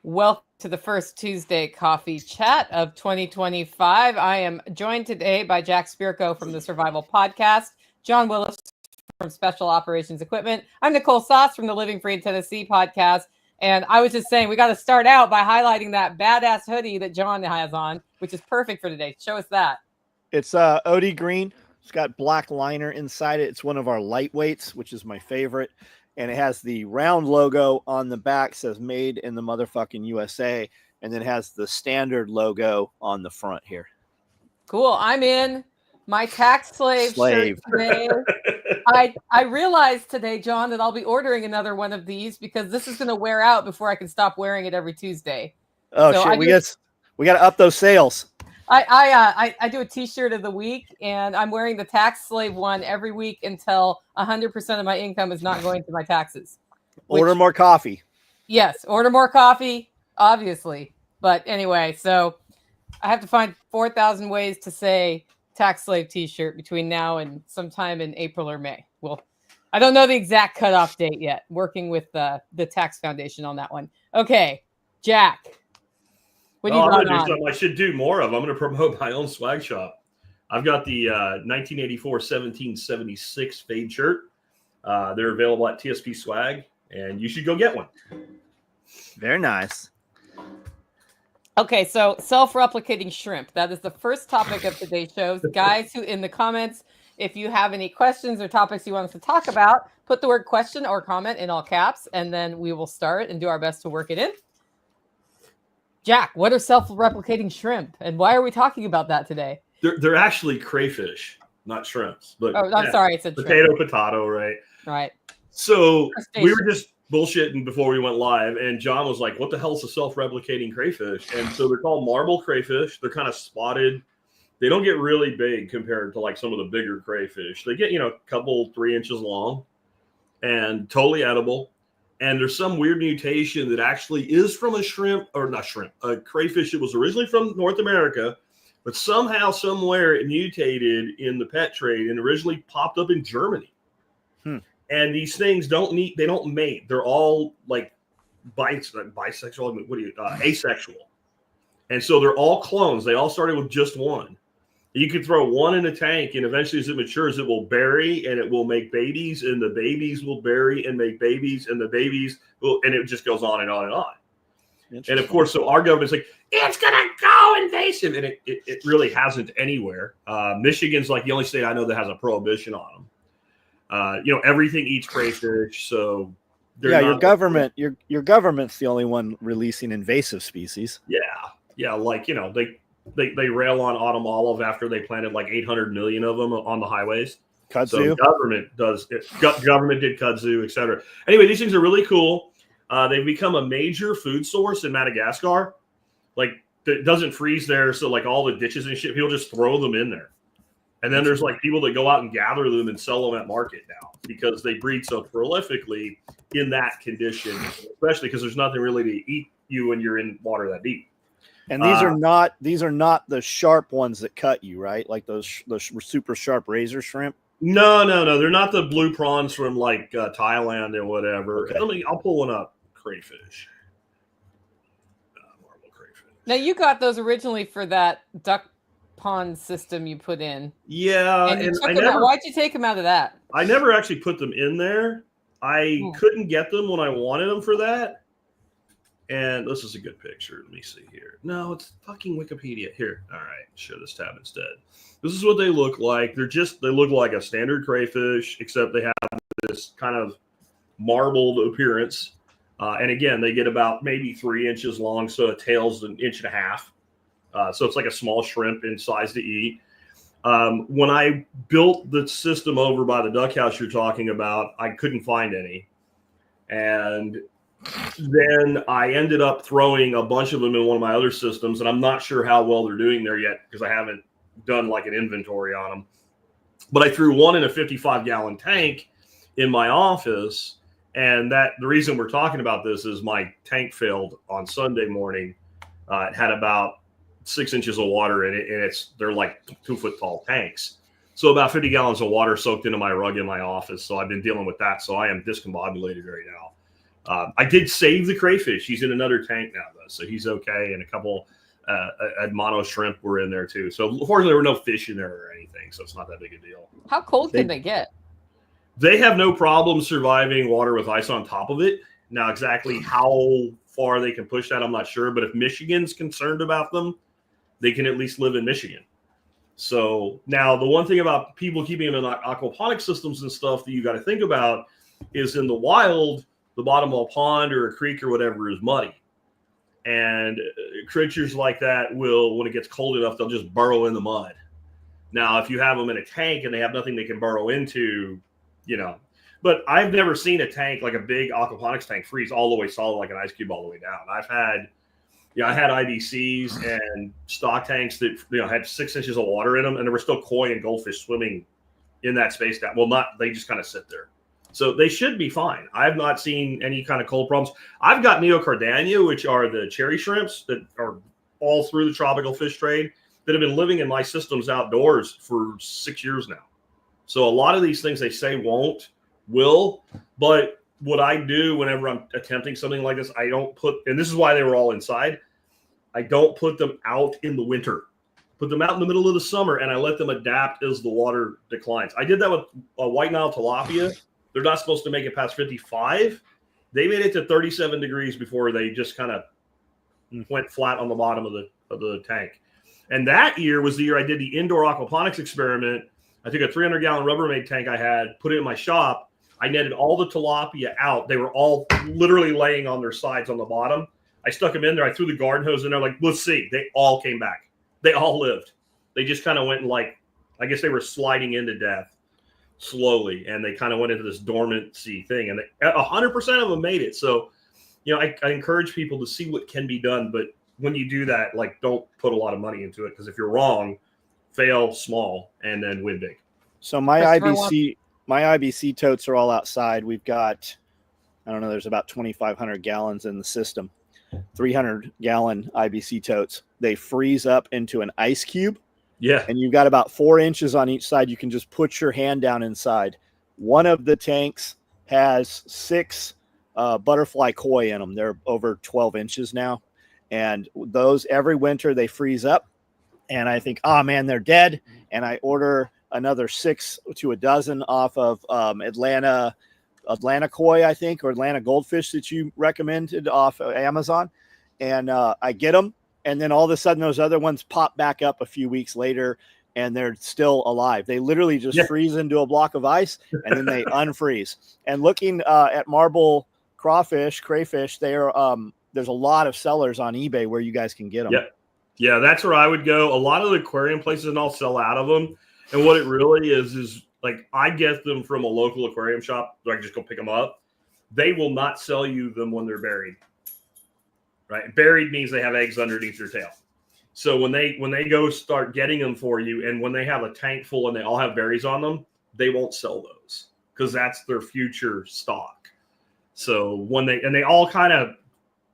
Welcome to the first Tuesday coffee chat of 2025. I am joined today by Jack Spirko from the Survival Podcast, John Willis from Special Operations Equipment. I'm Nicole from the Living Free in Tennessee podcast. And I was just saying, we got to start out by highlighting that badass hoodie that John has on, which is perfect for today. Show us that. It's OD green. It's got black liner inside it. It's one of our lightweights, which is my favorite. And it has the round logo on the back, says made in the motherfucking USA. And then it has the standard logo on the front here. Cool. I'm in my tax slave. Shirt today. I realized today, John, that I'll be ordering another one of these because this is going to wear out before I can stop wearing it every Tuesday. Oh, so shit. We got to up those sales. I do a t-shirt of the week, and I'm wearing the tax slave one every week until 100% of my income is not going to my taxes. Order more coffee. Yes, order more coffee, obviously. But anyway, so I have to find 4,000 ways to say tax slave t-shirt between now and sometime in April or May. Well, I don't know the exact cutoff date yet. Working with the Tax Foundation on that one. Okay, Jack. I'm gonna do something I should do more of. I'm going to promote my own swag shop. I've got the 1984-1776 fade shirt. They're available at TSP Swag, and you should go get one. Very nice. Okay, so self-replicating shrimp. That is the first topic of today's show. Guys, who in the comments, if you have any questions or topics you want us to talk about, put the word question or comment in all caps, and then we will start and do our best to work it in. Jack, what are self-replicating shrimp, and why are we talking about that today? They're actually crayfish, not shrimps. But I'm sorry, it's a potato, right? Right. So we were just bullshitting before we went live, and John was like, "What the hell is a self-replicating crayfish?" And so they're called marble crayfish. They're kind of spotted. They don't get really big compared to like some of the bigger crayfish. They get a couple 3 inches long, and totally edible. And there's some weird mutation that actually is from a crayfish that was originally from North America, but somehow, somewhere it mutated in the pet trade and originally popped up in Germany. And these things don't mate. They're all like bisexual, asexual. And so they're all clones. They all started with just one. You could throw one in a tank, and eventually as it matures, it will bury and it will make babies, and the babies will bury and make babies, and the babies will, and it just goes on and on and on. And of course, so our government's like, it's going to go invasive. And it really hasn't anywhere. Michigan's like the only state I know that has a prohibition on them. Everything eats crayfish. So your government's the only one releasing invasive species. Yeah. Like, they rail on autumn olive after they planted like 800 million of them on the highways. Kudzu. So government does it. Government did kudzu, etc. Anyway, these things are really cool. They've become a major food source in Madagascar. Like, it doesn't freeze there, so like all the ditches and shit, people just throw them in there. And then there's like people that go out and gather them and sell them at market now because they breed so prolifically in that condition, especially because there's nothing really to eat you when you're in water that deep. And these are not the sharp ones that cut you, right? Like those super sharp razor shrimp. No. They're not the blue prawns from like Thailand and whatever. Okay. I'll pull one up. Crayfish. Marble crayfish. Now you got those originally for that duck pond system you put in. Yeah. Why'd you take them out of that? I never actually put them in there. I couldn't get them when I wanted them for that. And this is a good picture. Let me see here. No, it's fucking Wikipedia. Here. All right. Show this tab instead. This is what they look like. They look like a standard crayfish, except they have this kind of marbled appearance. And again, they get about maybe 3 inches long. So a tail's 1.5 inches. So it's like a small shrimp in size to eat. When I built the system over by the duck house you're talking about, I couldn't find any. And then I ended up throwing a bunch of them in one of my other systems, and I'm not sure how well they're doing there yet because I haven't done like an inventory on them. But I threw one in a 55-gallon tank in my office, and the reason we're talking about this is my tank failed on Sunday morning. It had about 6 inches of water in it, and they're like 2-foot tall tanks. So about 50 gallons of water soaked into my rug in my office. So I've been dealing with that. So I am discombobulated right now. I did save the crayfish. He's in another tank now, though, so he's okay. And a couple mono shrimp were in there, too. So, fortunately, there were no fish in there or anything, so it's not that big a deal. How cold can they get? They have no problem surviving water with ice on top of it. Now, exactly how far they can push that, I'm not sure. But if Michigan's concerned about them, they can at least live in Michigan. So now the one thing about people keeping them in aquaponic systems and stuff that you got to think about is in the wild, the bottom of a pond or a creek or whatever is muddy. And creatures like that will, when it gets cold enough, they'll just burrow in the mud. Now, if you have them in a tank and they have nothing they can burrow into, but I've never seen a tank like a big aquaponics tank freeze all the way solid like an ice cube all the way down. I had IBCs and stock tanks that had 6 inches of water in them, and there were still koi and goldfish swimming in that space. They just kind of sit there. So they should be fine. I've not seen any kind of cold problems. I've got neocardinia, which are the cherry shrimps that are all through the tropical fish trade that have been living in my systems outdoors for 6 years now. So a lot of these things they say will, but what I do whenever I'm attempting something like this, I don't put, and this is why they were all inside, I don't put them out in the winter. Put them out in the middle of the summer, and I let them adapt as the water declines. I did that with a white Nile tilapia. They're not supposed to make it past 55. They made it to 37 degrees before they just kind of went flat on the bottom of the tank. And that year was the year I did the indoor aquaponics experiment. I took a 300-gallon Rubbermaid tank I had, put it in my shop. I netted all the tilapia out. They were all literally laying on their sides on the bottom. I stuck them in there. I threw the garden hose in there. Like, let's see. They all came back. They all lived. They just kind of went I guess they were sliding into death slowly, and they kind of went into this dormancy thing. And 100% of them made it. So, I encourage people to see what can be done. But when you do that, don't put a lot of money into it, because if you're wrong, fail small and then win big. So my IBC totes are all outside. We've got, there's about 2,500 gallons in the system, 300-gallon IBC totes. They freeze up into an ice cube. Yeah. And you've got about 4 inches on each side. You can just put your hand down inside. One of the tanks has 6 butterfly koi in them. They're over 12 inches now. And those every winter they freeze up. And I think, oh man, they're dead. And I order another 6 to a dozen off of Atlanta koi, I think, or Atlanta goldfish that you recommended off of Amazon. And I get them. And then all of a sudden those other ones pop back up a few weeks later, and they're still alive. They literally just freeze into a block of ice, and then they unfreeze. And looking at marble crayfish, there's a lot of sellers on eBay where you guys can get them. Yeah, that's where I would go. A lot of the aquarium places and all sell out of them. And what it really is I get them from a local aquarium shop. So I can just go pick them up. They will not sell you them when they're buried. Right? Buried means they have eggs underneath their tail. So when they go start getting them for you, and when they have a tank full and they all have berries on them, they won't sell those because that's their future stock. So they all kind of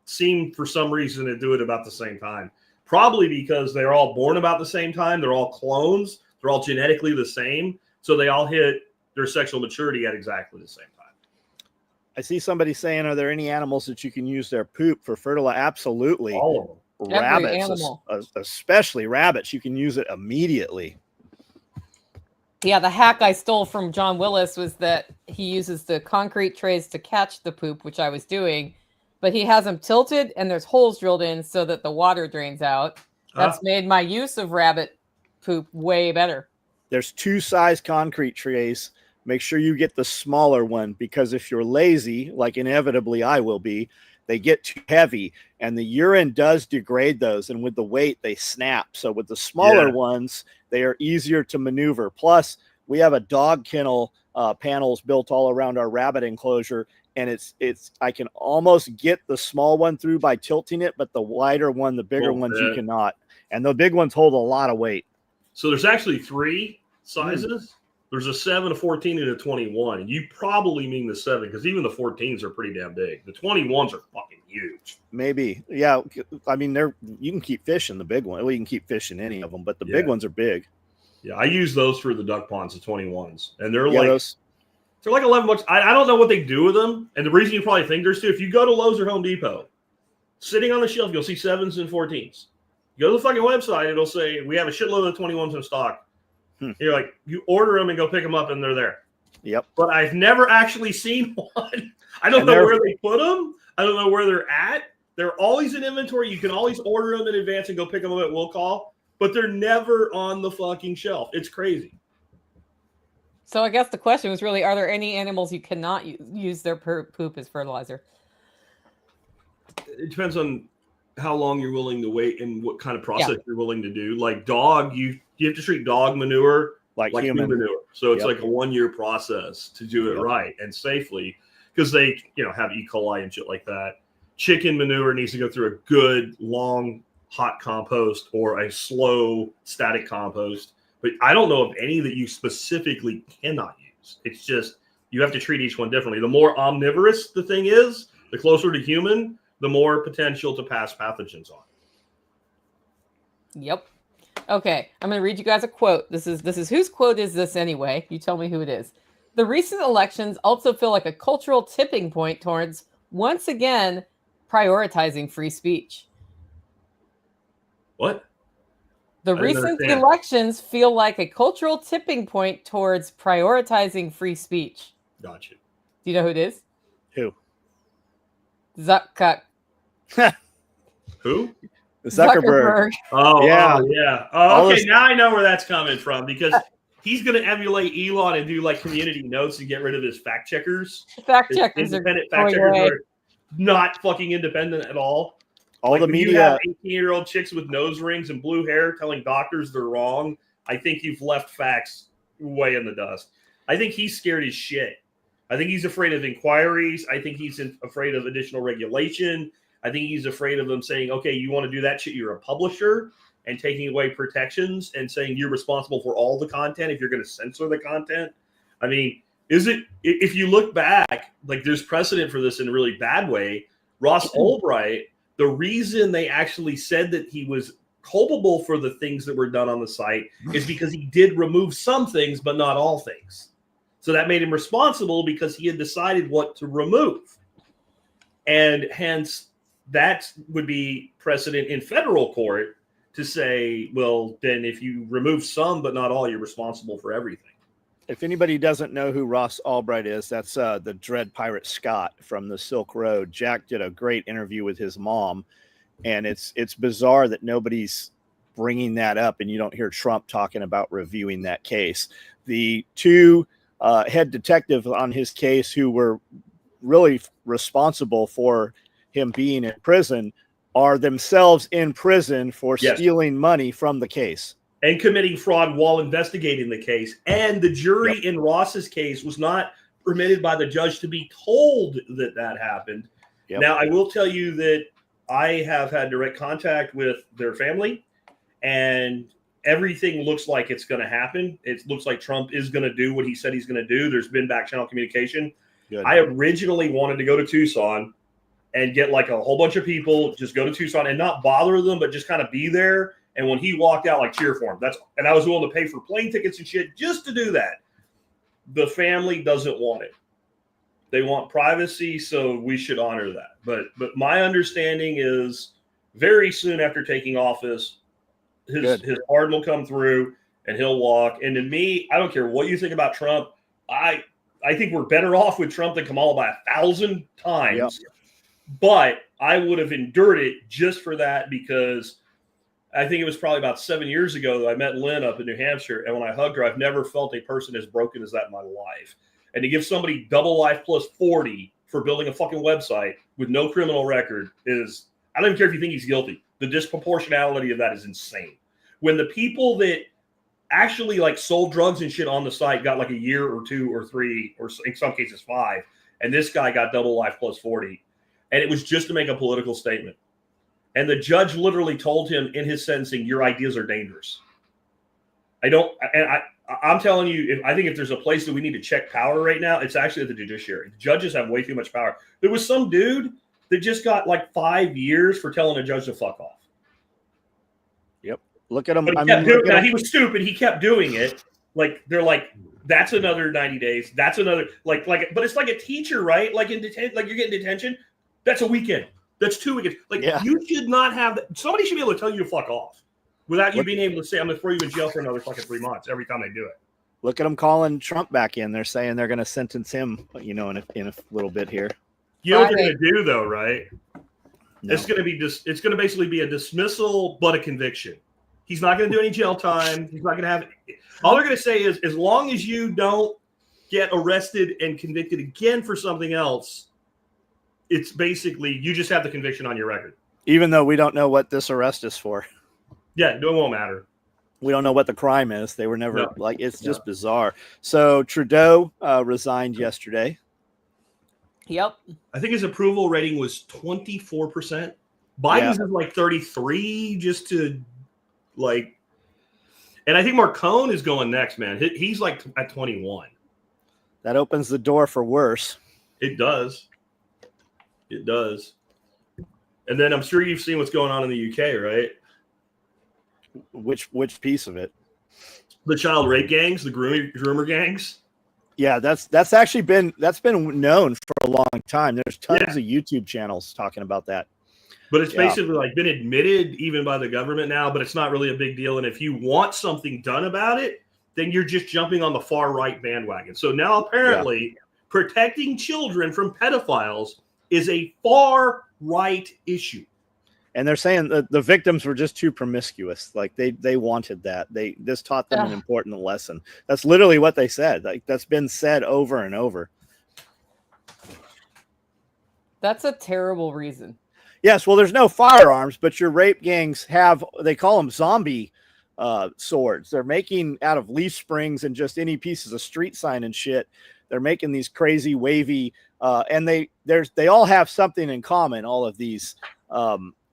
seem for some reason to do it about the same time. Probably because they're all born about the same time. They're all clones. They're all genetically the same. So they all hit their sexual maturity at exactly the same time. I see somebody saying, are there any animals that you can use their poop for fertilizer? Absolutely. All of them. Rabbits, especially rabbits. You can use it immediately. Yeah, the hack I stole from John Willis was that he uses the concrete trays to catch the poop, which I was doing, but he has them tilted and there's holes drilled in so that the water drains out. That's made my use of rabbit poop way better. There's 2 size concrete trays. Make sure you get the smaller one, because if you're lazy, like inevitably I will be, they get too heavy and the urine does degrade those. And with the weight, they snap. So with the smaller ones, they are easier to maneuver. Plus, we have a dog kennel panels built all around our rabbit enclosure. And I can almost get the small one through by tilting it, but the wider one, the bigger ones, you cannot. And the big ones hold a lot of weight. So there's actually 3 sizes. There's a 7, a 14, and a 21. You probably mean the 7, because even the 14s are pretty damn big. The 21s are fucking huge. Maybe. Yeah. I mean, you can keep fishing the big one. Well, you can keep fishing any of them, but the big ones are big. Yeah, I use those for the duck ponds, the 21s. And they're They're like $11. I don't know what they do with them. And the reason you probably think there's two, if you go to Lowe's or Home Depot, sitting on the shelf, you'll see 7s and 14s. You go to the fucking website, it'll say, we have a shitload of 21s in stock. You're like, you order them and go pick them up, and they're there. Yep. But I've never actually seen one. I don't know where they put them. I don't know where they're at. They're always in inventory. You can always order them in advance and go pick them up at will call. But they're never on the fucking shelf. It's crazy. So I guess the question was really, are there any animals you cannot use their poop as fertilizer? It depends on how long you're willing to wait and what kind of process you're willing to do. Like dog, you have to treat dog manure like human manure. So it's like a 1-year process to do it right and safely, because they, have E. coli and shit like that. Chicken manure needs to go through a good, long, hot compost or a slow, static compost. But I don't know of any that you specifically cannot use. It's just you have to treat each one differently. The more omnivorous the thing is, the closer to human, the more potential to pass pathogens on. Yep. Okay, I'm going to read you guys a quote. This is whose quote is this anyway? You tell me who it is. The recent elections also feel like a cultural tipping point towards, once again, prioritizing free speech. What? The recent elections feel like a cultural tipping point towards prioritizing free speech. Gotcha. Do you know who it is? Who? Who? Zuckerberg. Oh, yeah. Oh, okay, now I know where that's coming from, because he's going to emulate Elon and do like community notes and get rid of his fact checkers. Independent fact checkers are not fucking independent at all. All the media. 18-year-old chicks with nose rings and blue hair telling doctors they're wrong. I think you've left facts way in the dust. I think he's scared as shit. I think he's afraid of inquiries. I think he's afraid of additional regulation. I think he's afraid of them saying, okay, you want to do that shit, you're a publisher, and taking away protections and saying you're responsible for all the content if you're going to censor the content. I mean, if you look back, like there's precedent for this in a really bad way. Ross Ulbricht, the reason they actually said that he was culpable for the things that were done on the site is because he did remove some things, but not all things. So that made him responsible because he had decided what to remove. And hence, that would be precedent in federal court to say, well, then if you remove some but not all, you're responsible for everything. If anybody doesn't know who Ross Ulbricht is, that's the Dread Pirate Scott from the Silk Road. Jack did a great interview with his mom, and it's bizarre that nobody's bringing that up, and you don't hear Trump talking about reviewing that case. The two head detectives on his case who were really responsible for him being in prison are themselves in prison for stealing money from the case. And committing fraud while investigating the case. And the jury in Ross's case was not permitted by the judge to be told that that happened. Now, I will tell you that I have had direct contact with their family, and everything looks like it's going to happen. It looks like Trump is going to do what he said he's going to do. There's been back channel communication. Good. I originally wanted to go to Tucson and get like a whole bunch of people, just go to Tucson and not bother them, but just kind of be there. And when he walked out, like cheer for him. And I was willing to pay for plane tickets and shit just to do that. The family doesn't want it. They want privacy, so we should honor that. But my understanding is very soon after taking office, his pardon will come through and he'll walk. And to me, I don't care what you think about Trump. I think we're better off with Trump than Kamala by 1,000 times. Yep. But I would have endured it just for that, because I think it was probably about 7 years ago that I met Lynn up in New Hampshire. And when I hugged her, I've never felt a person as broken as that in my life. And to give somebody double life plus 40 for building a fucking website with no criminal record is, I don't even care if you think he's guilty. The disproportionality of that is insane. When the people that actually like sold drugs and shit on the site got like a year or 2 or 3, or in some cases 5, and this guy got double life plus 40. And it was just to make a political statement. And the judge literally told him in his sentencing, your ideas are dangerous. I'm telling you, I think if there's a place that we need to check power right now, it's actually at the judiciary. The judges have way too much power. There was some dude that just got like 5 years for telling a judge to fuck off. Yep. Look at him. But he was stupid. He kept doing it. Like they're like, that's another 90 days. That's another but it's like a teacher, right? Like you're getting detention. That's a weekend. That's 2 weekends. You should not have that. Somebody should be able to tell you to fuck off without you being able to say, I'm going to throw you in jail for another fucking 3 months every time they do it. Look at them calling Trump back in. They're saying they're going to sentence him, in a little bit here. You know what they're going to do though, right? No. It's going to basically be a dismissal, but a conviction. He's not going to do any jail time. He's not going to have. All they're going to say is, as long as you don't get arrested and convicted again for something else, it's basically you just have the conviction on your record. Even though we don't know what this arrest is for. Yeah, it won't matter. We don't know what the crime is. They were never it's just bizarre. So Trudeau resigned yesterday. Yep. I think his approval rating was 24%. Biden's is like 33, just to and I think Marcone is going next, man. He's like at 21. That opens the door for worse. It does. It does. And then I'm sure you've seen what's going on in the UK, right? Which piece of it? The child rape gangs, the groomer gangs. Yeah, that's actually been known for a long time. There's tons of YouTube channels talking about that. But it's basically been admitted even by the government now, but it's not really a big deal. And if you want something done about it, then you're just jumping on the far right bandwagon. So now apparently protecting children from pedophiles is a far right issue. And they're saying that the victims were just too promiscuous. Like they wanted that. This taught them an important lesson. That's literally what they said. Like that's been said over and over. That's a terrible reason. Yes, well, there's no firearms, but your rape gangs they call them zombie swords. They're making out of leaf springs and just any pieces of street sign and shit. They're making these crazy wavy, and they all have something in common. All of these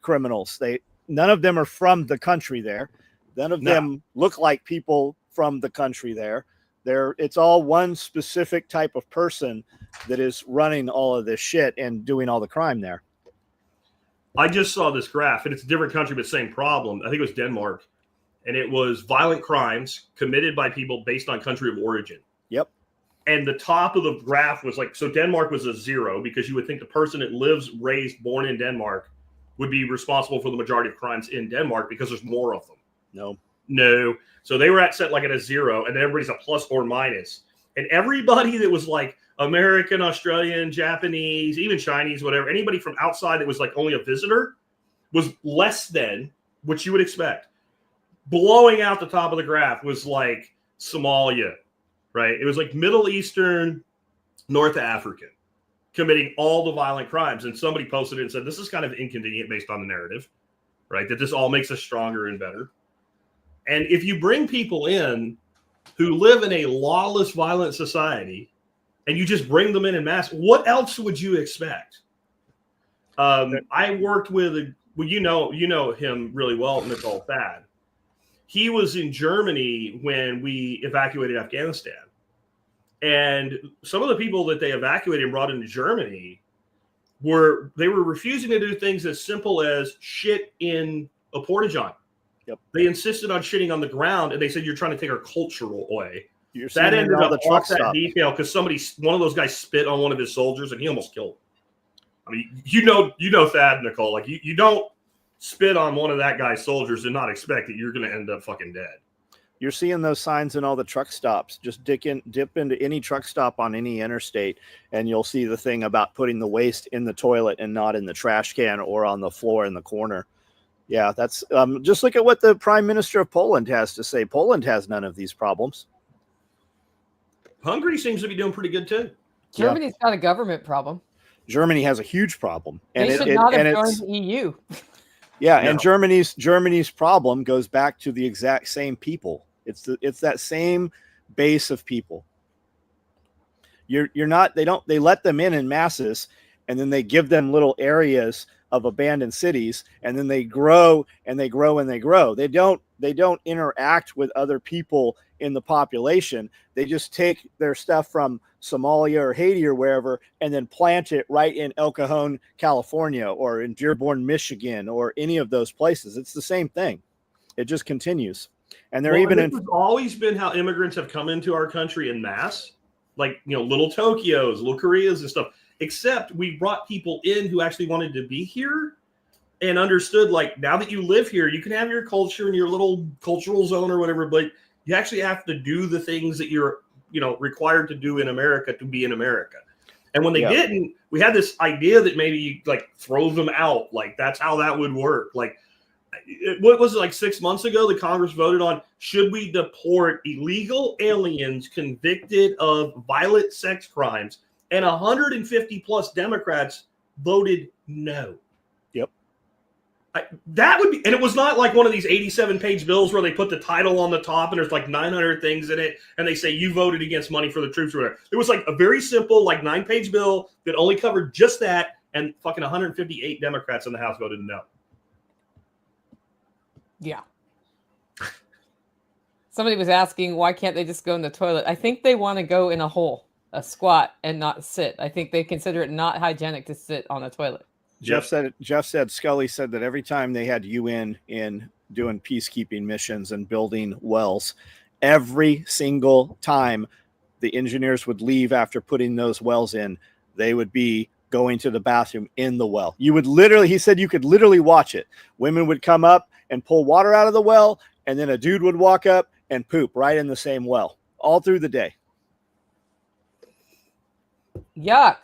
criminals, none of them are from the country there. None of them look like people from the country there. It's all one specific type of person that is running all of this shit and doing all the crime there. I just saw this graph, and it's a different country, but same problem. I think it was Denmark, and it was violent crimes committed by people based on country of origin. Yep. And the top of the graph was so Denmark was a 0 because you would think the person that lives, raised, born in Denmark would be responsible for the majority of crimes in Denmark because there's more of them. No. So they were set at a 0, and then everybody's a plus or minus. And everybody that was American, Australian, Japanese, even Chinese, whatever, anybody from outside that was only a visitor was less than what you would expect. Blowing out the top of the graph was Somalia, right? It was Middle Eastern, North African, committing all the violent crimes. And somebody posted it and said, this is kind of inconvenient based on the narrative, right? That this all makes us stronger and better. And if you bring people in who live in a lawless, violent society, and you just bring them in mass, what else would you expect? I worked with you know him really well, Nicole Thad. He was in Germany when we evacuated Afghanistan. And some of the people that they evacuated and brought into Germany were refusing to do things as simple as shit in a porta-john. Yep. They insisted on shitting on the ground, and they said, you're trying to take our culture away. That ended up off that detail because one of those guys spit on one of his soldiers, and he almost killed him. I mean, you know Thad, Nicole. You don't spit on one of that guy's soldiers and not expect that you're going to end up fucking dead. You're seeing those signs in all the truck stops. Just dip into any truck stop on any interstate, and you'll see the thing about putting the waste in the toilet and not in the trash can or on the floor in the corner. Yeah, that's just look at what the Prime Minister of Poland has to say. Poland has none of these problems. Hungary seems to be doing pretty good too. Germany's got a government problem. Germany has a huge problem, and they should not have joined the EU. Yeah, no. And Germany's problem goes back to the exact same people. It's that same base of people. They let them in masses, and then they give them little areas of abandoned cities, and then they grow and they grow and they grow. They don't interact with other people in the population. They just take their stuff from Somalia or Haiti or wherever and then plant it right in El Cajon, California, or in Dearborn, Michigan, or any of those places. It's the same thing. It just continues. And they're even this has always been how immigrants have come into our country en masse, like, little Tokyos, little Koreas and stuff, except we brought people in who actually wanted to be here and understood, like, now that you live here, you can have your culture and your little cultural zone or whatever, but you actually have to do the things that you're, required to do in America to be in America. And when they didn't, we had this idea that maybe you like throw them out. Like, that's how that would work. Like, what was it, like 6 months ago, the Congress voted on, should we deport illegal aliens convicted of violent sex crimes? And 150 plus Democrats voted no. That would be, and it was not like one of these 87-page bills where they put the title on the top and there's like 900 things in it and they say you voted against money for the troops or whatever. It was like a very simple, like 9-page bill that only covered just that, and fucking 158 Democrats in the House voted no. Yeah. Somebody was asking, why can't they just go in the toilet? I think they want to go in a hole, a squat, and not sit. I think they consider it not hygienic to sit on a toilet. Jeff said Scully said that every time they had UN in doing peacekeeping missions and building wells, every single time the engineers would leave after putting those wells in, they would be going to the bathroom in the well. You would literally, he said, you could literally watch it. Women would come up and pull water out of the well, and then a dude would walk up and poop right in the same well all through the day. Yuck.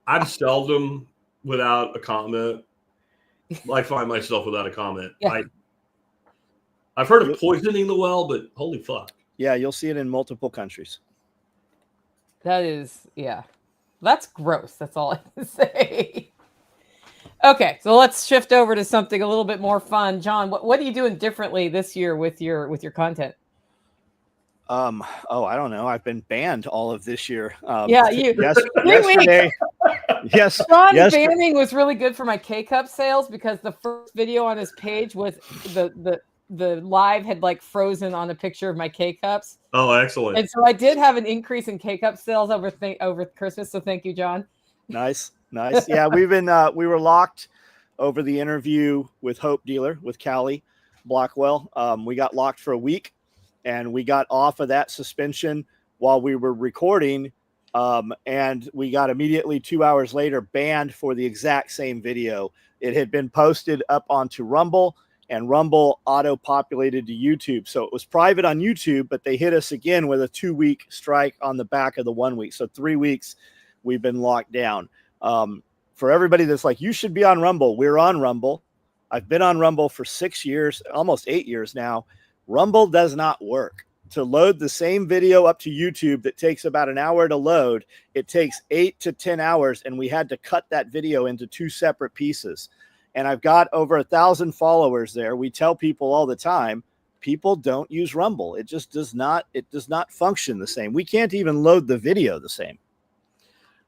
I'm seldom without a comment. I find myself without a comment. Yeah. I've heard of poisoning the well, but holy fuck. Yeah, you'll see it in multiple countries. That is, yeah. That's gross. That's all I can say. Okay, so let's shift over to something a little bit more fun. John, what are you doing differently this year with your content? I don't know. I've been banned all of this year. Yesterday. Yes. John's banning was really good for my K-Cup sales because the first video on his page was the live had like frozen on a picture of my K-Cups. Oh, excellent. And so I did have an increase in K-Cup sales over Christmas. So thank you, John. Nice. Yeah, we were locked over the interview with Hope Dealer with Callie Blackwell. We got locked for a week. And we got off of that suspension while we were recording. And we got immediately 2 hours later banned for the exact same video. It had been posted up onto Rumble, and Rumble auto-populated to YouTube. So it was private on YouTube, but they hit us again with a 2-week strike on the back of the 1 week. So 3 weeks we've been locked down. For everybody that's like, you should be on Rumble, we're on Rumble. I've been on Rumble for 6 years, almost 8 years now. Rumble does not work. To load the same video up to YouTube that takes about an hour to load, it takes 8 to 10 hours, and we had to cut that video into 2 separate pieces. And I've got over 1,000 followers there. We tell people all the time, people don't use Rumble. It just does not function the same. We can't even load the video the same.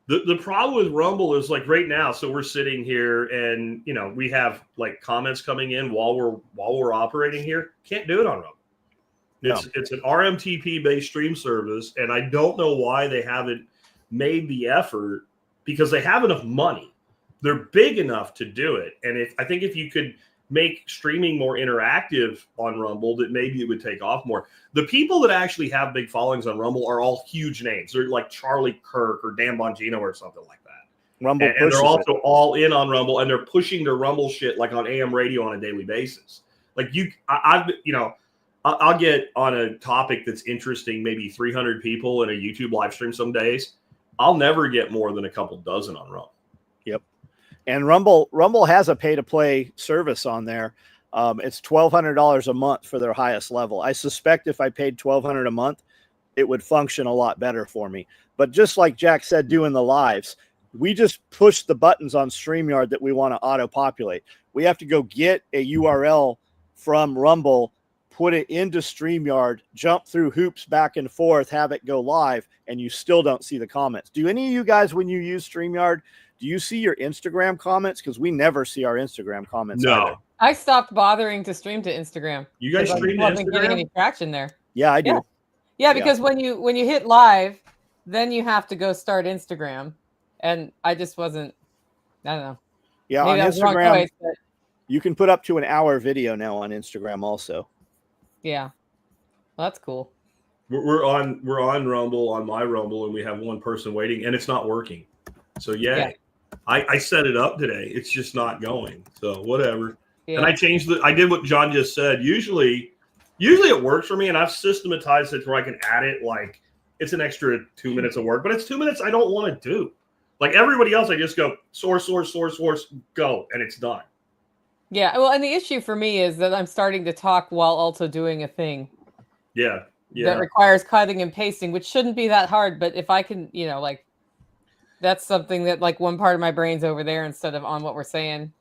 The problem with Rumble is like right now. So we're sitting here and, we have like comments coming in while we're operating here. Can't do it on Rumble. It's an RMTP based stream service. And I don't know why they haven't made the effort, because they have enough money. They're big enough to do it. And I think if you could make streaming more interactive on Rumble, that maybe it would take off more. The people that actually have big followings on Rumble are all huge names. They're like Charlie Kirk or Dan Bongino or something like that. Rumble and they're also all in on Rumble, and they're pushing their Rumble shit like on AM radio on a daily basis. Like I'll get on a topic that's interesting, maybe 300 people in a YouTube live stream some days. I'll never get more than a couple dozen on Rumble. Yep. And Rumble has a pay-to-play service on there. It's $1,200 a month for their highest level. I suspect if I paid $1,200 a month, it would function a lot better for me. But just like Jack said, doing the lives, we just push the buttons on StreamYard that we want to auto-populate. We have to go get a URL from Rumble, put it into StreamYard, jump through hoops back and forth, have it go live, and you still don't see the comments. Do any of you guys, when you use StreamYard, do you see your Instagram comments? Because we never see our Instagram comments. No. Either. I stopped bothering to stream to Instagram. You guys stream to Instagram? Getting any traction there. Yeah, I do. Yeah, because when you hit live, then you have to go start Instagram. And I just wasn't, I don't know. Yeah, maybe on Instagram. You can put up to an hour video now on Instagram also. Yeah. Well, that's cool. We're on Rumble, on my Rumble, and we have one person waiting, and it's not working. So yeah. I set it up today. It's just not going. So whatever. Yeah. And I did what John just said. Usually it works for me, and I've systematized it where I can add it like it's an extra 2 minutes of work, but it's 2 minutes I don't want to do. Like everybody else, I just go source, go, and it's done. Yeah. Well, and the issue for me is that I'm starting to talk while also doing a thing. Yeah. That requires cutting and pasting, which shouldn't be that hard. But if I can, like, that's something that like one part of my brain's over there instead of on what we're saying.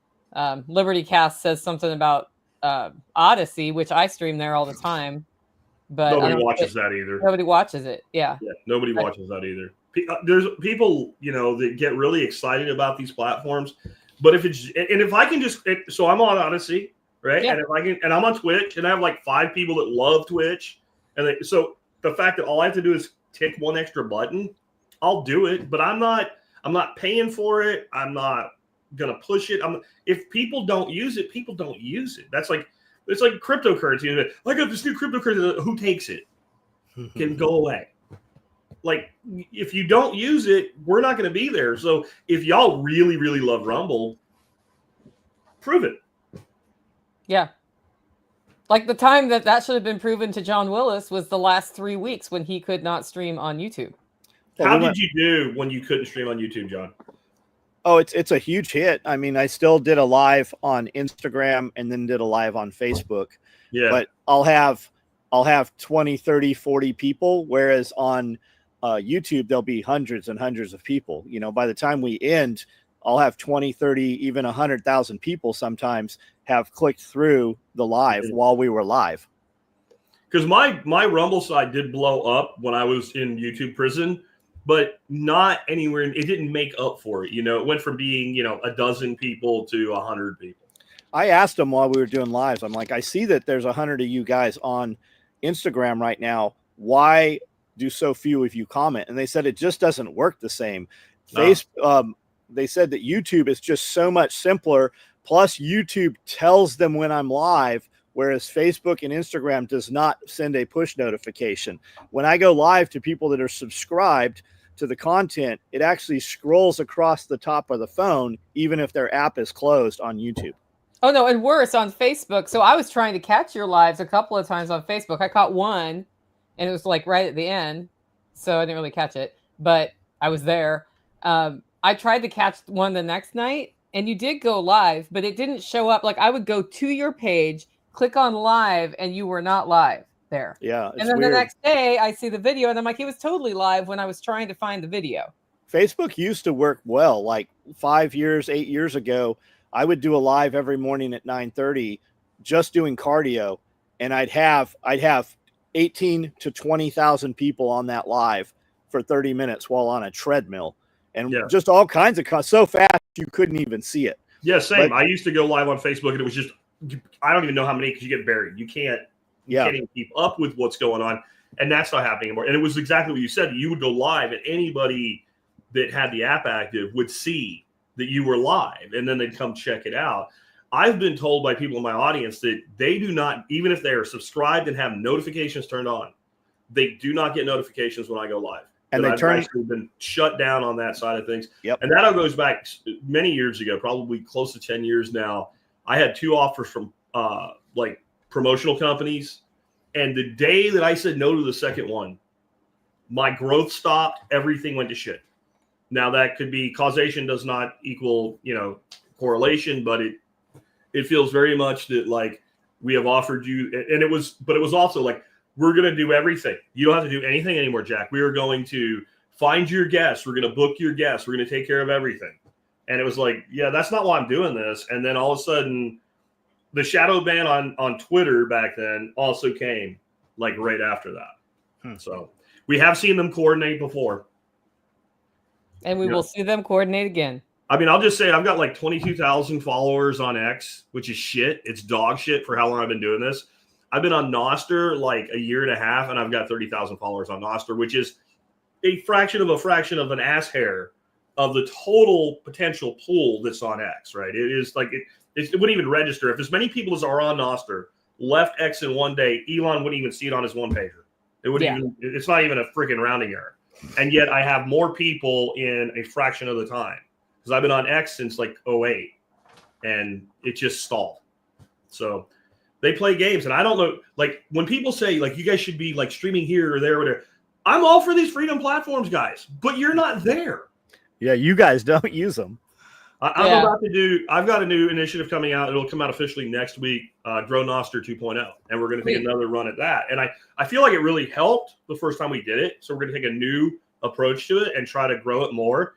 Liberty Cast says something about Odyssey, which I stream there all the time. But nobody watches that either. Nobody watches it. Yeah. Nobody watches that either. There's people, that get really excited about these platforms. But if I can so I'm on Odyssey, right? Yeah. And I'm on Twitch, and I have like 5 people that love Twitch. And so the fact that all I have to do is tick one extra button, I'll do it, but I'm not paying for it. I'm not gonna push it. If people don't use it, people don't use it. It's like cryptocurrency. I got this new cryptocurrency. Who takes it? Can go away. Like if you don't use it, we're not gonna be there. So if y'all really, really love Rumble, prove it. Yeah. Like the time that should have been proven to John Willis was the last 3 weeks when he could not stream on YouTube. How did you do when you couldn't stream on YouTube, John? Oh, it's a huge hit. I mean, I still did a live on Instagram and then did a live on Facebook. Yeah. But I'll have 20, 30, 40 people, whereas on YouTube there'll be hundreds and hundreds of people. By the time we end, I'll have 20, 30, even 100,000 people sometimes have clicked through the live while we were live. Because my Rumble side did blow up when I was in YouTube prison, but not anywhere. It didn't make up for it. It went from being, a dozen people to 100 people. I asked them while we were doing lives. I'm like, I see that there's 100 of you guys on Instagram right now. Why do so few of you comment? And they said it just doesn't work the same. They said that YouTube is just so much simpler. Plus, YouTube tells them when I'm live, whereas Facebook and Instagram does not send a push notification. When I go live to people that are subscribed to the content, it actually scrolls across the top of the phone, even if their app is closed on YouTube. Oh, no, and worse, on Facebook. So I was trying to catch your lives a couple of times on Facebook. I caught one, and it was like right at the end, so I didn't really catch it, but I was there. I tried to catch one the next night, and you did go live, but it didn't show up. Like I would go to your page, click on live, and you were not live there. Yeah. And then weird. The next day I see the video and I'm like, he was totally live when I was trying to find the video. Facebook used to work well. Like 8 years ago, I would do a live every morning at 9:30, just doing cardio. And I'd have 18 to 20,000 people on that live for 30 minutes while on a treadmill. And just all kinds of so fast you couldn't even see it. Yeah, same. But I used to go live on Facebook and it was just, I don't even know how many because you get buried. You can't even keep up with what's going on. And that's not happening anymore. And it was exactly what you said. You would go live and anybody that had the app active would see that you were live and then they'd come check it out. I've been told by people in my audience that they do not, even if they are subscribed and have notifications turned on, they do not get notifications when I go live. And I've actually been shut down on that side of things. Yep. And that all goes back many years ago, probably close to 10 years now. I had 2 offers from like promotional companies. And the day that I said no to the second one, my growth stopped. Everything went to shit. Now that could be causation does not equal, correlation, but it feels very much that like we have offered you, and it was also like, we're going to do everything. You don't have to do anything anymore, Jack. We are going to find your guests. We're going to book your guests. We're going to take care of everything. And it was like, yeah, that's not why I'm doing this. And then all of a sudden, the shadow ban on Twitter back then also came like right after that. So we have seen them coordinate before. And we will see them coordinate again. I mean, I'll just say I've got like 22,000 followers on X, which is shit. It's dog shit for how long I've been doing this. I've been on Nostr like a year and a half, and I've got 30,000 followers on Nostr, which is a fraction of an ass hair of the total potential pool that's on X, right? It is like It wouldn't even register. If as many people as are on Noster left X in one day, Elon wouldn't even see it on his one pager. It wouldn't even. It's not even a freaking rounding error. And yet I have more people in a fraction of the time because I've been on X since like 08, and it just stalled. So they play games, and I don't know. Like when people say like you guys should be like streaming here or there or whatever, I'm all for these freedom platforms, guys, but you're not there. Yeah, you guys don't use them. I'm about to do. I've got a new initiative coming out. It'll come out officially next week. Grow Noster 2.0, and we're going to take another run at that. And I feel like it really helped the first time we did it. So we're going to take a new approach to it and try to grow it more.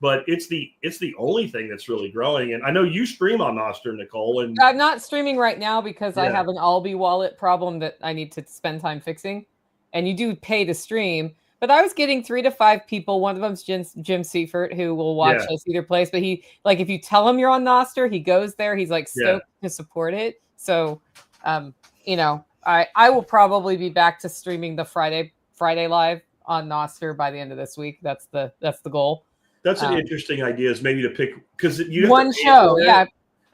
But it's the only thing that's really growing. And I know you stream on Noster, Nicole. And I'm not streaming right now because I have an Albi wallet problem that I need to spend time fixing. And you do pay to stream. But I was getting 3 to 5 people. One of them's Jim Seifert, who will watch us either place. But he, like, if you tell him you're on Noster, he goes there. He's like stoked to support it. So, you know, I will probably be back to streaming the Friday live on Noster by the end of this week. That's the goal. That's an interesting idea. Is maybe to pick because you have one show,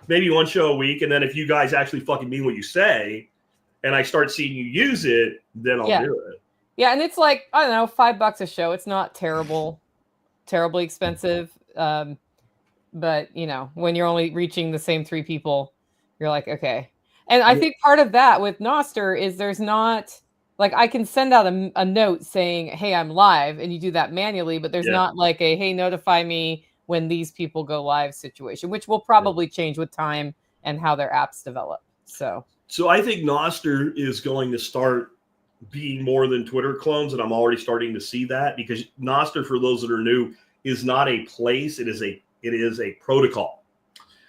maybe one show a week, and then if you guys actually fucking mean what you say, and I start seeing you use it, then I'll do it. Yeah, and it's like, I don't know, $5 a show. It's not terribly expensive. But, you know, when you're only reaching the same 3 people, you're like, okay. And I think part of that with Noster is there's not, like, I can send out a note saying, hey, I'm live, and you do that manually, but there's not like a, hey, notify me when these people go live situation, which will probably change with time and how their apps develop. So I think Noster is going to start being more than Twitter clones, and I'm already starting to see that because Noster, for those that are new, is not a place. It is a protocol.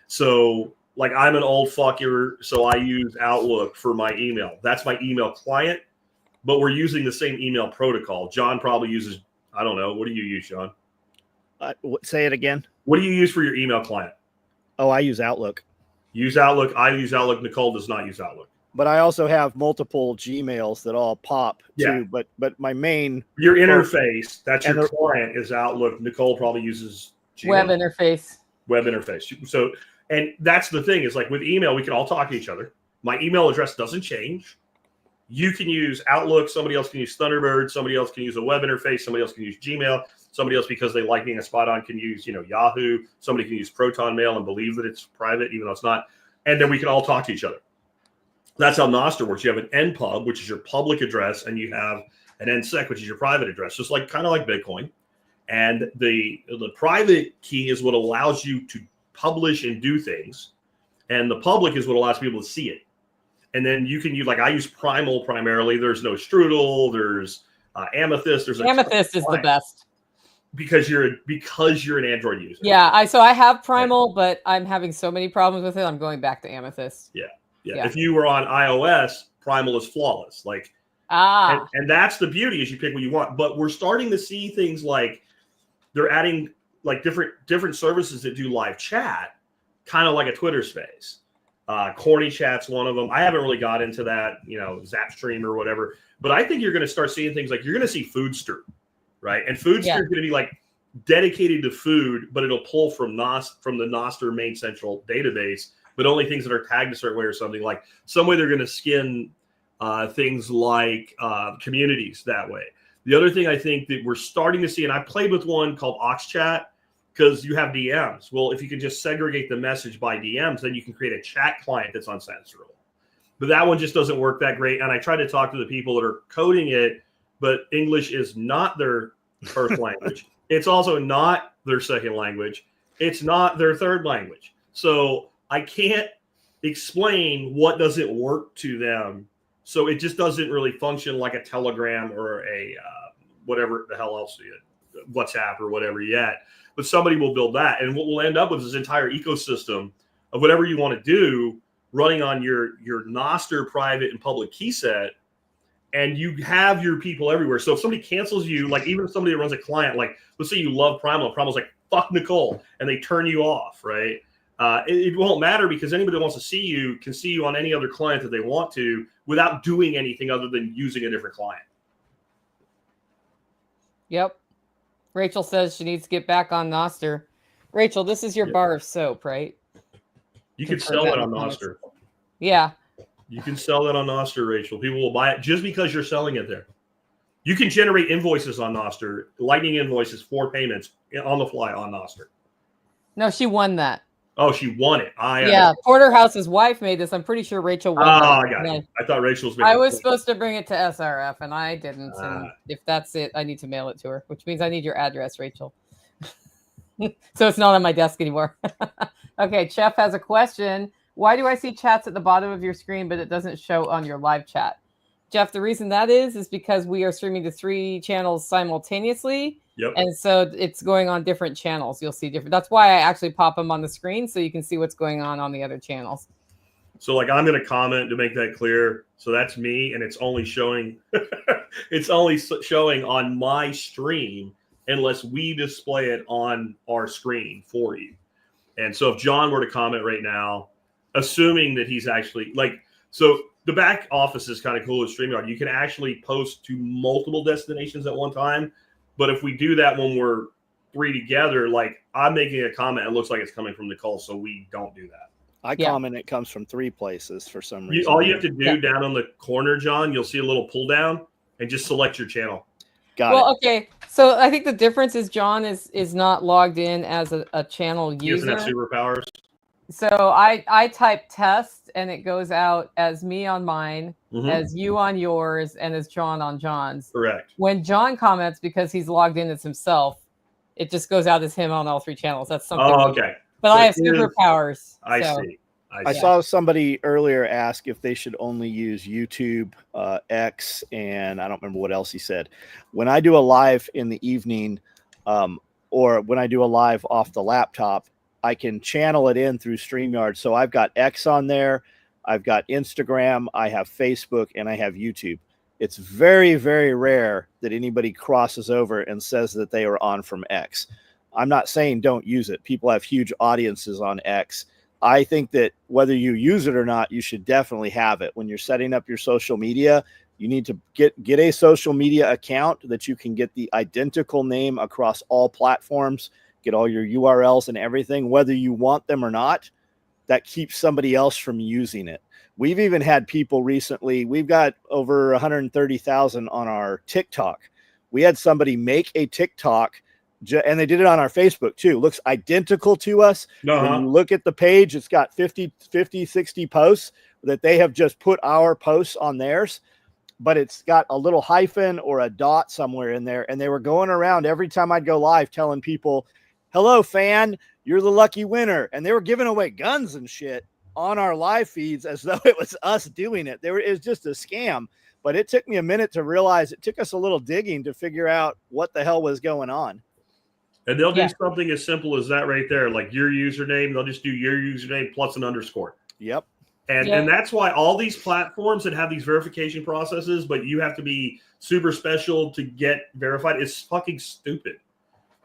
So like I'm an old fucker, so I use Outlook for my email. That's my email client, but we're using the same email protocol. John probably uses, I don't know. What do you use, John? Say it again. What do you use for your email client? Oh, I use Outlook. Use Outlook. I use Outlook. Nicole does not use Outlook. But I also have multiple Gmails that all pop too. But my main interface, that's your client, is Outlook. Nicole probably uses Gmail. Web interface. So, and that's the thing is like with email, we can all talk to each other. My email address doesn't change. You can use Outlook. Somebody else can use Thunderbird. Somebody else can use a web interface. Somebody else can use Gmail. Somebody else, because they like being a spot on, can use, Yahoo. Somebody can use Proton Mail and believe that it's private, even though it's not. And then we can all talk to each other. That's how Noster works. You have an NPub, which is your public address, and you have an NSEC, which is your private address, just like kind of like Bitcoin. And the private key is what allows you to publish and do things, and the public is what allows people to see it. And then you can use, like I use Primal primarily. There's no Strudel. There's Amethyst. Amethyst is the best because you're an Android user. Yeah, I have Primal, but I'm having so many problems with it. I'm going back to Amethyst. Yeah. If you were on iOS, Primal is flawless. Like, and that's the beauty is you pick what you want. But we're starting to see things like they're adding like different services that do live chat, kind of like a Twitter space. Corny Chat's one of them. I haven't really got into that, Zapstream or whatever. But I think you're going to start seeing things like you're going to see Foodster, right? And Foodster is going to be like dedicated to food, but it'll pull from the Noster main central database. But only things that are tagged a certain way or something. Like some way they're going to skin things like communities that way. The other thing I think that we're starting to see, and I played with one called OxChat because you have DMs. Well, if you can just segregate the message by DMs, then you can create a chat client that's uncensorable. But that one just doesn't work that great. And I tried to talk to the people that are coding it, but English is not their first language. It's also not their second language. It's not their third language. So I can't explain what doesn't work to them. So it just doesn't really function like a Telegram or a whatever the hell else, WhatsApp or whatever yet. But somebody will build that. And what we'll end up with is this entire ecosystem of whatever you want to do running on your Noster private and public key set. And you have your people everywhere. So if somebody cancels you, like even if somebody that runs a client, like let's say you love Primal, Primal's like, fuck Nicole, and they turn you off, right? It won't matter because anybody that wants to see you can see you on any other client that they want to without doing anything other than using a different client. Yep. Rachel says she needs to get back on Noster. Rachel, this is your bar of soap, right? You can sell that on Noster. Yeah. You can sell that on Noster, Rachel. People will buy it just because you're selling it there. You can generate invoices on Noster, lightning invoices for payments on the fly on Noster. No, she won that. Oh, she won it. Yeah, Porterhouse's wife made this. I'm pretty sure Rachel won that. I got it. I thought Rachel was making I was supposed to bring it to SRF, and I didn't. And if that's it, I need to mail it to her, which means I need your address, Rachel. So it's not on my desk anymore. Okay, Chef has a question. Why do I see chats at the bottom of your screen, but it doesn't show on your live chat? Jeff, the reason that is because we are streaming to 3 channels simultaneously. Yep. And so it's going on different channels. You'll see different. That's why I actually pop them on the screen so you can see what's going on the other channels. So like I'm going to comment to make that clear. So that's me, and it's only showing it's only showing on my stream unless we display it on our screen for you. And so if John were to comment right now, assuming that he's actually so the back office is kind of cool with StreamYard. You can actually post to multiple destinations at one time. But if we do that when we're 3 together, like I'm making a comment, it looks like it's coming from Nicole, so we don't do that. I comment it comes from 3 places for some reason. All you have to do down on the corner, John, you'll see a little pull down and just select your channel. Got it. Okay. So I think the difference is John is not logged in as a channel user. He doesn't have superpowers. So I type test and it goes out as me on mine, as you on yours, and as John on John's. Correct. When John comments because he's logged in as himself, it just goes out as him on all 3 channels. That's something. Oh, okay. But so I have superpowers. I see. I saw somebody earlier ask if they should only use YouTube, X, and I don't remember what else he said. When I do a live in the evening, or when I do a live off the laptop, I can channel it in through StreamYard. So I've got X on there, I've got Instagram, I have Facebook, and I have YouTube. It's very, very rare that anybody crosses over and says that they are on from X. I'm not saying don't use it. People have huge audiences on X. I think that whether you use it or not, you should definitely have it. When you're setting up your social media, you need to get a social media account that you can get the identical name across all platforms, get all your URLs and everything, whether you want them or not. That keeps somebody else from using it. We've even had people recently, we've got over 130,000 on our TikTok. We had somebody make a TikTok, and they did it on our Facebook too. Looks identical to us. When you look at the page, it's got 50, 60 posts that they have just put our posts on theirs, but it's got a little hyphen or a dot somewhere in there. And they were going around every time I'd go live telling people, hello, fan, you're the lucky winner. And they were giving away guns and shit on our live feeds as though it was us doing it. It was just a scam. But it took me a minute to realize, it took us a little digging to figure out what the hell was going on. And they'll do something as simple as that right there, like your username. They'll just do your username plus an underscore. Yep. And that's why all these platforms that have these verification processes, but you have to be super special to get verified, it's fucking stupid.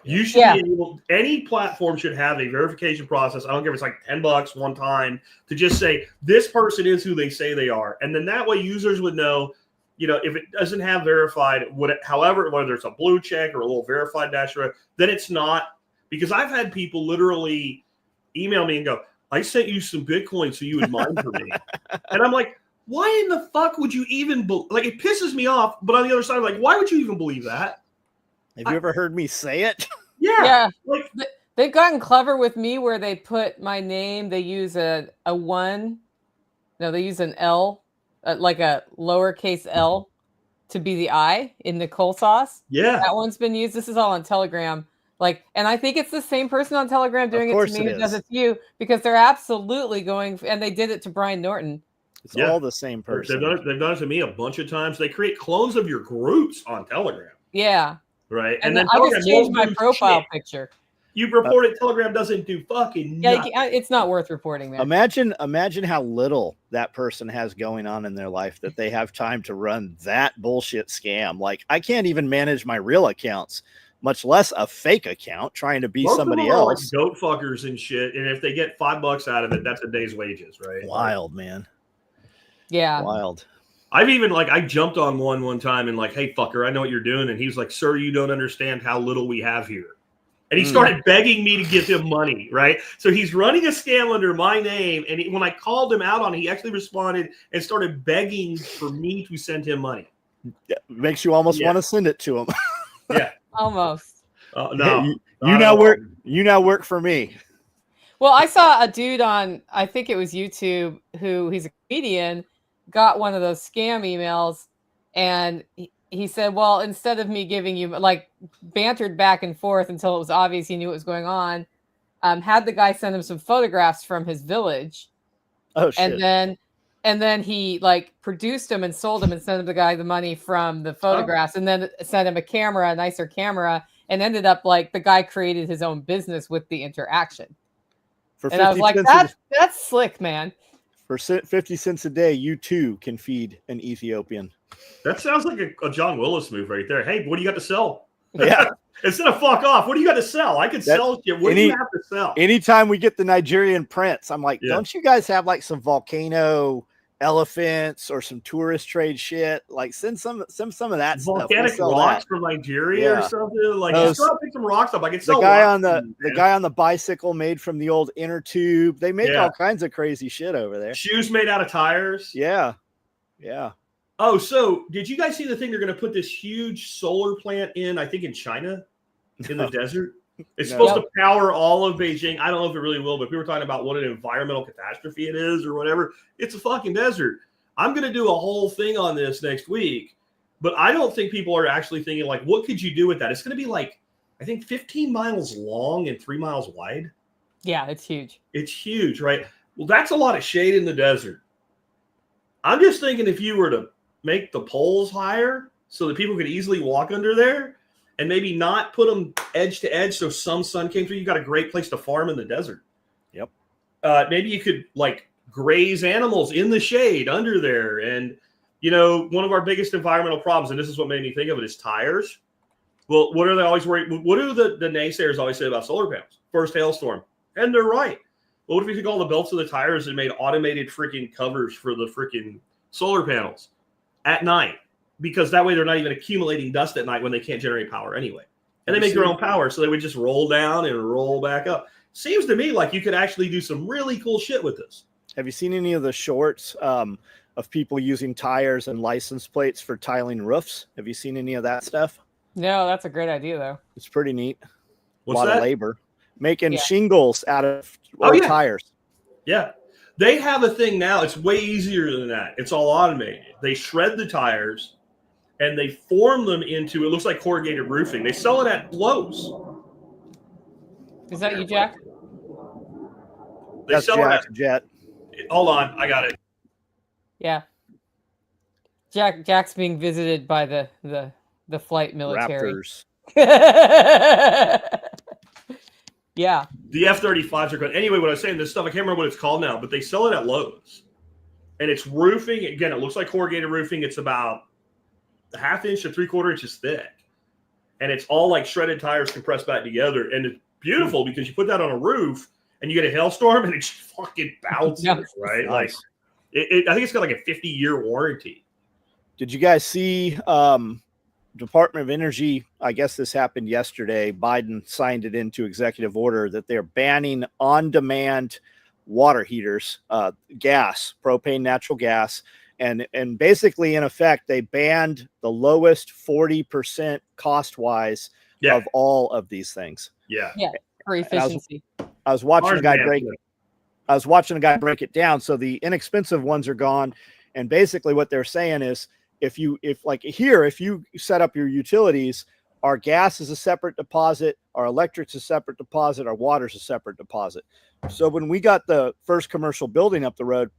You should be able, any platform should have a verification process. I don't care if it's like $10 one time to just say this person is who they say they are. And then that way users would know, you know, if it doesn't have verified, however, whether it's a blue check or a little verified dash, then it's not. Because I've had people literally email me and go, I sent you some Bitcoin so you would mine for me. And I'm like, why in the fuck would you even, like, it pisses me off. But on the other side, I'm like, why would you even believe that? Have you ever heard me say it? Yeah. Like, they've gotten clever with me where they put my name, they use a 1. No, they use an L, like a lowercase L to be the I in Nicole sauce. Yeah. That one's been used. This is all on Telegram. Like, and I think it's the same person on Telegram doing it to me who does it to you, because they're absolutely going, and they did it to Brian Norton. It's all the same person. They've done it to me a bunch of times. They create clones of your groups on Telegram. Yeah. Right. And then I just changed my profile picture. You reported Telegram doesn't do fucking nothing. Yeah, it's not worth reporting that. Imagine how little that person has going on in their life that they have time to run that bullshit scam. Like, I can't even manage my real accounts, much less a fake account trying to be somebody else. Like goat fuckers and shit. And if they get $5 out of it, that's a day's wages, right? Wild, man. Yeah. Wild. I've even I jumped on one time and like, hey, fucker, I know what you're doing. And he was like, sir, you don't understand how little we have here. And he started begging me to give him money, right? So he's running a scam under my name. And when I called him out on it, he actually responded and started begging for me to send him money. Yeah, makes you almost want to send it to him. Yeah. Almost. No. You now work for me. Well, I saw a dude on, I think it was YouTube, who he's a comedian, got one of those scam emails, and he said, well, instead of me giving you, like, bantered back and forth until it was obvious he knew what was going on, had the guy send him some photographs from his village. Oh, shit. And then he, like, produced them and sold them and sent the guy the money from the photographs, and then sent him a nicer camera, and ended up, like, the guy created his own business with the interaction. And I was like, that's slick, man. For 50 cents a day, you too can feed an Ethiopian. That sounds like a John Willis move right there. Hey, what do you got to sell? Yeah. Instead of fuck off, what do you got to sell? I could sell shit. What do you have to sell? Anytime we get the Nigerian Prince, I'm like, don't you guys have like some volcano elephants or some tourist trade shit? Like send some of that volcanic stuff. Rocks from Nigeria or something. Like just go pick some rocks up. I could sell the guy on the bicycle made from the old inner tube. They make all kinds of crazy shit over there. Shoes made out of tires. Yeah. Oh, so did you guys see the thing? They're going to put this huge solar plant in, I think in China, in the desert. It's supposed to power all of Beijing. I don't know if it really will, but we were talking about what an environmental catastrophe it is or whatever. It's a fucking desert. I'm going to do a whole thing on this next week, but I don't think people are actually thinking, like, what could you do with that? It's going to be like, I think 15 miles long and 3 miles wide. Yeah, it's huge. It's huge, right? Well, that's a lot of shade in the desert. I'm just thinking if you were to make the poles higher so that people could easily walk under there and maybe not put them edge to edge so some sun came through, you got a great place to farm in the desert. Yep. Maybe you could like graze animals in the shade under there. And, you know, one of our biggest environmental problems, and this is what made me think of it, is tires. Well, what are they always worried? What do the naysayers always say about solar panels? First hailstorm. And they're right. Well, what if we took all the belts of the tires and made automated freaking covers for the freaking solar panels at night? Because that way they're not even accumulating dust at night when they can't generate power anyway. And they make their own power, so they would just roll down and roll back up. Seems to me like you could actually do some really cool shit with this. Have you seen any of the shorts of people using tires and license plates for tiling roofs? Have you seen any of that stuff? No, that's a great idea, though. It's pretty neat. What's a lot that? Of labor. Making shingles out of tires. Yeah. They have a thing now. It's way easier than that. It's all automated. They shred the tires and they form them into, it looks like corrugated roofing. They sell it at Lowe's. Is that you, Jack? That's Jet. Hold on. I got it. Yeah. Jack's being visited by the flight military. Raptors. Yeah. The F-35s are good. Anyway, what I was saying, this stuff, I can't remember what it's called now, but they sell it at Lowe's. And it's roofing. Again, it looks like corrugated roofing. It's about a half inch to 3/4 inches thick. And it's all like shredded tires compressed back together. And it's beautiful because you put that on a roof and you get a hailstorm and it just fucking bounces, right? Nice. Like, I think it's got like a 50-year warranty. Did you guys see Department of Energy, I guess this happened yesterday, Biden signed it into executive order that they're banning on-demand water heaters, gas, propane, natural gas. And basically, in effect, they banned the lowest 40% cost-wise of all of these things. Yeah. Yeah, for efficiency. I was watching a guy break it down. So the inexpensive ones are gone. And basically what they're saying is, if you set up your utilities, our gas is a separate deposit, our electric's a separate deposit, our water's a separate deposit. So when we got the first commercial building up the road,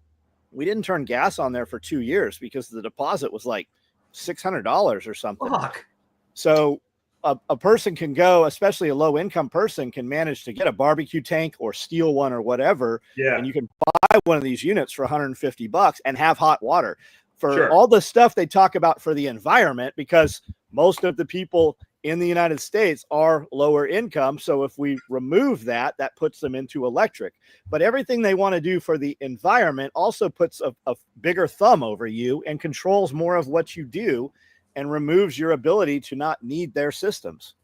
we didn't turn gas on there for 2 years because the deposit was like $600 or something. Fuck. So a person can go, especially a low income person, can manage to get a barbecue tank or steal one or whatever. Yeah. And you can buy one of these units for $150 and have hot water. For all the stuff they talk about for the environment, because most of the people in the United States are lower income. So if we remove that, that puts them into electric. But everything they want to do for the environment also puts a bigger thumb over you and controls more of what you do and removes your ability to not need their systems.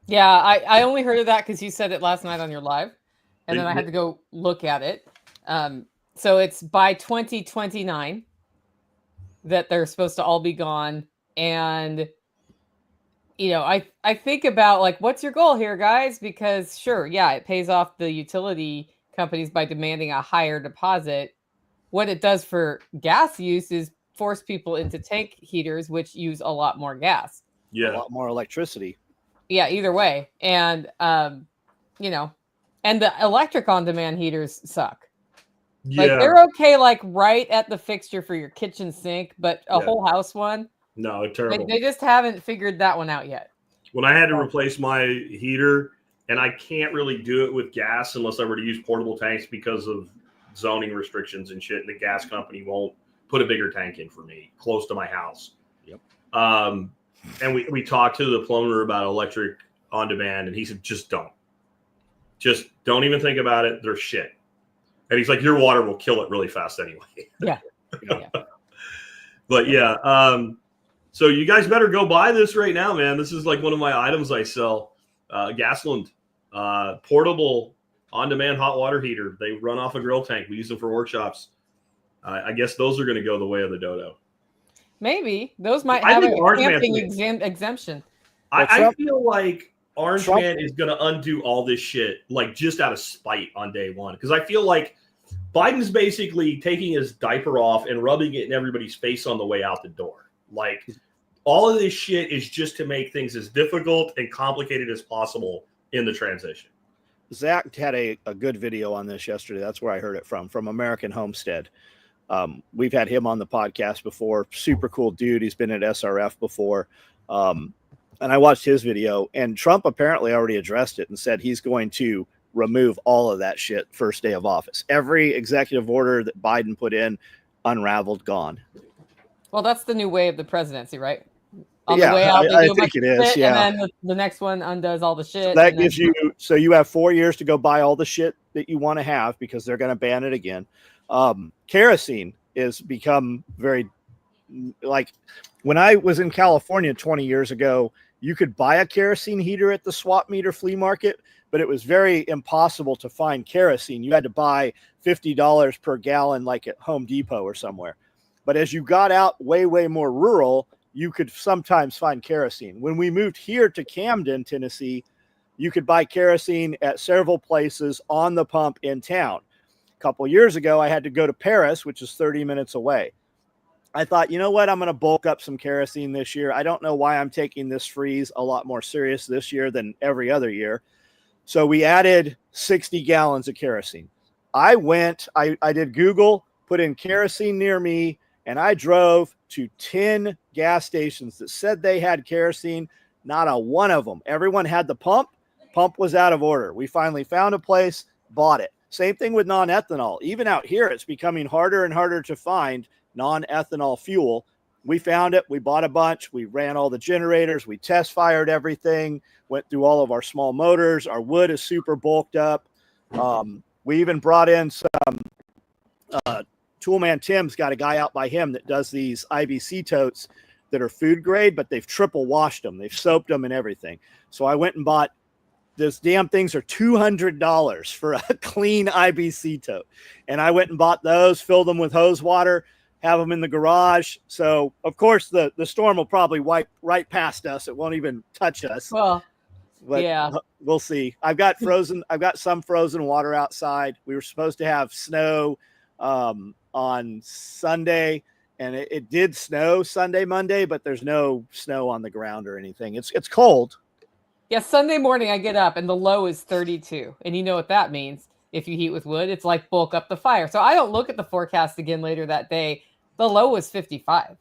Yeah, I only heard of that because you said it last night on your live, and then I They- had to go look at it. So it's by 2029 that they're supposed to all be gone. And I think about like, what's your goal here, guys? Because sure, yeah, it pays off the utility companies by demanding a higher deposit. What it does for gas use is force people into tank heaters, which use a lot more gas. A Yeah. lot more electricity. Yeah, either way. And and the electric on demand heaters suck. Like Yeah. they're okay, like right at the fixture for your kitchen sink, but a Yeah. whole house one, No, terrible. they just haven't figured that one out yet. When I had to replace my heater, and I can't really do it with gas unless I were to use portable tanks because of zoning restrictions and shit, and the gas company won't put a bigger tank in for me close to my house. Yep. And we talked to the plumber about electric on demand, and he said, just don't even think about it. They're shit. And he's like, your water will kill it really fast anyway. Yeah. But yeah, so you guys better go buy this right now, man. This is like one of my items I sell. Gasland, portable on-demand hot water heater. They run off a grill tank. We use them for workshops. I guess those are going to go the way of the dodo. Maybe those might I have think a Orange camping Man's exemption. I feel like Orange Trump- Man is going to undo all this shit, like just out of spite on day one. Because I feel like Biden's basically taking his diaper off and rubbing it in everybody's face on the way out the door. Like all of this shit is just to make things as difficult and complicated as possible in the transition. Zach had a good video on this yesterday. That's where I heard it from American Homestead. We've had him on the podcast before. Super cool dude. He's been at SRF before. And I watched his video, and Trump apparently already addressed it and said he's going to remove all of that shit first day of office. Every executive order that Biden put in, unraveled, gone. Well, that's the new way of the presidency, right? Yeah, the way out, I think it is, shit, yeah. And then the next one undoes all the shit. So that and gives you, so you have 4 years to go buy all the shit that you want to have because they're going to ban it again. Kerosene is become very, like when I was in California 20 years ago, you could buy a kerosene heater at the swap meter flea market, but it was very impossible to find kerosene. You had to buy $50 per gallon, like at Home Depot or somewhere. But as you got out way, way more rural, you could sometimes find kerosene. When we moved here to Camden, Tennessee, you could buy kerosene at several places on the pump in town. A couple of years ago, I had to go to Paris, which is 30 minutes away. I thought, you know what? I'm going to bulk up some kerosene this year. I don't know why I'm taking this freeze a lot more serious this year than every other year. So we added 60 gallons of kerosene. I did Google, put in kerosene near me, and I drove to 10 gas stations that said they had kerosene. Not a one of them. Everyone had the pump. Pump was out of order. We finally found a place, bought it. Same thing with non-ethanol. Even out here, it's becoming harder and harder to find non-ethanol fuel. We found it. We bought a bunch. We ran all the generators. We test fired everything, went through all of our small motors. Our wood is super bulked up. We even brought in some Toolman Tim's got a guy out by him that does these IBC totes that are food grade, but they've triple washed them. They've soaped them and everything. So I went and bought those damn things are $200 for a clean IBC tote. And I went and bought those, filled them with hose water, have them in the garage. So of course the storm will probably wipe right past us. It won't even touch us. Well, but yeah, we'll see. I've got some frozen water outside. We were supposed to have snow on Sunday, and it did snow Sunday, Monday, but there's no snow on the ground or anything. It's cold. Yeah, Sunday morning I get up and the low is 32. And you know what that means. If you heat with wood, it's like bulk up the fire. So I don't look at the forecast again later that day. The low was 55.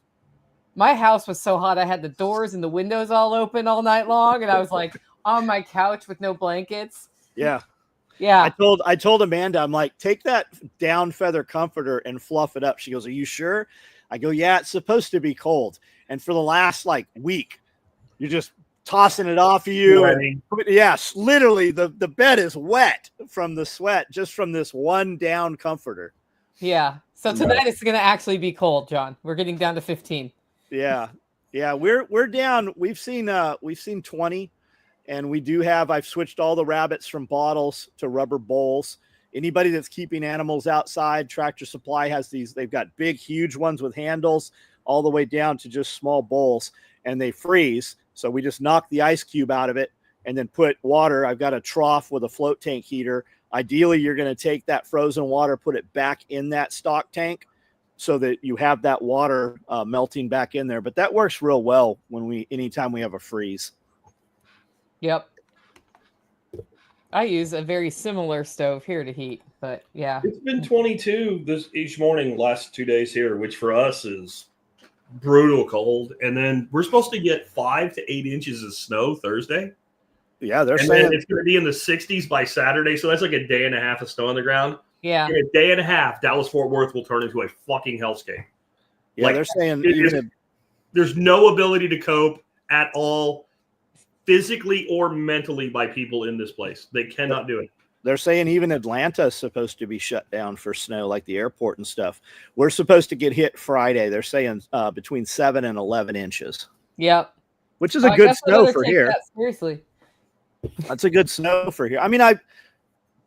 My house was so hot I had the doors and the windows all open all night long, and I was like on my couch with no blankets. Yeah. Yeah. I told Amanda, I'm like, take that down feather comforter and fluff it up. She goes, are you sure? I go, yeah, it's supposed to be cold. And for the last week, you're just tossing it off of you. And, yes, literally the bed is wet from the sweat, just from this one down comforter. Yeah. So tonight it's going to actually be cold, John. We're getting down to 15. Yeah. Yeah. We're down. We've seen 20 And we do have, I've switched all the rabbits from bottles to rubber bowls. Anybody that's keeping animals outside, Tractor Supply has these, they've got big, huge ones with handles all the way down to just small bowls, and they freeze. So we just knock the ice cube out of it and then put water. I've got a trough with a float tank heater. Ideally, you're going to take that frozen water, put it back in that stock tank so that you have that water melting back in there. But that works real well anytime we have a freeze. Yep. I use a very similar stove here to heat, but yeah. It's been 22 each morning last 2 days here, which for us is brutal cold. And then we're supposed to get 5 to 8 inches of snow Thursday. Yeah, they're and saying then it's going to be in the 60s by Saturday. So that's like a day and a half of snow on the ground. Yeah. In a day and a half, Dallas-Fort Worth will turn into a fucking hellscape. Yeah, they're saying there's no ability to cope at all, physically or mentally, by people in this place. They cannot do it. They're saying even Atlanta is supposed to be shut down for snow, like the airport and stuff. We're supposed to get hit Friday. They're saying between 7 and 11 inches. Yep. Which is a good snow for here. Seriously. That's a good snow for here. I mean,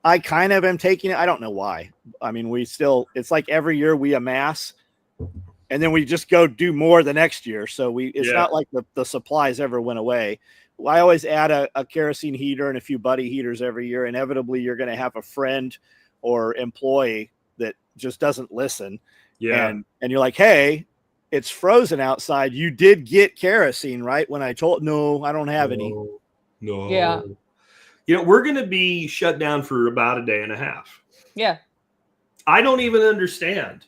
I kind of am taking it. I don't know why. I mean, it's like every year we amass and then we just go do more the next year. So it's not like the supplies ever went away. I always add a kerosene heater and a few buddy heaters every year. Inevitably, you're going to have a friend or employee that just doesn't listen. Yeah. And you're like, hey, it's frozen outside. You did get kerosene, right? When I told, no, I don't have any. No. Yeah. We're going to be shut down for about a day and a half. Yeah. I don't even understand.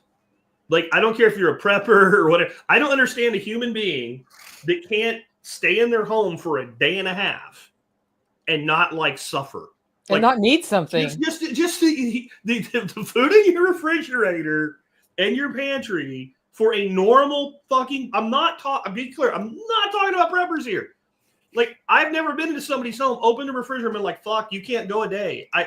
Like, I don't care if you're a prepper or whatever. I don't understand a human being that can't stay in their home for a day and a half and not suffer. And not need something. Just the food in your refrigerator and your pantry for a normal fucking, I'm being clear, I'm not talking about preppers here. Like, I've never been into somebody's home, opened the refrigerator and been like, fuck, you can't go a day. I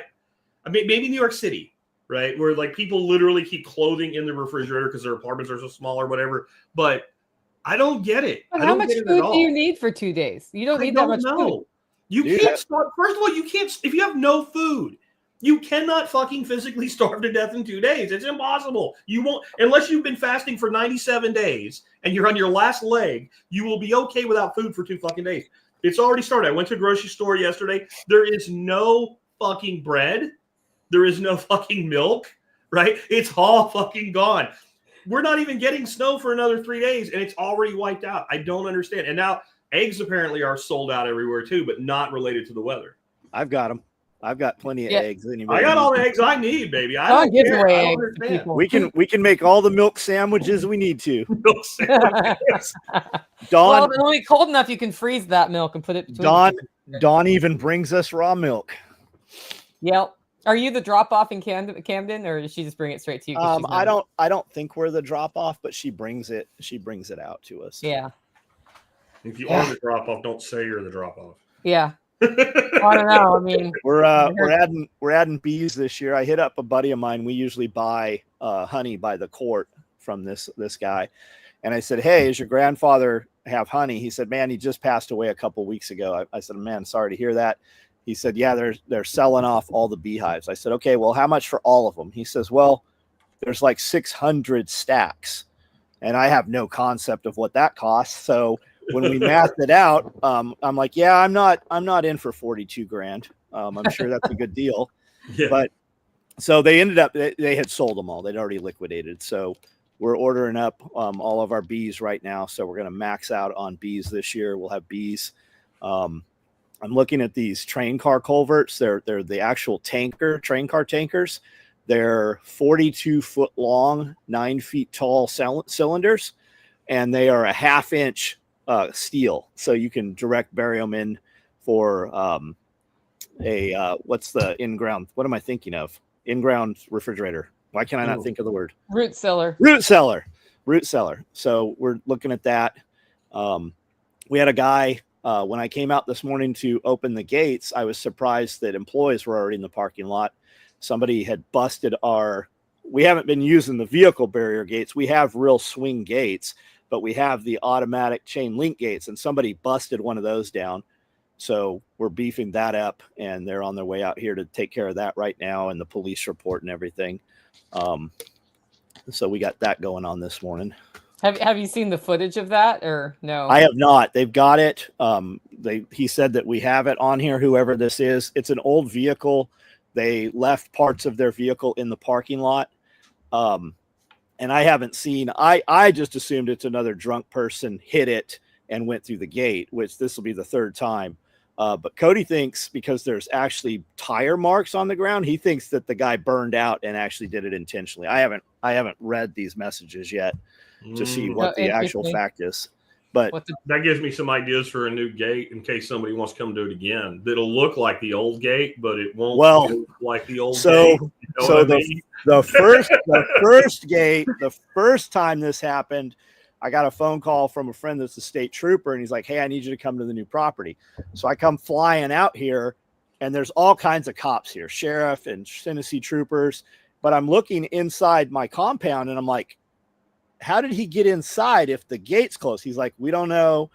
mean, maybe New York City, right? Where people literally keep clothing in the refrigerator because their apartments are so small or whatever. But I don't get it. But how much food do you need for 2 days? You don't need that much food. You can't start. First of all, you can't, if you have no food, you cannot fucking physically starve to death in 2 days. It's impossible. You won't, unless you've been fasting for 97 days and you're on your last leg, you will be okay without food for 2 fucking days. It's already started. I went to a grocery store yesterday. There is no fucking bread. There is no fucking milk, right? It's all fucking gone. We're not even getting snow for another 3 days, and it's already wiped out. I don't understand. And now eggs apparently are sold out everywhere too, but not related to the weather. I've got them. I've got plenty of eggs. I got all the eggs I need, baby. I don't give care. away I eggs to people. We can make all the milk sandwiches we need to. Milk sandwiches. Well, it's only cold enough you can freeze that milk and put it between Dawn even brings us raw milk. Yep. Are you the drop off in Camden, or does she just bring it straight to you? I don't think we're the drop off, but she brings it out to us. Yeah. If you are the drop off, don't say you're the drop off. Yeah. I don't know. I mean, we're adding bees this year. I hit up a buddy of mine. We usually buy honey by the quart from this guy, and I said, "Hey, does your grandfather have honey?" He said, "Man, he just passed away a couple weeks ago." I said, "Man, sorry to hear that." He said, "Yeah, they're selling off all the beehives." I said, "Okay, well, how much for all of them?" He says, "Well, there's like 600 stacks," and I have no concept of what that costs. So when we mathed it out, I'm like, "Yeah, I'm not in for 42 grand. I'm sure that's a good deal." Yeah. But so they ended up, they had sold them all. They'd already liquidated. So we're ordering up all of our bees right now. So we're going to max out on bees this year. We'll have bees. I'm looking at these train car culverts. They're the actual train car tankers. They're 42 foot long, 9 feet tall cylinders, and they are a 1/2 inch steel. So you can direct bury them in for what's the in-ground? What am I thinking of? In-ground refrigerator. Why can I not think of the word? Root cellar. So we're looking at that. We had a guy, when I came out this morning to open the gates, I was surprised that employees were already in the parking lot. Somebody had busted we haven't been using the vehicle barrier gates. We have real swing gates, but we have the automatic chain link gates, and somebody busted one of those down. So we're beefing that up, and they're on their way out here to take care of that right now, and the police report and everything. So we got that going on this morning. Have you seen the footage of that or no? I have not. They've got it. He said that we have it on here, whoever this is. It's an old vehicle. They left parts of their vehicle in the parking lot. And I haven't seen, I just assumed it's another drunk person hit it and went through the gate, which this will be the third time. But Cody thinks because there's actually tire marks on the ground, he thinks that the guy burned out and actually did it intentionally. I haven't read these messages yet to see what the actual fact is. But that gives me some ideas for a new gate in case somebody wants to come do it again. That'll look like the old gate, but it won't look like the old gate. You know the first gate, the first time this happened, I got a phone call from a friend that's a state trooper, and he's like, "Hey, I need you to come to the new property." So I come flying out here, and there's all kinds of cops here, sheriff and Tennessee troopers. But I'm looking inside my compound, and I'm like, how did he get inside if the gate's closed? He's like, we don't know.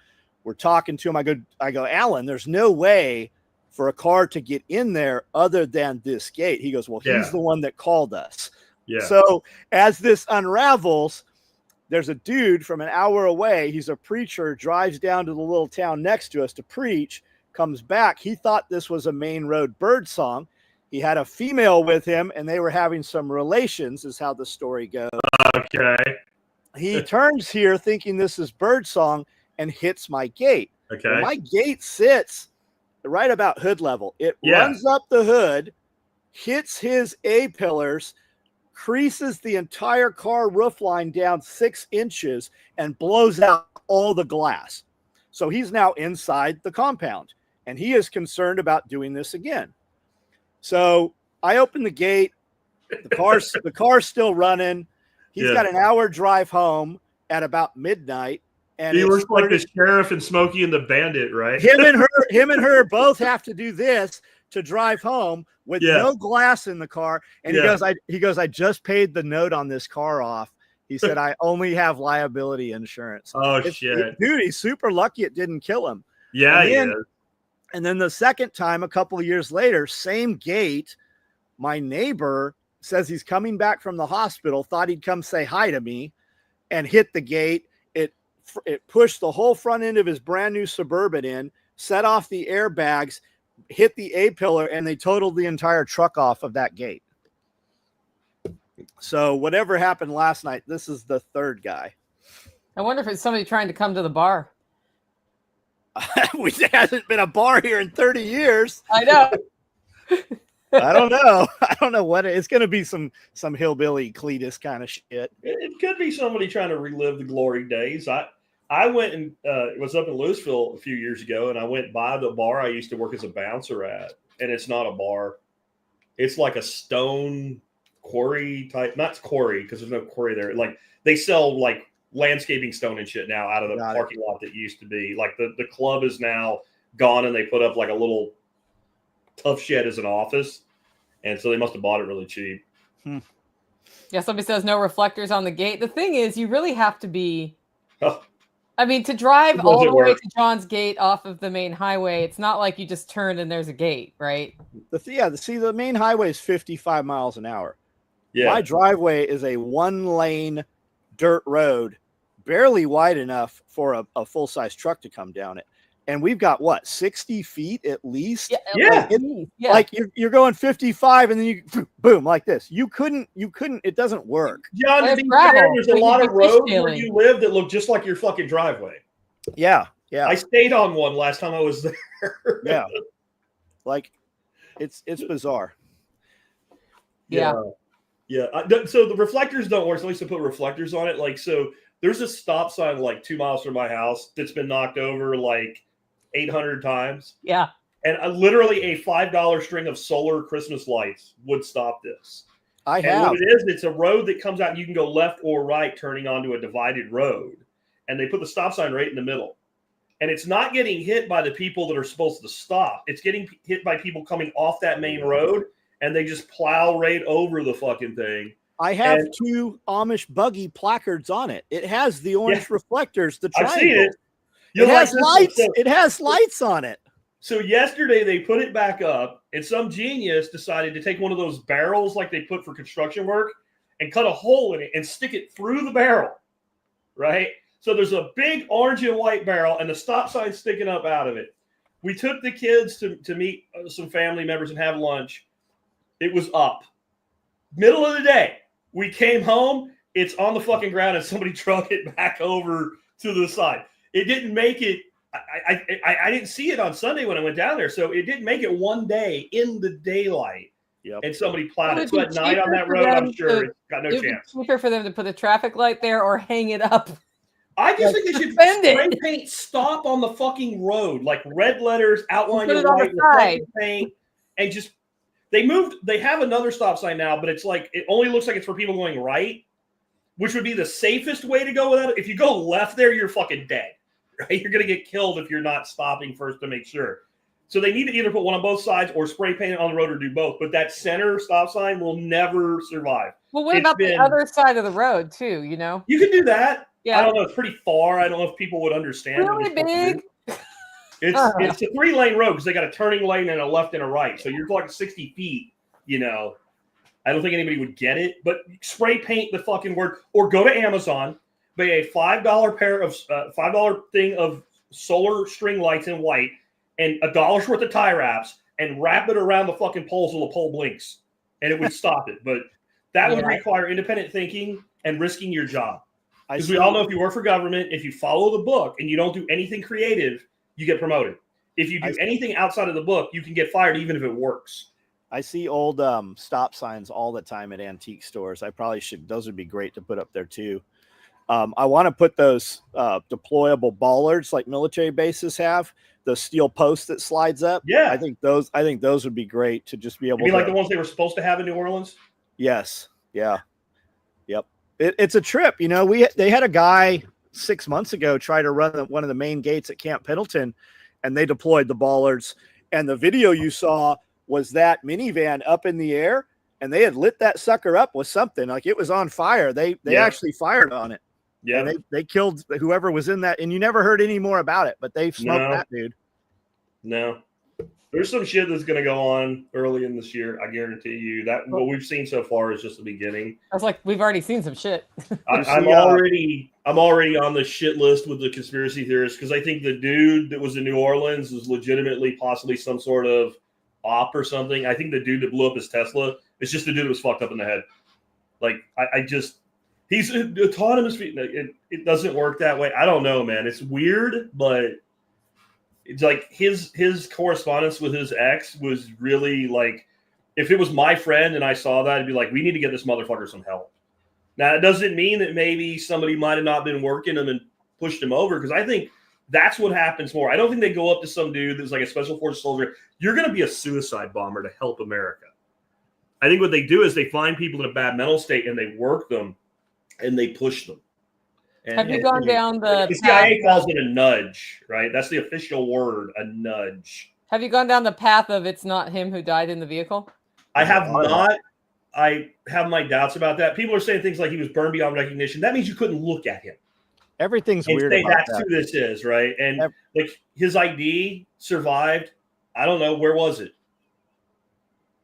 We're talking to him. I go, Alan, there's no way for a car to get in there other than this gate. He goes, well, he's the one that called us. Yeah. So as this unravels, there's a dude from an hour away. He's a preacher, drives down to the little town next to us to preach, comes back. He thought this was a main road bird song. He had a female with him, and they were having some relations, is how the story goes. Okay. He turns here thinking this is birdsong and hits my gate. Okay. Well, my gate sits right about hood level. It runs up the hood, hits his A-pillars, creases the entire car roof line down 6 inches, and blows out all the glass. So he's now inside the compound, and he is concerned about doing this again. So I open the gate. The car's still running. He's got an hour drive home at about midnight. And he looks like the sheriff and Smokey and the Bandit, right? Him and her both have to do this to drive home with no glass in the car. And he goes, I just paid the note on this car off. He said, I only have liability insurance. Oh, shit. Dude, he's super lucky it didn't kill him. Yeah, And then the second time, a couple of years later, same gate, my neighbor says he's coming back from the hospital, thought he'd come say hi to me, and hit the gate. It pushed the whole front end of his brand new Suburban in, set off the airbags, hit the A-pillar, and they totaled the entire truck off of that gate. So whatever happened last night, this is the third guy. I wonder if it's somebody trying to come to the bar. There hasn't been a bar here in 30 years. I know. I don't know. I don't know what it's going to be. Some hillbilly Cletus kind of shit. It could be somebody trying to relive the glory days. I went and it was up in Louisville a few years ago, and I went by the bar I used to work as a bouncer at, and it's not a bar. It's like a stone quarry type, not quarry because there's no quarry there. Like they sell like landscaping stone and shit now out of the parking lot that used to be. Like the club is now gone, and they put up like a little tough shed as an office, and so they must have bought it really cheap. Yeah, somebody says no reflectors on the gate. The thing is, you really have to be I mean, to drive all the way to John's gate off of the main highway, it's not like you just turn and there's a gate, right? The main highway is 55 miles an hour. Yeah. My driveway is a 1-lane dirt road, barely wide enough for a full-size truck to come down it. And we've got 60 feet at least. Like you're going 55 and then you boom like this. You couldn't. It doesn't work. John, to be fair, there's a lot of roads where you live that look just like your fucking driveway. Yeah. I stayed on one last time I was there. Yeah. Like it's bizarre. Yeah. So the reflectors don't work. So at least I put reflectors on it. Like, so there's a stop sign like 2 miles from my house that's been knocked over like 800 times. Yeah. And literally a $5 string of solar Christmas lights would stop this. What it is, it's a road that comes out and you can go left or right turning onto a divided road. And they put the stop sign right in the middle. And it's not getting hit by the people that are supposed to stop. It's getting hit by people coming off that main road, and they just plow right over the fucking thing. I have 2 Amish buggy placards on it. It has the orange reflectors, the triangle. I've seen it. It has lights. It has lights on it. So yesterday they put it back up, and some genius decided to take one of those barrels like they put for construction work and cut a hole in it and stick it through the barrel, right? So there's a big orange and white barrel and the stop sign sticking up out of it. We took the kids to meet some family members and have lunch. It was up. Middle of the day. We came home. It's on the fucking ground and somebody trucked it back over to the side. It didn't make it. I didn't see it on Sunday when I went down there. So it didn't make it one day in the daylight. Yep. And somebody plowed it. So at night on that road, I'm sure it's got no chance. Cheaper for them to put a traffic light there or hang it up. I just think they should spray paint stop on the fucking road, like red letters outlined in white with paint, and just they have another stop sign now, but it's like it only looks like it's for people going right, which would be the safest way to go with it. If you go left there, you're fucking dead. Right? You're gonna get killed if you're not stopping first to make sure. So they need to either put one on both sides or spray paint it on the road or do both. But that center stop sign will never survive. Well, what about the other side of the road too? You know, you can do that. Yeah. I don't know. It's pretty far. I don't know if people would understand. Really big. It's a 3-lane road because they got a turning lane and a left and a right. So you're talking 60 feet. You know, I don't think anybody would get it. But spray paint the fucking word, or go to Amazon, buy a $5 pair of $5 thing of solar string lights in white and $1 worth of tie wraps and wrap it around the fucking poles so the pole blinks, and it would stop it. But that would require independent thinking and risking your job. Because we all know if you work for government, if you follow the book and you don't do anything creative, you get promoted. If you do anything outside of the book, you can get fired even if it works. I see old stop signs all the time at antique stores. I probably should. Those would be great to put up there too. I want to put those deployable bollards like military bases have. Those steel posts that slides up. Yeah, I think those would be great to just be able. You mean like the ones they were supposed to have in New Orleans? Yes. Yeah. Yep. It's a trip. You know, they had a guy 6 months ago try to run one of the main gates at Camp Pendleton, and they deployed the bollards. And the video you saw was that minivan up in the air, and they had lit that sucker up with something like it was on fire. They actually fired on it. Yeah, and they killed whoever was in that, and you never heard any more about it. But they smoked that dude. No. There's some shit that's going to go on early in this year. I guarantee you that what we've seen so far is just the beginning. I was like, we've already seen some shit. I'm already on the shit list with the conspiracy theorists because I think the dude that was in New Orleans was legitimately possibly some sort of op or something. I think the dude that blew up his Tesla is just the dude that was fucked up in the head. Like he's autonomous. It doesn't work that way. I don't know, man. It's weird, but. It's like his correspondence with his ex was really like, if it was my friend and I saw that, I'd be like, we need to get this motherfucker some help. Now, it doesn't mean that maybe somebody might have not been working him and pushed him over, because I think that's what happens more. I don't think they go up to some dude that's like a special forces soldier. You're going to be a suicide bomber to help America. I think what they do is they find people in a bad mental state and they work them and they push them. Have you gone down the CIA calls it a nudge, right? That's the official word, a nudge. Have you gone down the path of it's not him who died in the vehicle? I have not. I have my doubts about that. People are saying things like he was burned beyond recognition. That means you couldn't look at him. Everything's weird about that's that. Who this is, right? And like his ID survived. I don't know. Where was it?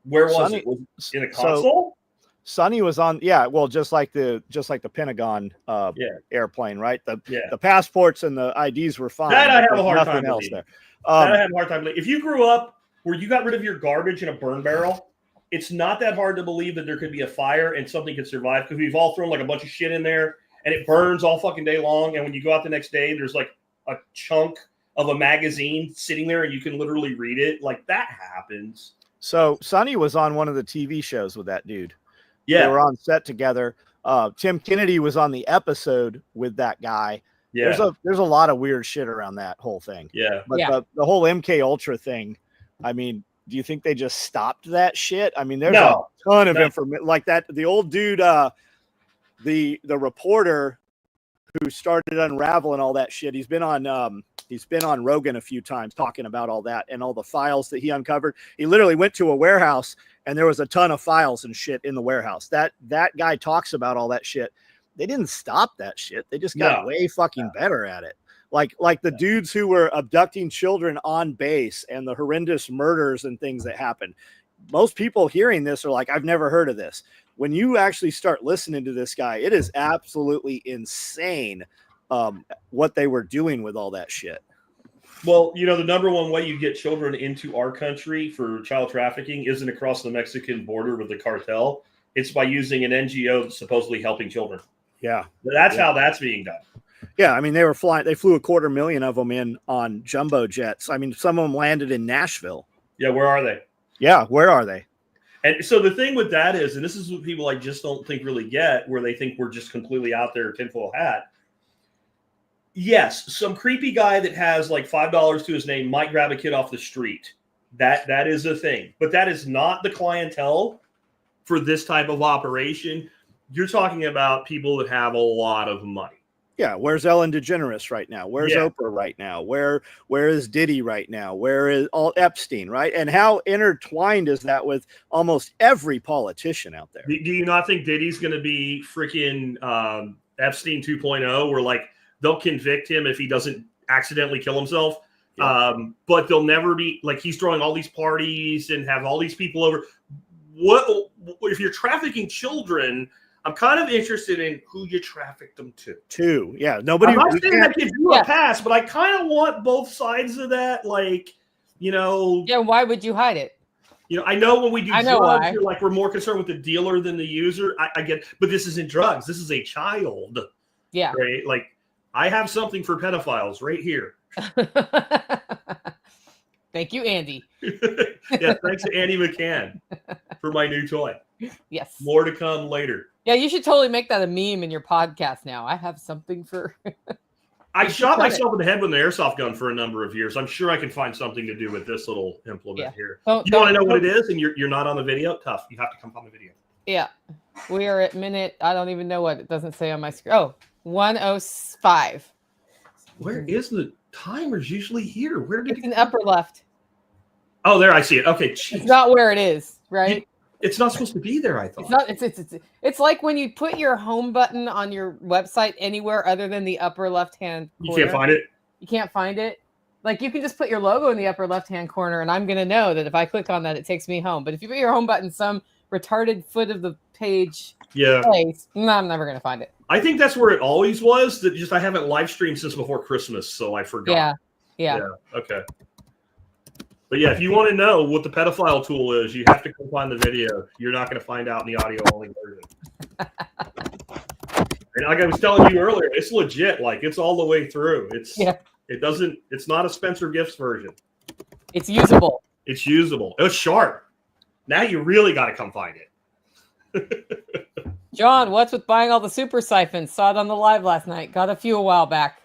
Where was it? Was it in a console? Sonny was on, just like the Pentagon airplane, right? The passports and the IDs were fine. That I have a hard time else there. I have a hard time believing. If you grew up where you got rid of your garbage in a burn barrel, it's not that hard to believe that there could be a fire and something could survive, because we've all thrown like a bunch of shit in there and it burns all fucking day long. And when you go out the next day, there's like a chunk of a magazine sitting there and you can literally read it. Like that happens. So Sonny was on one of the TV shows with that dude. Yeah, they were on set together. Tim Kennedy was on the episode with that guy. Yeah, there's a lot of weird shit around that whole thing. Yeah, but the whole MK Ultra thing. I mean, do you think they just stopped that shit? I mean, there's a ton of information like that. The old dude, the reporter who started unraveling all that shit. He's been on Rogan a few times talking about all that and all the files that he uncovered. He literally went to a warehouse and there was a ton of files and shit in the warehouse. That guy talks about all that shit. They didn't stop that shit. They just got way fucking better at it. Like the dudes who were abducting children on base and the horrendous murders and things that happen. Most people hearing this are like, I've never heard of this. When you actually start listening to this guy, it is absolutely insane what they were doing with all that shit. Well, you know, the number one way you get children into our country for child trafficking isn't across the Mexican border with the cartel. It's by using an NGO that's supposedly helping children. Yeah. That's how that's being done. Yeah. I mean, they flew 250,000 of them in on jumbo jets. I mean, some of them landed in Nashville. Yeah. Where are they? Yeah. Where are they? And so the thing with that is, and this is what people I just don't think really get, where they think we're just completely out there tinfoil hat. Yes, some creepy guy that has like $5 to his name might grab a kid off the street. That is a thing. But that is not the clientele for this type of operation. You're talking about people that have a lot of money. Yeah, where's Ellen DeGeneres right now? Where's Oprah right now? Where is Diddy right now? Where is all Epstein, right? And how intertwined is that with almost every politician out there? Do you not think Diddy's going to be freaking Epstein 2.0, where like they'll convict him if he doesn't accidentally kill himself? Yeah. But they'll never be like, he's throwing all these parties and have all these people over. What if you're trafficking children? I'm kind of interested in who you trafficked them to. Yeah, nobody. I'm not saying that gives you a pass, but I kind of want both sides of that. Like, you know. Yeah, why would you hide it? You know, I know when we do drugs, you're like, we're more concerned with the dealer than the user. I get, but this isn't drugs. This is a child. Yeah. Right. Like, I have something for pedophiles right here. Thank you, Andy. Yeah, thanks to Andy McCann for my new toy. Yes. More to come later. Yeah, you should totally make that a meme in your podcast now. I have something for... I shot myself in the head with an airsoft gun for a number of years. I'm sure I can find something to do with this little implement here. You want to know what it is and you're not on the video? Tough. You have to come on the video. Yeah. We are at minute... I don't even know what it doesn't say on my screen. Oh, 1:05. Where is the timer's usually here? Where did it's in upper left. Oh, there I see it. Okay, geez. It's not where it is, right? It's not supposed to be there, I thought. It's not. It's like when you put your home button on your website anywhere other than the upper left-hand corner. You can't find it? You can't find it? Like, you can just put your logo in the upper left-hand corner, and I'm going to know that if I click on that, it takes me home. But if you put your home button some retarded foot of the page place, no, I'm never going to find it. I think that's where it always was. That just I haven't live streamed since before Christmas, so I forgot. Yeah. Okay. But yeah, if you want to know what the pedophile tool is, you have to come find the video. You're not going to find out in the audio only version. And like I was telling you earlier, it's legit. Like, it's all the way through. It's not a Spencer Gifts version. It's usable. It's usable. It's sharp. Now you really got to come find it. John, what's with buying all the super siphons? Saw it on the live last night. Got a few a while back.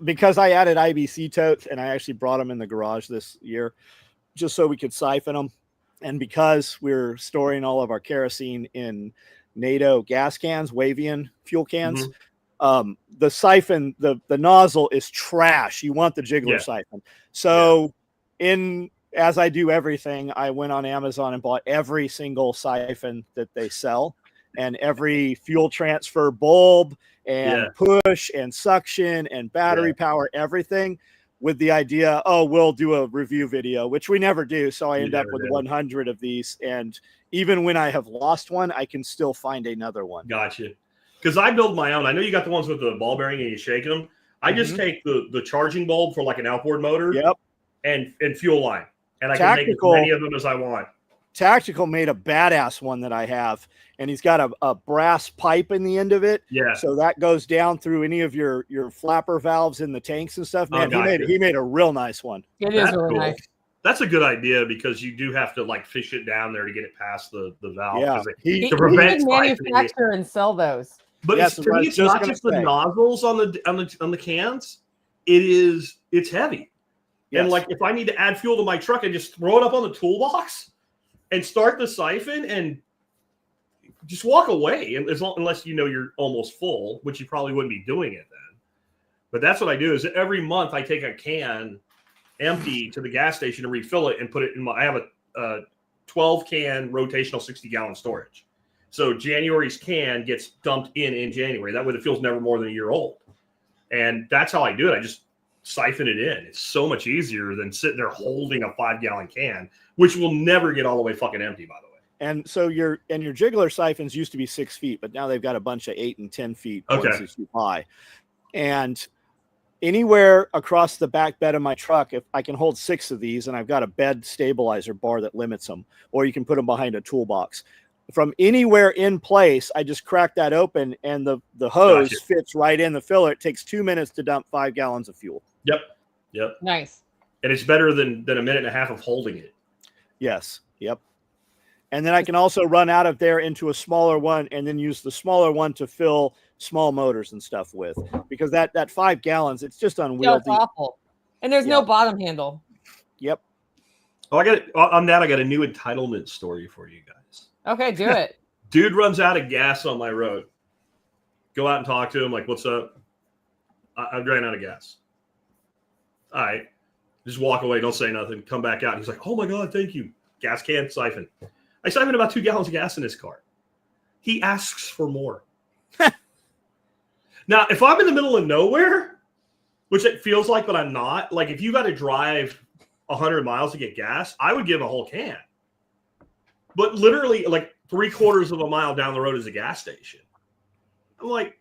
Because I added IBC totes and I actually brought them in the garage this year just so we could siphon them. And because we're storing all of our kerosene in NATO gas cans, Wavian fuel cans, the siphon, the nozzle is trash. You want the jiggler siphon. So as I do everything, I went on Amazon and bought every single siphon that they sell and every fuel transfer bulb and push and suction and battery power, everything, with the idea, we'll do a review video, which we never do. So I end up with 100 of these. And even when I have lost one, I can still find another one. Gotcha. Because I build my own. I know you got the ones with the ball bearing and you shake them. I just take the charging bulb for like an outboard motor and fuel line. And I can make as many of them as I want. Tactical made a badass one that I have, and he's got a brass pipe in the end of it. Yeah. So that goes down through any of your flapper valves in the tanks and stuff. Man, he made a real nice one. It is really nice. That's a good idea because you do have to like fish it down there to get it past the valve. Yeah. He can manufacture and sell those. But to me, it's not just the nozzles on the cans. It's heavy. Yes. And like if I need to add fuel to my truck, I just throw it up on the toolbox and start the siphon and just walk away. And unless you know you're almost full, which you probably wouldn't be doing it then. But that's what I do is every month I take a can empty to the gas station and refill it and put it in I have a 12 can rotational 60-gallon storage. So January's can gets dumped in January. That way the fuel's never more than a year old. And that's how I do it. I just siphon it in. It's so much easier than sitting there holding a 5-gallon can, which will never get all the way fucking empty, by the way. And so your jiggler siphons used to be 6 feet, but now they've got a bunch of 8 and 10 feet, Okay. 1 feet high. And anywhere across the back bed of my truck, if I can hold 6 of these, and I've got a bed stabilizer bar that limits them, or you can put them behind a toolbox. From anywhere in place, I just crack that open, and the hose Gotcha. fits right in the filler. It takes 2 minutes to dump 5 gallons of fuel. Yep. Nice. And it's better than a minute and a half of holding it. Yes. Yep. And then I can also run out of there into a smaller one and then use the smaller one to fill small motors and stuff with, because that 5 gallons, it's just Yeah, unwieldy. it's awful. And there's no bottom handle. Yep. Oh, on that, I got a new entitlement story for you guys. Okay, do it. Dude runs out of gas on my road. Go out and talk to him. Like, what's up? I'm running out of gas. All right. Just walk away. Don't say nothing. Come back out. He's like, oh my God, thank you. Gas can, siphon. I siphoned about 2 gallons of gas in his car. He asks for more. Now, if I'm in the middle of nowhere, which it feels like, but I'm not, like if you got to drive 100 miles to get gas, I would give a whole can. But literally, like 3/4 of a mile down the road is a gas station. I'm like,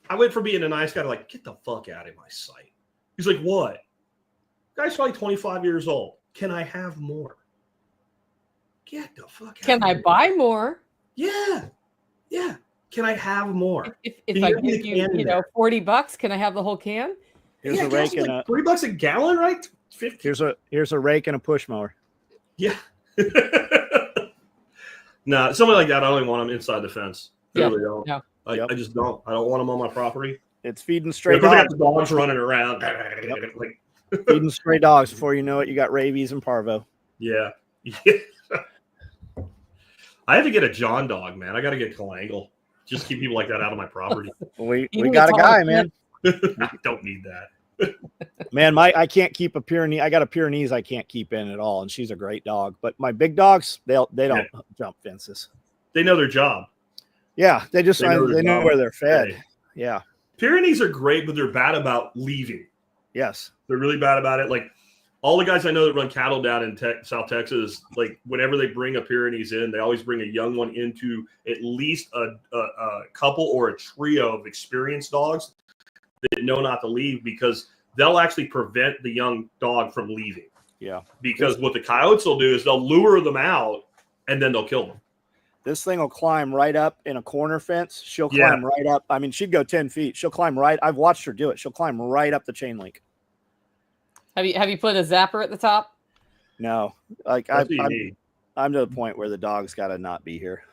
I went from being a nice guy to like, get the fuck out of my sight. He's like, what? Guy's probably 25 years old. Can I have more? Get the fuck out. Can I buy more? Yeah. Can I have more? If Can I you give me give the you, can in $40, can I have the whole can? Here's Yeah, a gas rake is and like $3 a gallon, right? 50. here's a rake and a push mower. Yeah. No, somebody like that, I don't even want them inside the fence. I Yeah, really don't. no. I just don't. I don't want them on my property. It's feeding Yeah, stray 'cause I got dogs. the dogs running around. Like, Feeding stray dogs. Before you know it, you got rabies and parvo. yeah. I have to get a John dog, man. I got to get Calangle. Just keep people like that out of my property. We Even got a with guy, all man. I don't need that. Man, I can't keep a Pyrenees. I got a Pyrenees I can't keep in at all, and she's a great dog. But my big dogs, they don't jump fences. They know their job. Yeah, they just They know they their know job. where they're fed. Hey. Yeah. Pyrenees are great, but they're bad about leaving. Yes. They're really bad about it. Like all the guys I know that run cattle down in South Texas, like whenever they bring a Pyrenees in, they always bring a young one into at least a couple or a trio of experienced dogs that know not to leave, because they'll actually prevent the young dog from leaving. Yeah. Because what the coyotes will do is they'll lure them out and then they'll kill them. This thing will climb right up in a corner fence. She'll climb right up. I mean, she'd go 10 feet. She'll climb right. I've watched her do it. She'll climb right up the chain link. Have you put a zapper at the top? No, like That's what you need. I'm to the point where the dog's got to not be here.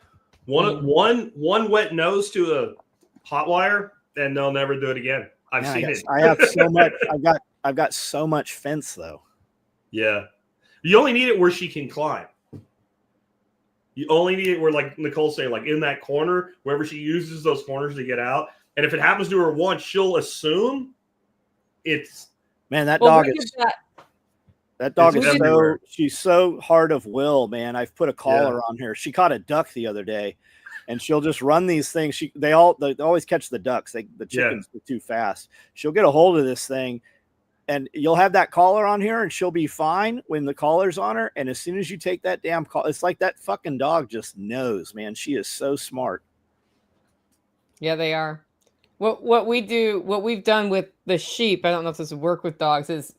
One wet nose to a hot wire, and they'll never do it again. I've seen it. I have so much. I've got so much fence though. Yeah. You only need it where she can climb. You only need it where, like Nicole's saying, like in that corner, wherever she uses those corners to get out. And if it happens to her once, she'll assume it's. Man, that Well, dog look is. at that. That dog It's is everywhere. she's so hard of will, man. I've put a collar on her. She caught a duck the other day, and she'll just run these things. They always catch the ducks. The chickens are too fast. She'll get a hold of this thing, and you'll have that collar on her, and she'll be fine when the collar's on her. And as soon as you take that damn collar, it's like that fucking dog just knows, man. She is so smart. Yeah, they are. What we've done with the sheep, I don't know if this would work with dogs, is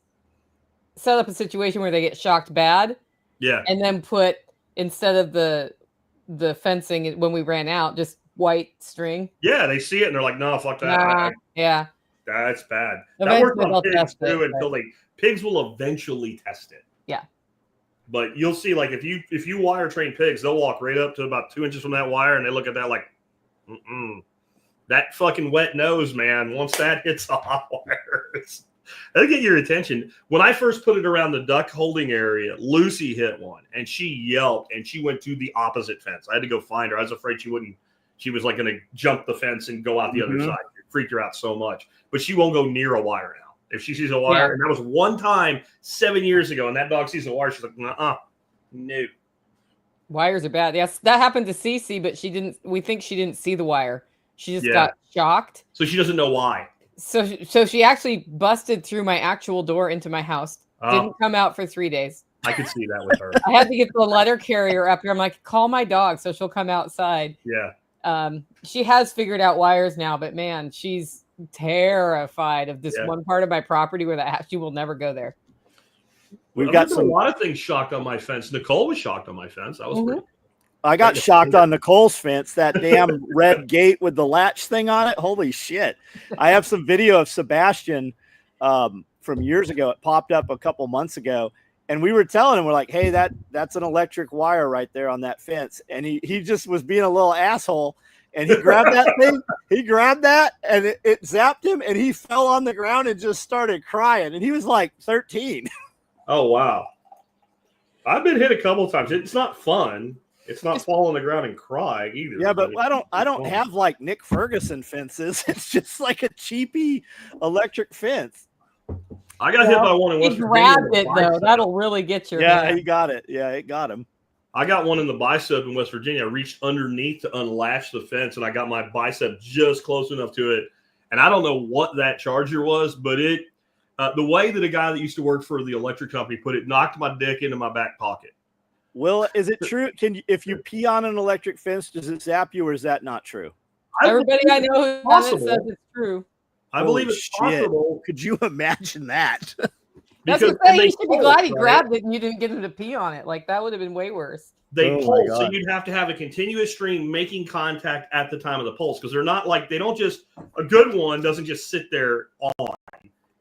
set up a situation where they get shocked bad. Yeah. And then put, instead of the fencing when we ran out, just white string. Yeah, they see it and they're like, no, fuck that. Nah, yeah. That's bad. That Eventually works on they'll pigs test too, it, until pigs will eventually test it. Yeah. But you'll see, like if you wire train pigs, they'll walk right up to about 2 inches from that wire and they look at that like, that fucking wet nose, man. Once that hits the hot wires, that'll get your attention. When I first put it around the duck holding area, Lucy hit one and she yelped and she went to the opposite fence. I had to go find her. I was afraid she wouldn't. She was like going to jump the fence and go out the other side. It freaked her out so much. But she won't go near a wire now. If she sees a wire, and that was one time 7 years ago, and that dog sees a wire, she's like, no. Wires are bad. Yes, that happened to Cece, but we think she didn't see the wire. She just got shocked. So she doesn't know why. So she actually busted through my actual door into my house. Didn't come out for 3 days. I could see that with her. I had to get the letter carrier up here. I'm like, call my dog so she'll come outside. Yeah. She has figured out wires now, but man, she's terrified of this one part of my property where she will never go there. We've got a lot of things shocked on my fence. Nicole was shocked on my fence. That was pretty. I got shocked on Nicole's fence, that damn red gate with the latch thing on it. Holy shit. I have some video of Sebastian from years ago. It popped up a couple months ago. And we were telling him, we're like, hey, that's an electric wire right there on that fence. And he just was being a little asshole. And he grabbed that thing. He grabbed that and it zapped him. And he fell on the ground and just started crying. And he was like 13. Oh, wow. I've been hit a couple of times. It's not fun. It's not fall on the ground and cry either. Yeah, but I don't have like Nick Ferguson fences. It's just like a cheapy electric fence. I got hit by one in West Virginia. He grabbed it though. That'll really get you. Yeah, he got it. Yeah, it got him. I got one in the bicep in West Virginia. I reached underneath to unlatch the fence, and I got my bicep just close enough to it. And I don't know what that charger was, but it the way that a guy that used to work for the electric company put it, knocked my dick into my back pocket. Will, is it true? If you pee on an electric fence, does it zap you, or is that not true? Everybody I know who done it says it's true. I believe it's possible. Could you imagine that? That's the thing. You should be glad he grabbed it and you didn't get him to pee on it. Like that would have been way worse. They pulse, so you'd have to have a continuous stream making contact at the time of the pulse, because they're not like, they don't just, a good one doesn't just sit there on.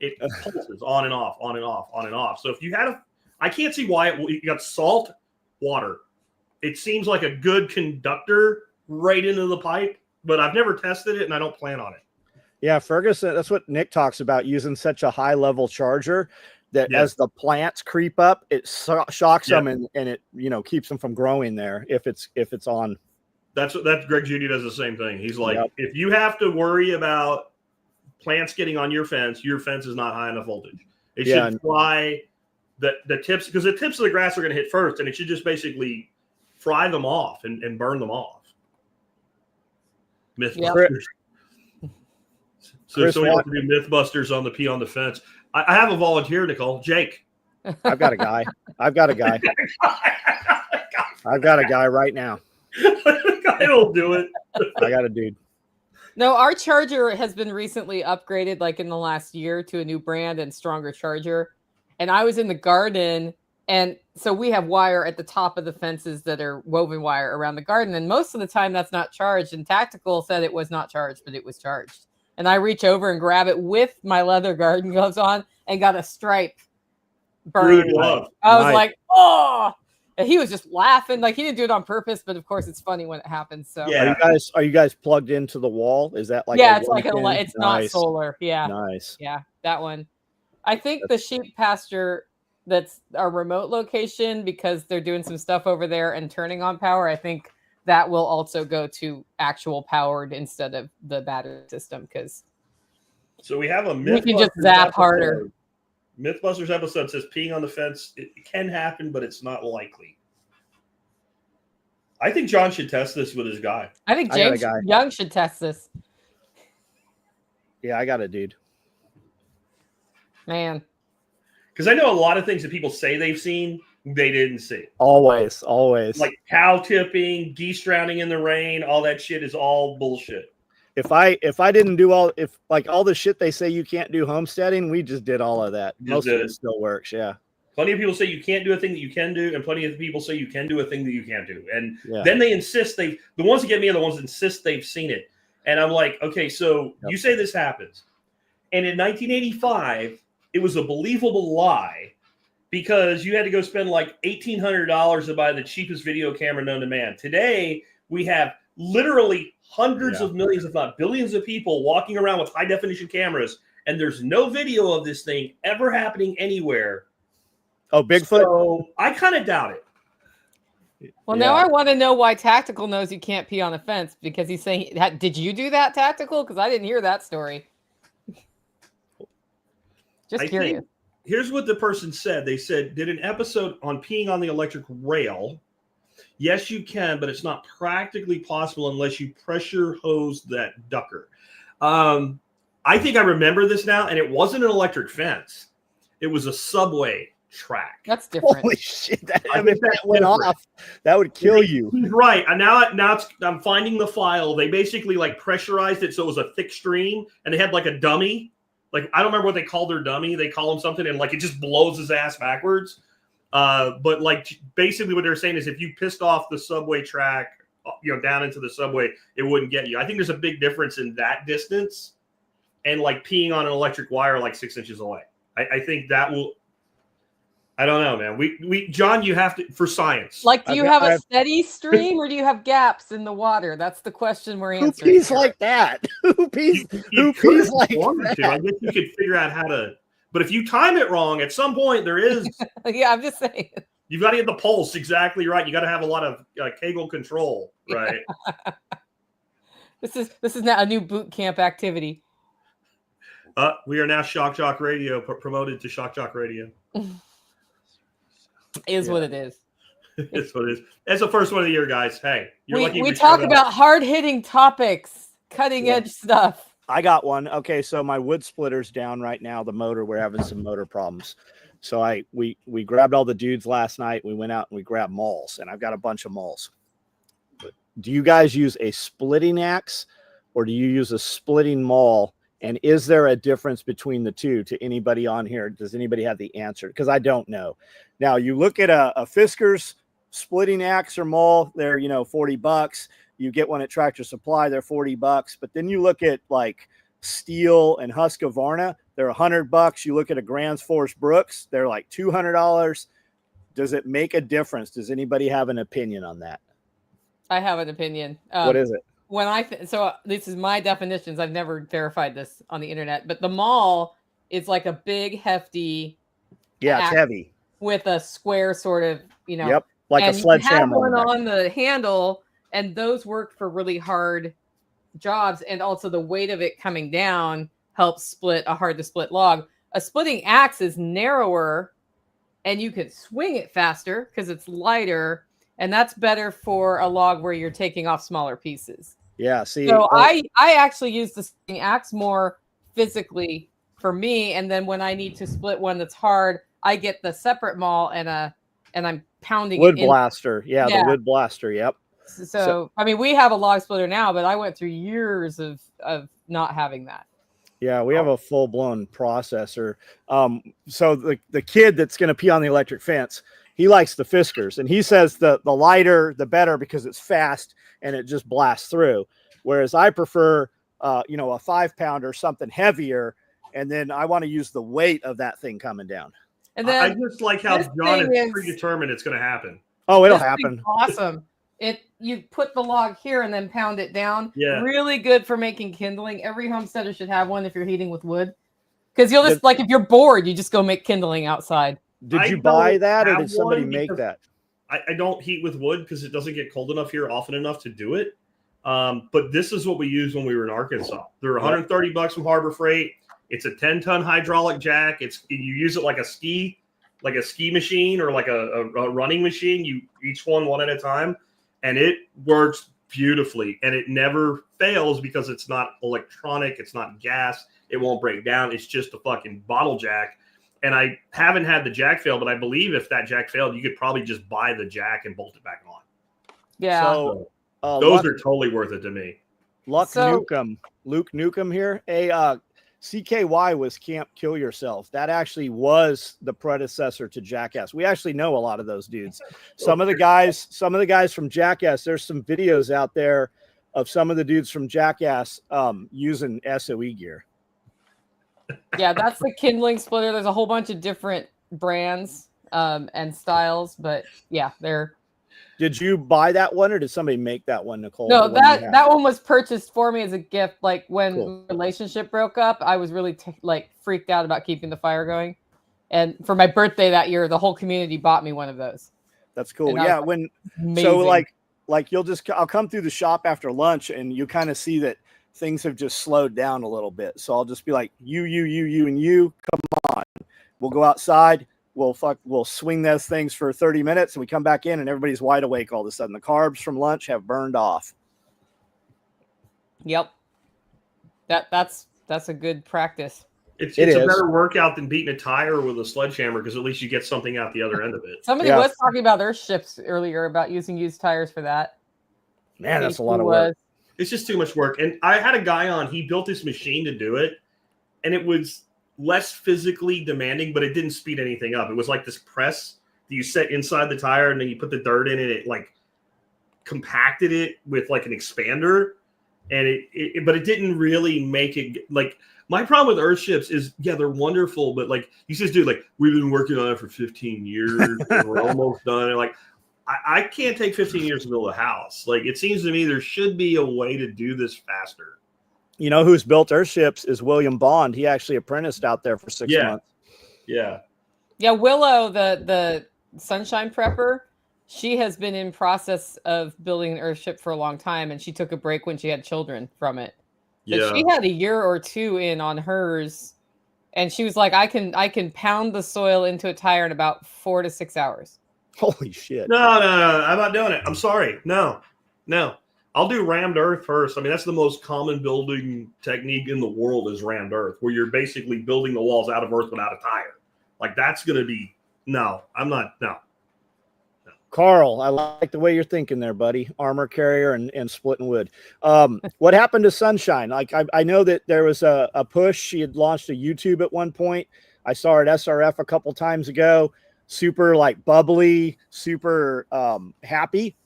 It pulses on and off, on and off, on and off. So if you had I can't see why you got salt, water. It seems like a good conductor right into the pipe, but I've never tested it and I don't plan on it. Yeah, Ferguson, that's what Nick talks about, using such a high level charger that as the plants creep up, it shocks them and it, keeps them from growing there if it's on. That's Greg Judy does the same thing. He's like, if you have to worry about plants getting on your fence is not high enough voltage. It should fly the tips, because the tips of the grass are going to hit first, and it should just basically fry them off and burn them off. Mythbusters. So we have to do Mythbusters on the pee on the fence. I have a volunteer, Nicole. Jake. I've got a guy. I've got a guy right now. I'll do it. I got a dude. No, our charger has been recently upgraded, like in the last year, to a new brand and stronger charger. And I was in the garden, and so we have wire at the top of the fences that are woven wire around the garden. And most of the time that's not charged. And Tactical said it was not charged, but it was charged. And I reach over and grab it with my leather garden gloves on and got a stripe burned. I was like, oh! And he was just laughing. Like, he didn't do it on purpose, but of course it's funny when it happens. So yeah. Are you guys plugged into the wall? Is that like it's like it's not solar. Yeah. Nice. Yeah, that one. I think the sheep pasture that's our remote location, because they're doing some stuff over there and turning on power, I think that will also go to actual powered instead of the battery system, because so we have a we can just zap harder. Mythbusters episode says peeing on the fence, it can happen, but it's not likely. I think John should test this with his guy. I think James Young should test this. Yeah, I got a dude. Man. Because I know a lot of things that people say they've seen, they didn't see. Always. Like cow tipping, geese drowning in the rain, all that shit is all bullshit. If I didn't do all the shit they say you can't do homesteading, we just did all of that. Most of it still works, yeah. Plenty of people say you can't do a thing that you can do, and plenty of people say you can do a thing that you can't do. And then they insist the ones that get me are the ones that insist they've seen it. And I'm like, okay, so you say this happens. And in 1985, it was a believable lie, because you had to go spend like $1,800 to buy the cheapest video camera known to man. Today, we have literally hundreds of millions, if not billions of people walking around with high definition cameras, and there's no video of this thing ever happening anywhere. Oh, Bigfoot? So I kind of doubt it. Well, now I want to know why Tactical knows you can't pee on a fence, because he's saying, did you do that, Tactical? Because I didn't hear that story. Just curious. Here's what the person said. They said, did an episode on peeing on the electric rail. Yes, you can, but it's not practically possible unless you pressure hose that ducker. I think I remember this now, and it wasn't an electric fence. It was a subway track. That's different. Holy shit! I If that went off, that would kill you. He's right. And now I'm finding the file. They basically like pressurized it so it was a thick stream, and they had like a dummy. Like I don't remember what they called their dummy. They call him something, and like it just blows his ass backwards. But like basically what they're saying is if you pissed off the subway track, down into the subway, it wouldn't get you. I think there's a big difference in that distance and like peeing on an electric wire like 6 inches away. I think that will. I don't know, man. We John, you have to for science. Like, do you have a steady stream or do you have gaps in the water? That's the question we're answering. Who pees like that? Who pees like that? I guess you could figure out how to. But if you time it wrong, at some point there is. Yeah, I'm just saying. You've got to get the pulse exactly right. You got to have a lot of Kegel control, right? This is now a new boot camp activity. We are now Shock Jock Radio, promoted to Shock Jock Radio. Is what it is. It's what it is. It's the first one of the year, guys. Hey, you're lucky. We talk about hard-hitting topics, cutting-edge stuff. I got one. Okay, so my wood splitter's down right now. The motor, we're having some motor problems. So we grabbed all the dudes last night. We went out and we grabbed mauls, and I've got a bunch of mauls. But do you guys use a splitting axe or do you use a splitting maul? And is there a difference between the two to anybody on here? Does anybody have the answer? Because I don't know. Now, you look at a Fisker's splitting axe or maul, they're, $40. You get one at Tractor Supply, they're $40. But then you look at like Steel and Husqvarna, they're $100. You look at a Grand's Force Brooks, they're like $200. Does it make a difference? Does anybody have an opinion on that? I have an opinion. What is it? So this is my definitions. I've never verified this on the internet, but the maul is like a big, hefty. Yeah, it's heavy with a square sort of, Yep, like a sledgehammer. You have one on the handle, and those work for really hard jobs, and also the weight of it coming down helps split a hard to split log. A splitting axe is narrower, and you can swing it faster because it's lighter, and that's better for a log where you're taking off smaller pieces. Yeah, see. So I actually use the splitting axe more physically for me, and then when I need to split one that's hard, I get the separate maul and I'm pounding wood it blaster. Yeah, the wood blaster. Yep. So I mean, we have a log splitter now, but I went through years of not having that. Yeah, we have a full blown processor. So the kid that's going to pee on the electric fence, he likes the Fiskers, and he says the lighter the better because it's fast and it just blasts through. Whereas I prefer, a 5-pounder, something heavier, and then I want to use the weight of that thing coming down. And then I just like how John is predetermined it's going to happen. Oh, it'll happen. Awesome. You put the log here and then pound it down. Yeah. Really good for making kindling. Every homesteader should have one if you're heating with wood. Because you'll just if you're bored, you just go make kindling outside. Did you buy that or did somebody make that? I don't heat with wood because it doesn't get cold enough here often enough to do it. But this is what we used when we were in Arkansas. They're $130 from Harbor Freight. It's a 10-ton hydraulic jack. You use it like a ski machine or like a running machine. You each one at a time, and it works beautifully. And it never fails because it's not electronic. It's not gas. It won't break down. It's just a fucking bottle jack. And I haven't had the jack fail, but I believe if that jack failed, you could probably just buy the jack and bolt it back on. Yeah. So those are totally worth it to me. Luke Nukem here. CKY was Camp Kill Yourself. That actually was the predecessor to Jackass. We actually know a lot of those dudes. Some of the guys from Jackass, there's some videos out there of some of the dudes from Jackass using SOE gear. Yeah, that's the kindling splitter. There's a whole bunch of different brands and styles, but yeah, they're. Did you buy that one or did somebody make that one, Nicole? No, that one was purchased for me as a gift. Like when the relationship broke up, I was really freaked out about keeping the fire going. And for my birthday that year, the whole community bought me one of those. That's cool. Yeah. I'll come through the shop after lunch and you kind of see that things have just slowed down a little bit. So I'll just be like, you, and you, come on. We'll go outside. We'll swing those things for 30 minutes and we come back in and everybody's wide awake all of a sudden. The carbs from lunch have burned off. Yep. That's That's a good practice. It's It a is. better workout than beating a tire with a sledgehammer because at least you get something out the other end of it. Somebody Yeah. was talking about their ships earlier about using used tires for that. Man, that's a lot of work. It's just too much work. And I had a guy on, he built this machine to do it, and it was less physically demanding, but it didn't speed anything up. It was like this press that you set inside the tire, and then you put the dirt in it. It like compacted it with like an expander, and but it didn't really make it like. My problem with Earthships is, yeah, they're wonderful, but like you just do, like, we've been working on it for 15 years, and we're almost done. And like, I can't take 15 years to build a house. Like, it seems to me there should be a way to do this faster. You know who's built Earthships is William Bond. He actually apprenticed out there for 6 months. Yeah. Willow, the sunshine prepper, she has been in process of building an Earthship for a long time, and she took a break when she had children from it. But she had a year or two in on hers, and she was like, I can pound the soil into a tire in about 4 to 6 hours. Holy shit. No, I'm not doing it. I'm sorry. No. I'll do rammed earth first. I mean, that's the most common building technique in the world is rammed earth, where you're basically building the walls out of earth without a tire. Like, that's going to be, no. Carl, I like the way you're thinking there, buddy. Armor carrier and splitting wood. What happened to Sunshine? Like, I know that there was a push. She had launched a YouTube at one point. I saw her at SRF a couple times ago. Super like bubbly, super happy.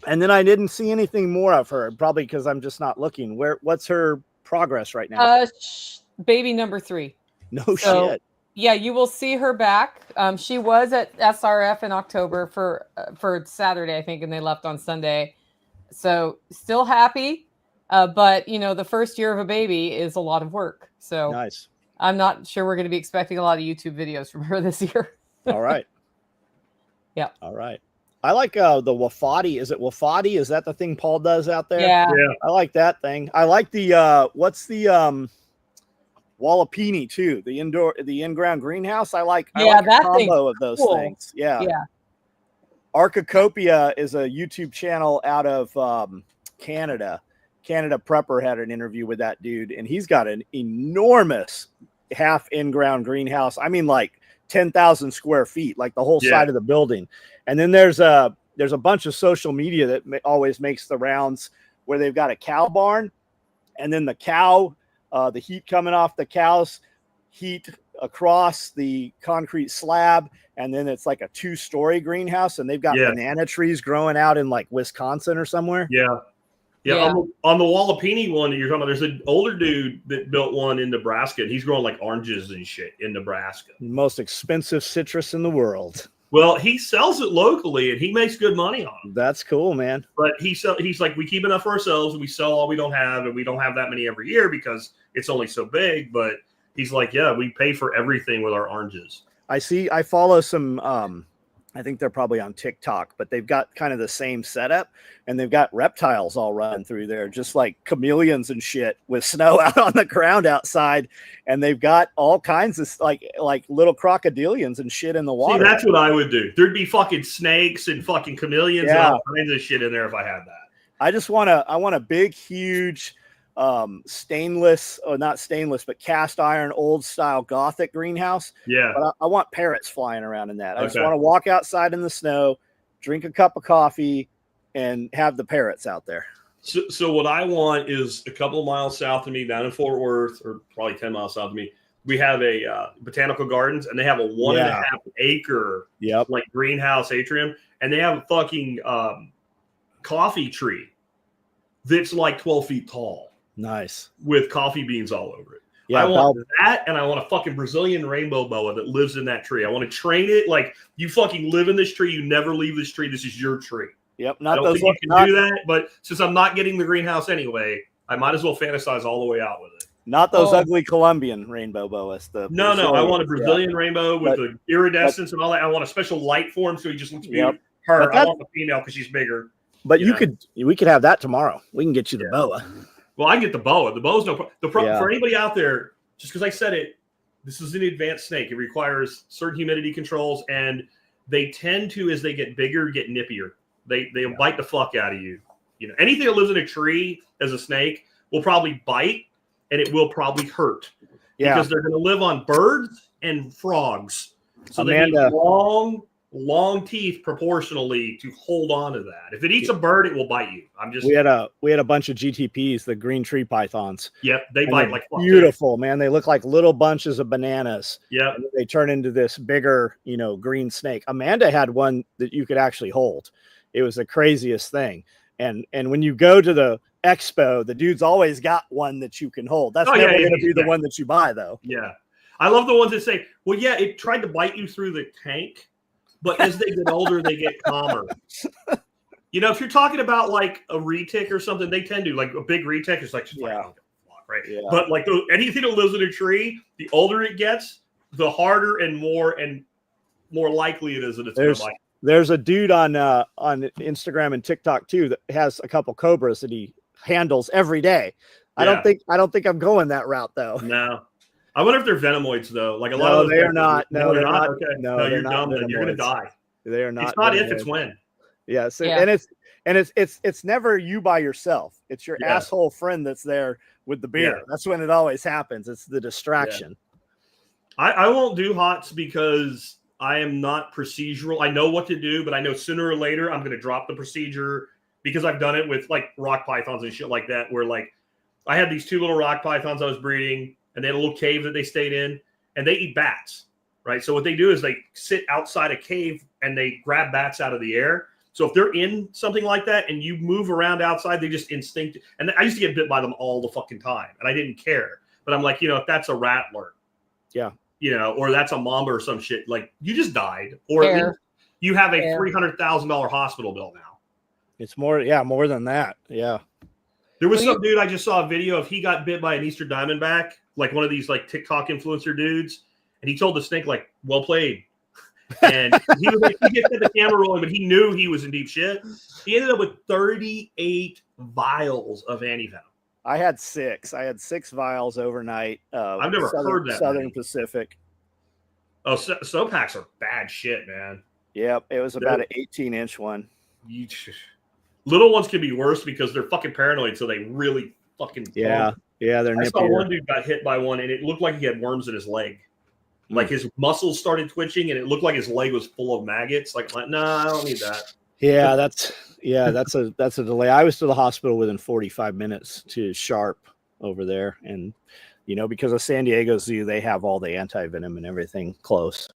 And then I didn't see anything more of her, probably because I'm just not looking. What's her progress right now? Baby number 3. No shit. Yeah, you will see her back. She was at SRF in October for Saturday, I think, and they left on Sunday. So still happy, but the first year of a baby is a lot of work. So nice. I'm not sure we're going to be expecting a lot of YouTube videos from her this year. All right. Yeah. All right. I like the Wafati. Is it Wafati? Is that the thing Paul does out there? Yeah. I like that thing. I like the what's the Wallapini too, the in-ground greenhouse. I like that a combo of those things. Yeah. Archicopia is a YouTube channel out of Canada. Canada Prepper had an interview with that dude, and he's got an enormous half in-ground greenhouse. I mean, like 10,000 square feet, like the whole side of the building. And then there's a bunch of social media that always makes the rounds where they've got a cow barn, and then the cow, the heat coming off the cow's heat across the concrete slab, and then it's like a 2-story greenhouse, and they've got banana trees growing out in like Wisconsin or somewhere. Yeah. On the Wallapini one that you're talking about, there's an older dude that built one in Nebraska, and he's growing like oranges and shit in Nebraska. Most expensive citrus in the world. Well, he sells it locally, and he makes good money on it. That's cool, man. But he's like, we keep enough for ourselves, and we sell all we don't have, and we don't have that many every year because it's only so big. But he's like, yeah, we pay for everything with our oranges. I follow some, I think they're probably on TikTok, but they've got kind of the same setup, and they've got reptiles all running through there, just like chameleons and shit with snow out on the ground outside. And they've got all kinds of like little crocodilians and shit in the water. See, that's what I would do. There'd be fucking snakes and fucking chameleons and all kinds of shit in there if I had that. I want a big, huge, stainless, or not stainless, but cast iron, old style Gothic greenhouse. Yeah. But I want parrots flying around in that. I just want to walk outside in the snow, drink a cup of coffee, and have the parrots out there. So what I want is a couple of miles south of me, down in Fort Worth, or probably 10 miles south of me, we have a botanical gardens, and they have a 1.5 acre like greenhouse atrium, and they have a fucking coffee tree that's like 12 feet tall. Nice. With coffee beans all over it. Yeah, I want that, and I want a fucking Brazilian rainbow boa that lives in that tree. I want to train it like, you fucking live in this tree, you never leave this tree, this is your tree. Yep. I don't think you can do that, but since I'm not getting the greenhouse anyway, I might as well fantasize all the way out with it. Not those ugly Colombian rainbow boas. No, I want a Brazilian rainbow with the iridescence and all that. I want a special light for him so he just looks beautiful. I want the female because she's bigger. But we could have that tomorrow. We can get you the boa. Well, I get the boa. The boa's no problem. For anybody out there, just because I said it, this is an advanced snake. It requires certain humidity controls, and they tend to, as they get bigger, get nippier. They bite the fuck out of you. You know, anything that lives in a tree as a snake will probably bite, and it will probably hurt Yeah. because they're going to live on birds and frogs. So they need Amanda- long teeth proportionally to hold on to that. If it eats a bird, it will bite you. We had a bunch of GTPs, the green tree pythons. Yep, they bite like fuck. Beautiful, man. They look like little bunches of bananas. Yeah, they turn into this bigger, green snake. Amanda had one that you could actually hold. It was the craziest thing. And when you go to the expo, the dude's always got one that you can hold. That's never going to be the one that you buy, though. Yeah. I love the ones that say, well, yeah, it tried to bite you through the tank, but as they get older, they get calmer. If you're talking about like a retic or something, they tend to, like a big retic is like, right? Yeah. But like anything that lives in a tree, the older it gets, the harder and more likely it is that it's going to bite. There's a dude on Instagram and TikTok too that has a couple cobras that he handles every day. Yeah. I don't think I'm going that route though. No. I wonder if they're venomoids though. Like a lot of those they are not. No, they're not. Okay. No, you're dumb. Then you're gonna die. They are not. It's not if, it's when. Yes, and it's never you by yourself. It's your asshole friend that's there with the beer. Yeah. That's when it always happens. It's the distraction. Yeah. I won't do hots because I am not procedural. I know what to do, but I know sooner or later I'm going to drop the procedure because I've done it with like rock pythons and shit like that, where like I had these 2 little rock pythons I was breeding, and they had a little cave that they stayed in, and they eat bats, right? So what they do is they sit outside a cave and they grab bats out of the air. So if they're in something like that and you move around outside, they just instinct. And I used to get bit by them all the fucking time, and I didn't care. But I'm like, if that's a rattler, or that's a mamba or some shit, like you just died, or at least you have a $300,000 hospital bill now. It's more than that. Yeah. There was some dude I just saw a video of. He got bit by an Easter diamondback, like one of these like TikTok influencer dudes, and he told the snake like, "Well played." And he was like, he just had the camera rolling, but he knew he was in deep shit. He ended up with 38 vials of antivenom. I had 6. I had 6 vials overnight. I've never heard that. Southern Pacific. Oh, so packs are bad shit, man. Yep, it was about an 18-inch one. Little ones can be worse because they're fucking paranoid, so they really fucking they're nippier. I saw one dude got hit by one, and it looked like he had worms in his leg. Like his muscles started twitching, and it looked like his leg was full of maggots. Like, I don't need that. Yeah, that's a delay. I was to the hospital within 45 minutes to Sharp over there, and because of San Diego Zoo, they have all the anti-venom and everything close.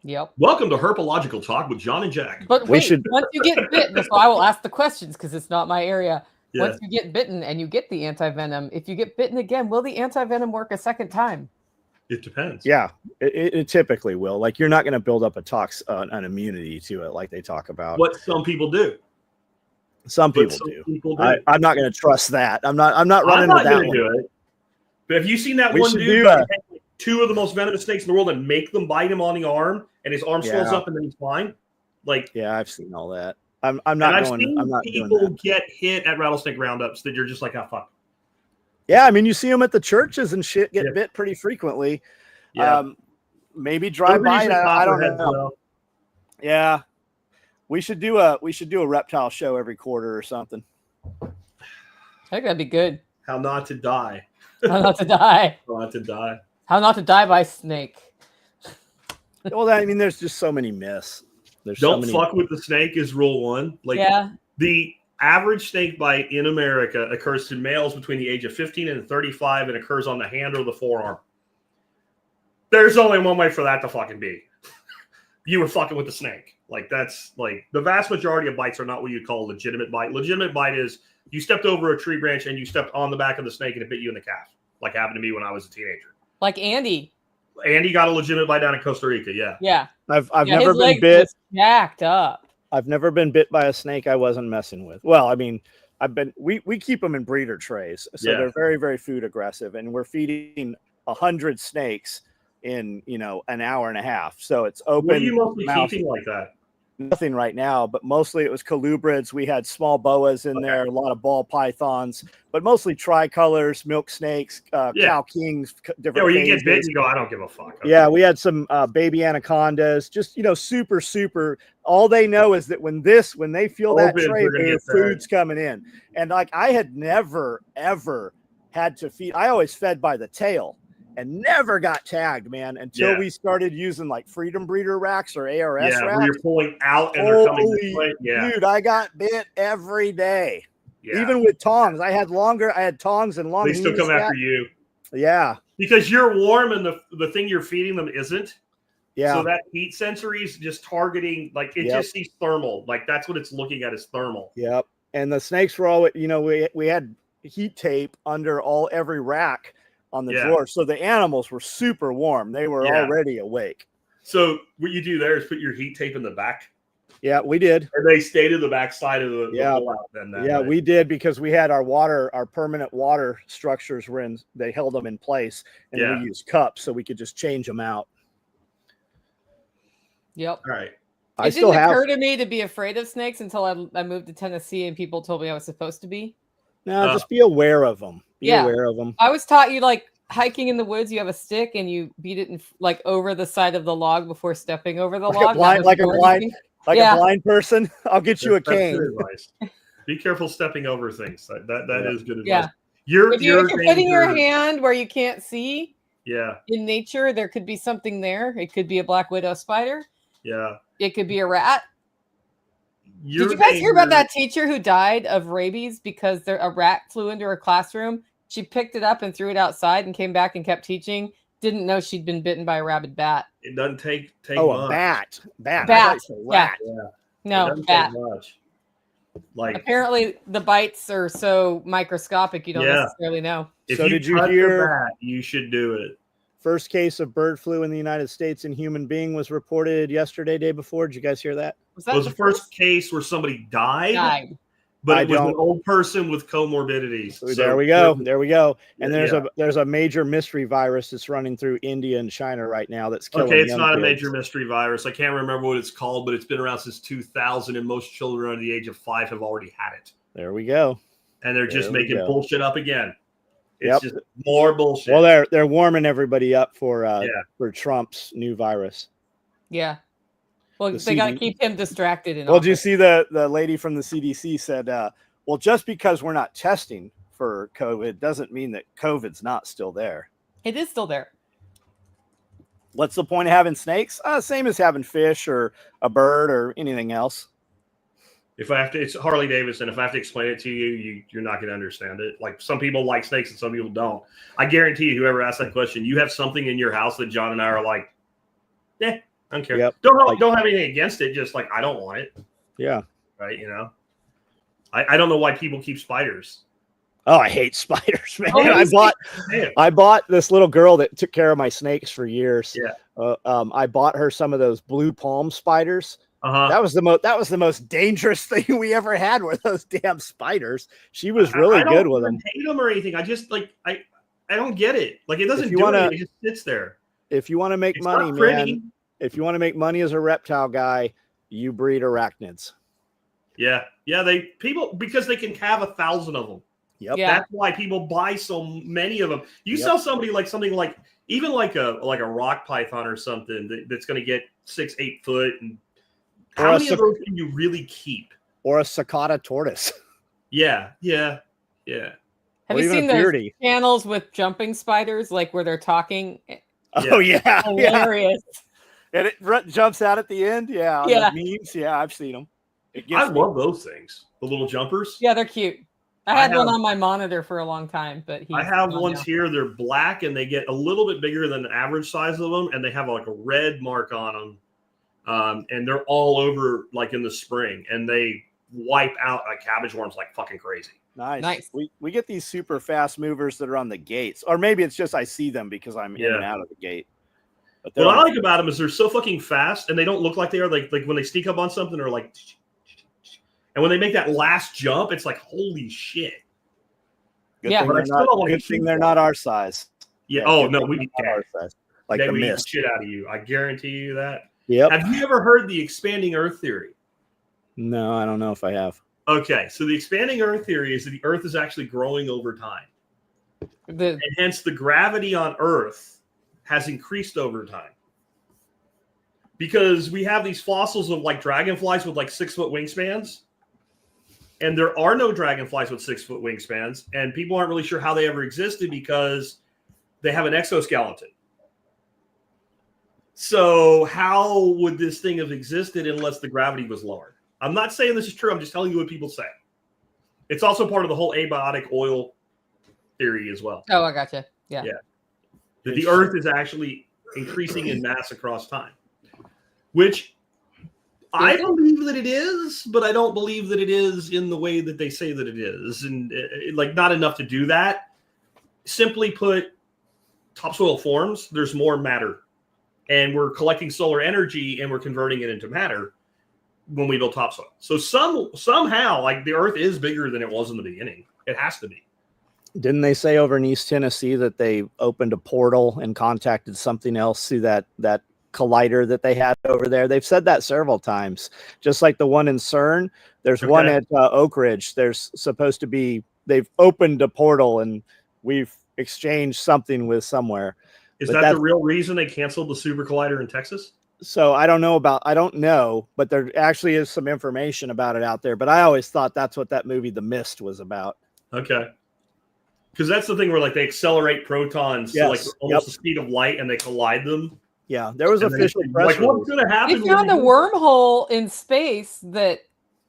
Yep. Welcome to Herpological Talk with John and Jack. But wait, once you get bitten, so I will ask the questions because it's not my area. Yeah. Once you get bitten and you get the anti-venom, if you get bitten again, will the anti-venom work a second time? It depends. Yeah, it typically will. Like you're not going to build up an immunity to it like they talk about. What some people do. Some people do. I'm not going to trust that. I'm not running with that one. Do it. But have you seen that one dude that had like 2 of the most venomous snakes in the world and make them bite him on the arm, and his arm swells up and then he's fine? Like, yeah, I've seen all that. I'm not doing people get hit at rattlesnake roundups that you're just like, oh fuck. Yeah, I mean, you see them at the churches and shit get bit pretty frequently. Yeah. Maybe drive by. I don't know. Well. Yeah, we should do a reptile show every quarter or something. I think that'd be good. How not to die. How not to die. How not to die. How not to die by snake. Well, I mean, there's just so many myths. Don't fuck with the snake is rule 1. Like the average snake bite in America occurs to males between the age of 15 and 35 and occurs on the hand or the forearm. There's only one way for that to fucking be. You were fucking with the snake. Like that's like the vast majority of bites are not what you'd call a legitimate bite. Legitimate bite is you stepped over a tree branch and you stepped on the back of the snake and it bit you in the calf. Like happened to me when I was a teenager. Like Andy. Andy got a legitimate bite down in Costa Rica. Yeah. Yeah. I've never been bit. Jacked up. I've never been bit by a snake I wasn't messing with. Well, I mean, we keep them in breeder trays, so they're very, very food aggressive, and we're feeding 100 snakes in an hour and a half. So it's open. What are you mostly keeping like that? nothing right now, but mostly it was colubrids. We had small boas in there, a lot of ball pythons, but mostly tricolors, milk snakes, cow kings, different. Yeah, where you get bit, you go, I don't give a fuck. Okay. Yeah, we had some baby anacondas, just super. All they know is that when they feel that tray move, food's coming in. And like I had never ever had to feed. I always fed by the tail. And never got tagged, man, until we started using like Freedom Breeder racks or ARS racks. Where you're pulling out and they're coming this way. Yeah, dude, I got bit every day. Yeah. Even with tongs. I had tongs and long. They still come after you. Yeah. Because you're warm and the thing you're feeding them isn't. Yeah. So that heat sensory is just targeting, like it just sees thermal. Like that's what it's looking at is thermal. Yep. And the snakes were always, we had heat tape under every rack on the drawer, so the animals were super warm. They were already awake. So what you do there is put your heat tape in the back. Yeah, we did. Or they stayed in the back side of the pullout then. We did, because we had our permanent water structures were in. They held them in place, and we used cups so we could just change them out. Yep. All right. It didn't occur to me to be afraid of snakes until I moved to Tennessee and people told me I was supposed to be. No, just be aware of them. Be aware of them. I was taught you like hiking in the woods, you have a stick and you beat it like over the side of the log before stepping over the log. Like a blind person. I'll get you a cane. Be careful stepping over things. That is good advice. Yeah. If you're putting your hand where you can't see. Yeah. In nature, there could be something there. It could be a black widow spider. Yeah. It could be a rat. Did you guys hear about that teacher who died of rabies because a rat flew into her classroom? She picked it up and threw it outside and came back and kept teaching. Didn't know she'd been bitten by a rabid bat. It doesn't take much. A bat. Yeah. No, bat. Much. Like apparently the bites are so microscopic you don't necessarily know. If did you hear bat, you should do it. First case of bird flu in the United States in human being was reported yesterday, day before. Did you guys hear that? Was that the first case where somebody died? But it was an old person with comorbidities. So there we go. And there's a major mystery virus that's running through India and China right now that's killing young it's not kids. A major mystery virus. I can't remember what it's called, but it's been around since 2000, and most children under the age of 5 have already had it. There we go. And they're just making bullshit up again. It's just more bullshit. Well, they're warming everybody up for Trump's new virus. Yeah. Well, they got to keep him distracted. Did you see the lady from the CDC said, well, just because we're not testing for COVID doesn't mean that COVID's not still there. It is still there. What's the point of having snakes? Same as having fish or a bird or anything else. It's Harley Davidson. If I have to explain it to you, you're not going to understand it. Like some people like snakes and some people don't. I guarantee you, whoever asked that question, you have something in your house that John and I are like, I don't care. Yep. Don't have anything against it. Just like, I don't want it. Yeah. Right. I don't know why people keep spiders. Oh, I hate spiders, man. I bought this little girl that took care of my snakes for years. Yeah. I bought her some of those blue palm spiders. Uh-huh. That was the most dangerous thing we ever had, were those damn spiders. She was really good with them. I don't hate them or anything. I just I don't get it. Like it doesn't do anything. It just sits there. If you want to make money, man, if you want to make money as a reptile guy, you breed arachnids. Yeah. Because they can have 1,000 of them. Yep. Yeah. That's why people buy so many of them. You sell somebody like something like even like a rock python or something that's going to get 6-8 foot, and how many of those can you really keep? Or a cicada tortoise. Yeah. Have you seen those channels with jumping spiders, like where they're talking? Oh yeah, hilarious. And it jumps out at the end. Yeah, the memes. Yeah, I've seen them. I love those things. The little jumpers. Yeah, they're cute. I had one on my monitor for a long time, but I have ones here. They're black and they get a little bit bigger than the average size of them, and they have like a red mark on them. And they're all over like in the spring, and they wipe out like cabbage worms like fucking crazy. Nice. We get these super fast movers that are on the gates, or maybe it's just I see them because I'm in and out of the gate. But what I like about them is they're so fucking fast, and they don't look like they are like when they sneak up on something, they're like, and when they make that last jump, it's like holy shit. Good thing they're not our size. Yeah. Oh no, we need our size. Like the mist mist. Shit out of you. I guarantee you that. Yep. Have you ever heard the expanding Earth theory? No, I don't know if I have. Okay, so the expanding Earth theory is that the Earth is actually growing over time. And hence the gravity on Earth has increased over time. Because we have these fossils of like dragonflies with like 6-foot wingspans. And there are no dragonflies with 6-foot wingspans. And people aren't really sure how they ever existed because they have an exoskeleton. So how would this thing have existed unless the gravity was lowered? I'm not saying this is true. I'm just telling you what people say. It's also part of the whole abiotic oil theory as well. Oh, I gotcha. Yeah. That the Earth is actually increasing in mass across time, which I believe that it is, but I don't believe that it is in the way that they say that it is. And like not enough to do that. Simply put, topsoil forms, there's more matter. And we're collecting solar energy and we're converting it into matter when we build topsoil. So somehow, like the Earth is bigger than it was in the beginning. It has to be. Didn't they say over in East Tennessee that they opened a portal and contacted something else through that collider that they had over there? They've said that several times. Just like the one in CERN, there's one at Oak Ridge. There's supposed to be, they've opened a portal and we've exchanged something with somewhere. Is that the real reason they canceled the super collider in Texas? So I don't know, but there actually is some information about it out there. But I always thought that's what that movie, The Mist, was about. Okay. Because that's the thing where like they accelerate protons to like almost the speed of light and they collide them. Yeah, there was official press like, what's going to happen? We found a wormhole in space that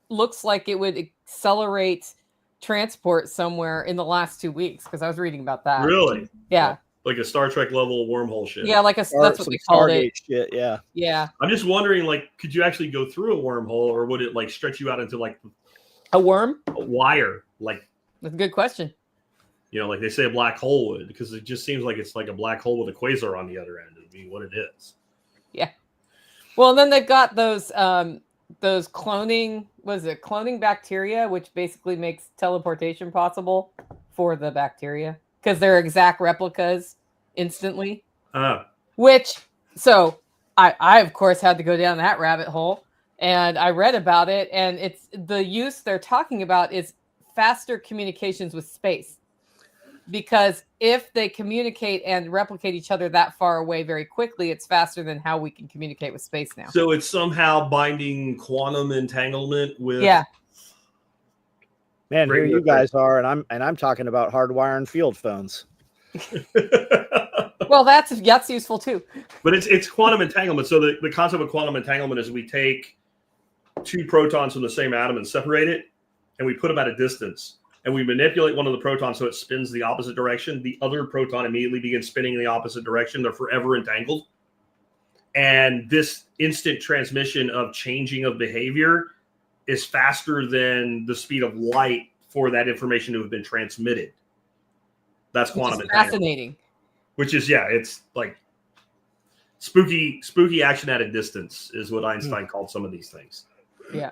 looks like it would accelerate transport somewhere in the last 2 weeks because I was reading about that. Really? Yeah. Like a Star Trek level wormhole shit. Yeah, like that's what they called it. Shit, yeah. Yeah. I'm just wondering, like, could you actually go through a wormhole, or would it like stretch you out into like a worm? A wire? Like, that's a good question. You know, like they say a black hole would, because it just seems like it's like a black hole with a quasar on the other end. I mean, what it is. Yeah. Well, and then they've got those cloning, cloning bacteria, which basically makes teleportation possible for the bacteria because they're exact replicas instantly. Which, so I of course had to go down that rabbit hole and I read about it, and it's the use they're talking about is faster communications with space. Because if they communicate and replicate each other that far away very quickly, it's faster than how we can communicate with space now. So it's somehow binding quantum entanglement with. Yeah. Man, here you guys are, and I'm talking about hardwiring field phones. Well, that's useful too. But it's quantum entanglement. So the concept of quantum entanglement is we take two protons from the same atom and separate it, and we put them at a distance. And we manipulate one of the protons so it spins the opposite direction. The other proton immediately begins spinning in the opposite direction. They're forever entangled. And this instant transmission of changing of behavior is faster than the speed of light for that information to have been transmitted. That's quantum entanglement. Fascinating. Which is, it's like spooky action at a distance is what Einstein called some of these things. Yeah.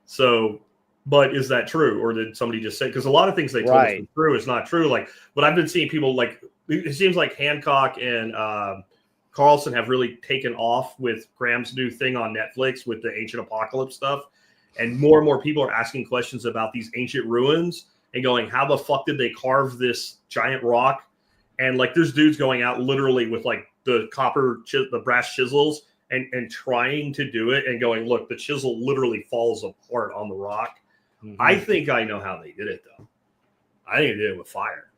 So... But is that true, or did somebody just say? Because a lot of things they told us were true is not true. Like, but I've been seeing people like it seems like Hancock and Carlson have really taken off with Graham's new thing on Netflix with the ancient apocalypse stuff, and more people are asking questions about these ancient ruins and going, "How the fuck did they carve this giant rock?" And like, there's dudes going out literally with like the the brass chisels and trying to do it and going, "Look, the chisel literally falls apart on the rock." Mm-hmm. I think I know how they did it, though. I think they did it with fire.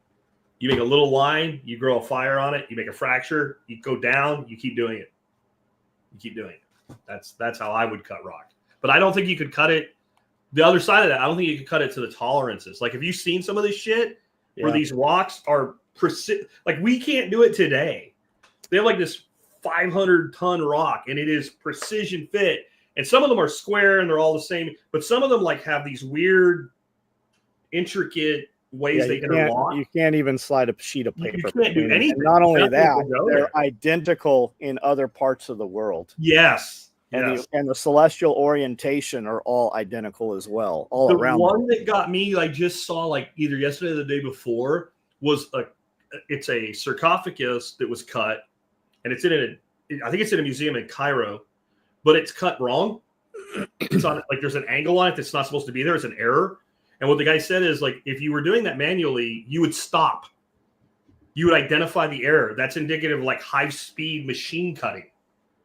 You make a little line, you grow a fire on it, you make a fracture, you go down, you keep doing it. You keep doing it. That's how I would cut rock. But I don't think you could cut it. The other side of that, I don't think you could cut it to the tolerances. Like, have you seen some of this shit where these rocks are like, we can't do it today. They have like this 500-ton rock, and it is precision fit. And some of them are square and they're all the same, but some of them like have these weird, intricate ways they can unlock. You can't even slide a sheet of paper. You can't do anything. And not only that, they're identical in other parts of the world. Yes. And the celestial orientation are all identical as well, all around. The one that got me, I just saw like either yesterday or the day before, was it's a sarcophagus that was cut, and I think it's in a museum in Cairo. but it's cut wrong. It's on like there's an angle on it that's not supposed to be there. It's an error. And what the guy said is like if you were doing that manually, you would stop. You would identify the error. That's indicative of like high-speed machine cutting.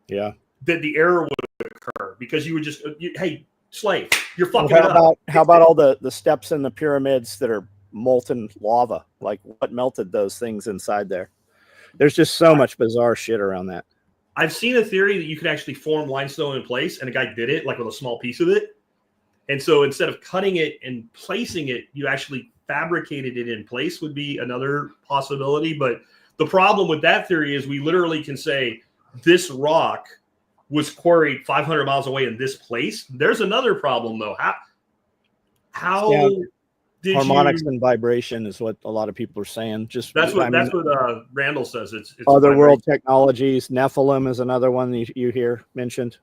Yeah. That the error would occur because you would just hey, slave, you're fucking it up. How about all the steps in the pyramids that are molten lava? Like what melted those things inside there? There's just so much bizarre shit around that. I've seen a theory that you could actually form limestone in place, and a guy did it like with a small piece of it. And so instead of cutting it and placing it, you actually fabricated it in place would be another possibility. But the problem with that theory is we literally can say this rock was quarried 500 miles away in this place. There's another problem though. How did harmonics and vibration is what a lot of people are saying. Just that's what Randall says. It's other world technologies. Nephilim is another one you hear mentioned.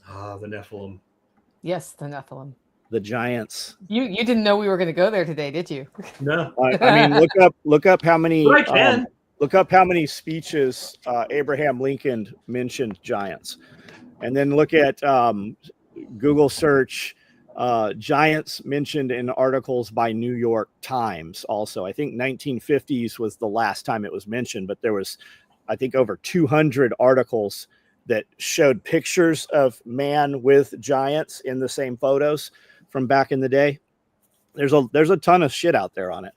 Ah, the Nephilim. Yes, the Nephilim. The giants. You didn't know we were going to go there today, did you? No. I mean, look up how many. But I can. Look up how many speeches Abraham Lincoln mentioned giants, and then look at Google search giants mentioned in articles by New York Times. Also, I think 1950s was the last time it was mentioned, but there was, I think, over 200 articles that showed pictures of man with giants in the same photos from back in the day. There's a ton of shit out there on it.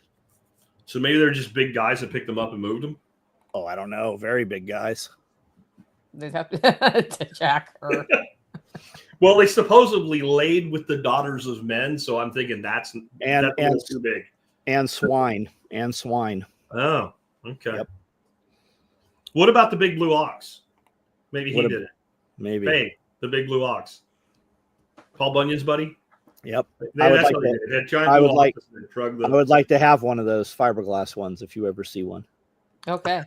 So maybe they're just big guys that picked them up and moved them. Oh, I don't know. Very big guys. They'd have to jack her. Well, they supposedly laid with the daughters of men, so I'm thinking that's too big. And swine. Oh, okay. Yep. What about the big blue ox? Maybe he did it. Maybe. Hey, the big blue ox. Paul Bunyan's buddy? Yep. I would like to have one of those fiberglass ones if you ever see one. Okay.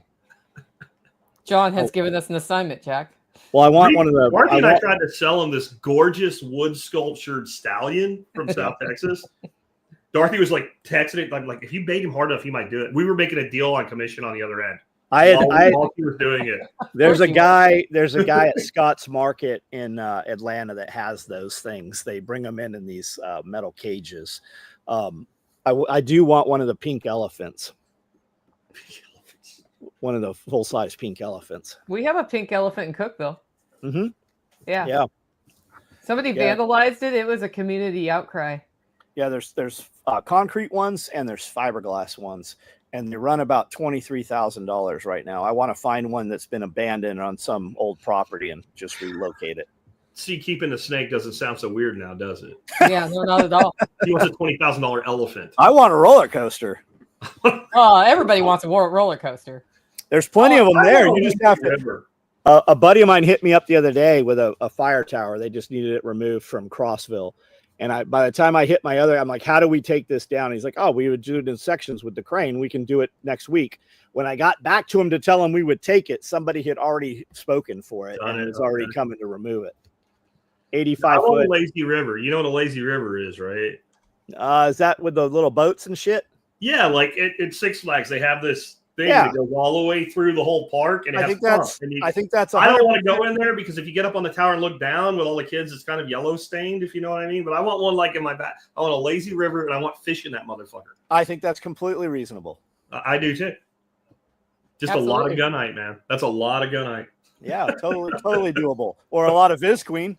John has given us an assignment, Jack. Well, I want one of the. Marty and I tried to sell him this gorgeous wood sculptured stallion from South Texas. Dorothy was like texting it, like if you bait him hard enough, he might do it. We were making a deal on commission on the other end. While he was doing it. There's a guy at Scott's Market in Atlanta that has those things. They bring them in these metal cages. I do want one of the pink elephants. One of the full-size pink elephants. We have a pink elephant in Cookville. Mm-hmm. Yeah. Somebody vandalized it. It was a community outcry. Yeah, there's concrete ones and there's fiberglass ones, and they run about $23,000 right now. I want to find one that's been abandoned on some old property and just relocate it. See, keeping the snake doesn't sound so weird now, does it? Yeah, no, not at all. He wants a $20,000 elephant. I want a roller coaster. Oh, everybody wants a roller coaster. There's plenty of them there. You just have to. A buddy of mine hit me up the other day with a fire tower. They just needed it removed from Crossville. And by the time I hit I'm like, how do we take this down? And he's like, oh, we would do it in sections with the crane. We can do it next week. When I got back to him to tell him we would take it, somebody had already spoken for it and was already coming to remove it. 85 foot. A lazy river. You know what a lazy river is, right? Is that with the little boats and shit? Yeah, like at Six Flags, they have this thing that goes all the way through the whole park, and I think that's. I don't want to go in there because if you get up on the tower and look down with all the kids, it's kind of yellow stained, if you know what I mean. But I want one like in my back. I want a lazy river, and I want fish in that motherfucker. I think that's completely reasonable. I do too. Just a lot of gunite, man. That's a lot of gunite. Yeah, totally doable. Or a lot of Visqueen.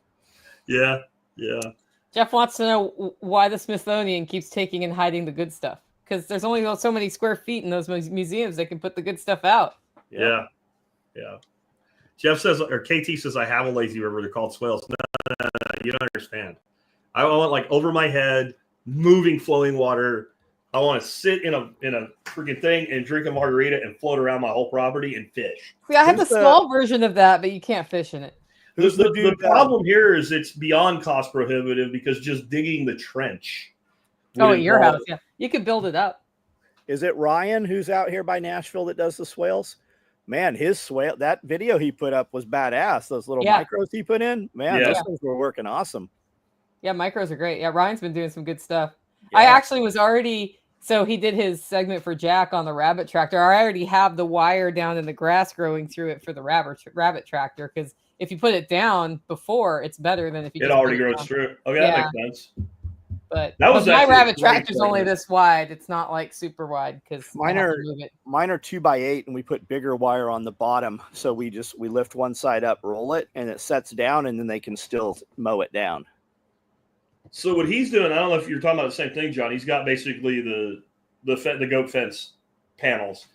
Yeah. Jeff wants to know why the Smithsonian keeps taking and hiding the good stuff. Because there's only so many square feet in those museums that can put the good stuff out. Yeah. Jeff says, or KT says, I have a lazy river. They're called swales. No, you don't understand. I want like over my head, moving, flowing water. I want to sit in a freaking thing and drink a margarita and float around my whole property and fish. Yeah, I have the small version of that, but you can't fish in it. The problem here is it's beyond cost prohibitive because just digging the trench. Oh, at your house, yeah. You could build it up. Is it Ryan who's out here by Nashville that does the swales? Man, his swale, that video he put up was badass. Those little micros he put in, man, those things were working awesome. Yeah, micros are great. Yeah, Ryan's been doing some good stuff. Yeah. I actually was already, so he did his segment for Jack on the rabbit tractor. I already have the wire down in the grass growing through it for the rabbit tractor because if you put it down before, it's better than if you It just already put it grows down. through. Okay, Yeah. that makes sense. But That was my actually a rabbit great tractor's only segment. this wide. It's not like super wide because I have to move it. Mine are 2x8, and we put bigger wire on the bottom, so we lift one side up, roll it, and it sets down, and then they can still mow it down. So what he's doing, I don't know if you're talking about the same thing, John. He's got basically the goat fence panels,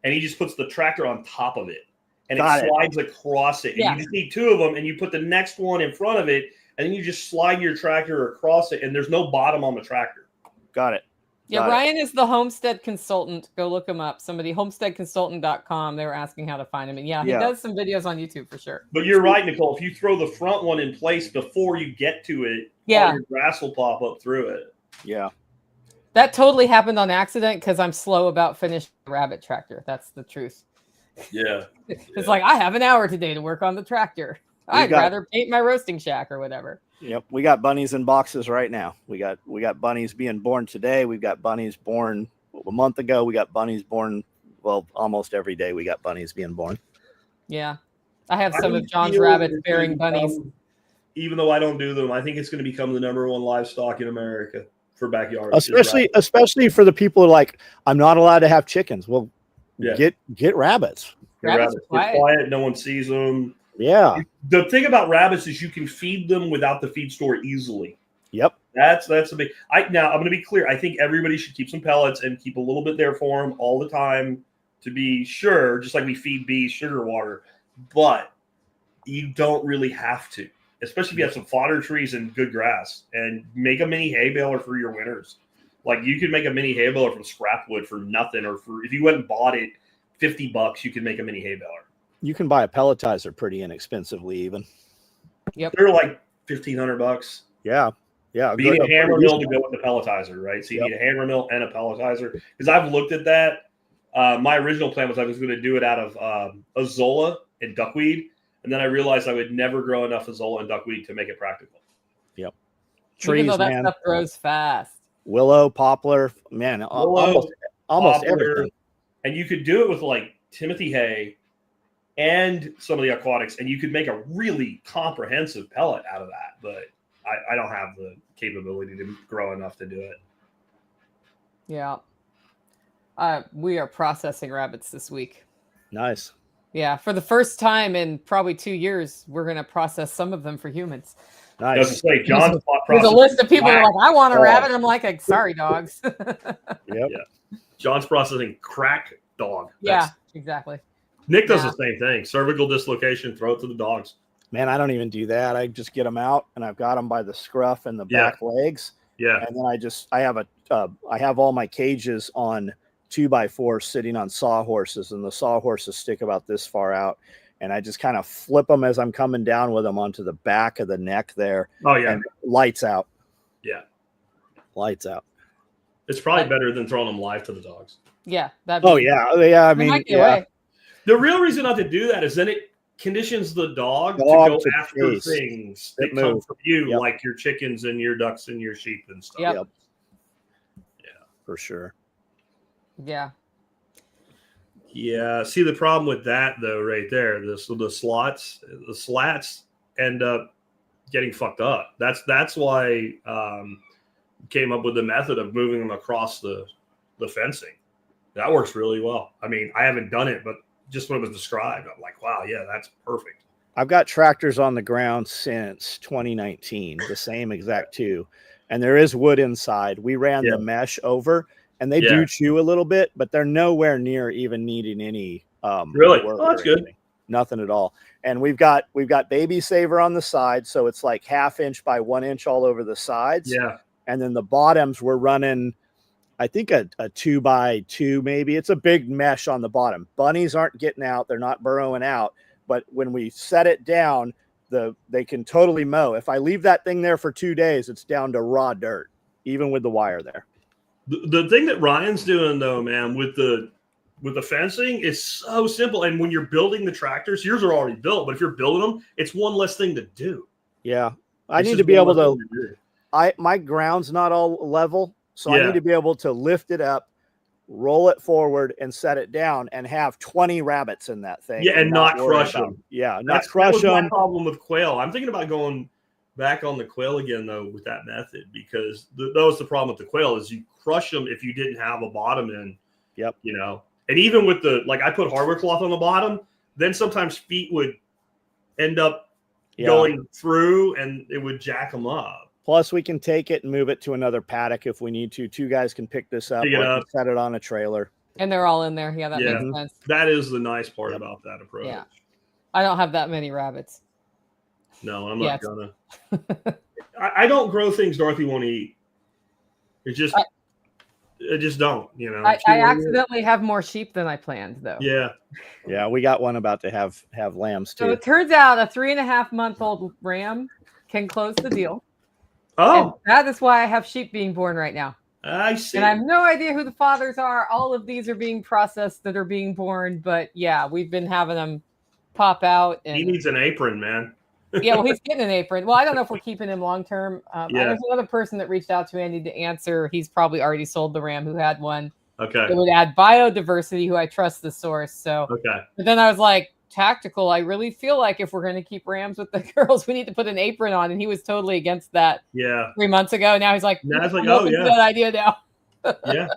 and he just puts the tractor on top of it, and it slides across it. And you just need two of them, and you put the next one in front of it, and then you just slide your tractor across it, and there's no bottom on the tractor. Got it. Yeah, Ryan is the homestead consultant. Go look him up. homesteadconsultant.com. They were asking how to find him. And he does some videos on YouTube for sure. But you're right, Nicole. If you throw the front one in place before you get to it, all your grass will pop up through it. Yeah. That totally happened on accident because I'm slow about finishing the rabbit tractor. That's the truth. Yeah. It's like, I have an hour today to work on the tractor. I'd rather paint my roasting shack or whatever. Yep, we got bunnies in boxes right now. We got bunnies being born today. We've got bunnies born a month ago. We got bunnies born, well, almost every day we got bunnies being born. Yeah. I have some of John's rabbits bearing bunnies. Even though I don't do them, I think it's going to become the #1 livestock in America for backyard. Especially for the people who are like, I'm not allowed to have chickens. Well, get rabbits. Rabbits are quiet. No one sees them. Yeah. The thing about rabbits is you can feed them without the feed store easily. Yep. That's a big. Now I'm going to be clear. I think everybody should keep some pellets and keep a little bit there for them all the time to be sure. Just like we feed bees sugar water, but you don't really have to, especially if you have some fodder trees and good grass, and make a mini hay baler for your winters. Like you could make a mini hay baler from scrap wood for nothing, or for if you went and bought it $50, you could make a mini hay baler. You can buy a pelletizer pretty inexpensively, even. Yep. They're like $1,500. Yeah. Yeah. But you need a hammer mill to go with the pelletizer, right? So you need a hammer mill and a pelletizer. Because I've looked at that. My original plan was I was going to do it out of Azolla and duckweed. And then I realized I would never grow enough Azolla and duckweed to make it practical. Yep. Trees, even though that stuff grows fast. Willow, poplar, man, almost poplar, everything. And you could do it with like Timothy hay and some of the aquatics, and you could make a really comprehensive pellet out of that. But I don't have the capability to grow enough to do it. Yeah. We are processing rabbits this week. Nice. Yeah. For the first time in probably 2 years, we're going to process some of them for humans. Nice. There's a list of people who are like, I want a rabbit. I'm like, sorry, dogs. Yep. Yeah. John's processing crack dog. Yeah, exactly. Nick does the same thing. Cervical dislocation, throw it to the dogs. Man, I don't even do that. I just get them out, and I've got them by the scruff and the back legs. Yeah. And then I have all my cages on 2x4 sitting on sawhorses, and the sawhorses stick about this far out. And I just kind of flip them as I'm coming down with them onto the back of the neck there. Oh, yeah. And lights out. Yeah. Lights out. It's probably better than throwing them live to the dogs. Yeah. Yeah. I mean, The real reason not to do that is then it conditions the dog to go after things that come from you, like your chickens and your ducks and your sheep and stuff. Yep. Yeah, for sure. Yeah. Yeah. See, the problem with that though, right there, the slats end up getting fucked up. That's why came up with the method of moving them across the fencing. That works really well. I mean, I haven't done it, but just when it was described, I'm like, wow, yeah, that's perfect. I've got tractors on the ground since 2019, the same exact two. And there is wood inside. We ran the mesh over, and they do chew a little bit, but they're nowhere near even needing any really. Oh, that's good. Nothing at all. And we've got baby saver on the side, so it's like 1/2 inch by 1 inch all over the sides. Yeah. And then the bottoms we're running, I think a 2x2 maybe. It's a big mesh on the bottom. Bunnies aren't getting out. They're not burrowing out. But when we set it down, they can totally mow. If I leave that thing there for 2 days, it's down to raw dirt, even with the wire there. The thing that Ryan's doing though, man, with the fencing is so simple. And when you're building the tractors, yours are already built, but if you're building them, it's one less thing to do. Yeah. I need to be able to my ground's not all level. So I need to be able to lift it up, roll it forward and set it down and have 20 rabbits in that thing. Yeah, and not worry crush about them. Yeah, That was my problem with quail. I'm thinking about going back on the quail again, though, with that method, because that was the problem with the quail is you crush them if you didn't have a bottom in. Yep. You know, and even with I put hardware cloth on the bottom, then sometimes feet would end up going through and it would jack them up. Plus, we can take it and move it to another paddock if we need to. 2 guys can pick this up or set it on a trailer. And they're all in there. Yeah, that makes sense. That is the nice part about that approach. Yeah. I don't have that many rabbits. No, I'm not gonna. I don't grow things Dorothy won't eat. It just don't, you know. I accidentally have more sheep than I planned, though. Yeah, we got one about to have lambs too. So it turns out a 3.5-month-old ram can close the deal. Oh, and that is why I have sheep being born right now. I see. And I have no idea who the fathers are. All of these are being processed that are being born, but yeah, we've been having them pop out. And he needs an apron, man. Yeah, well, he's getting an apron. Well, I don't know if we're keeping him long term. There's another person that reached out to me. I need to answer. He's probably already sold the ram who had one. Okay. It would add biodiversity, who I trust the source. So, but then I was like, tactical. I really feel like if we're going to keep rams with the girls, we need to put an apron on. And he was totally against that. Yeah. 3 months ago. Now he's like, oh yeah, that idea now. Yeah.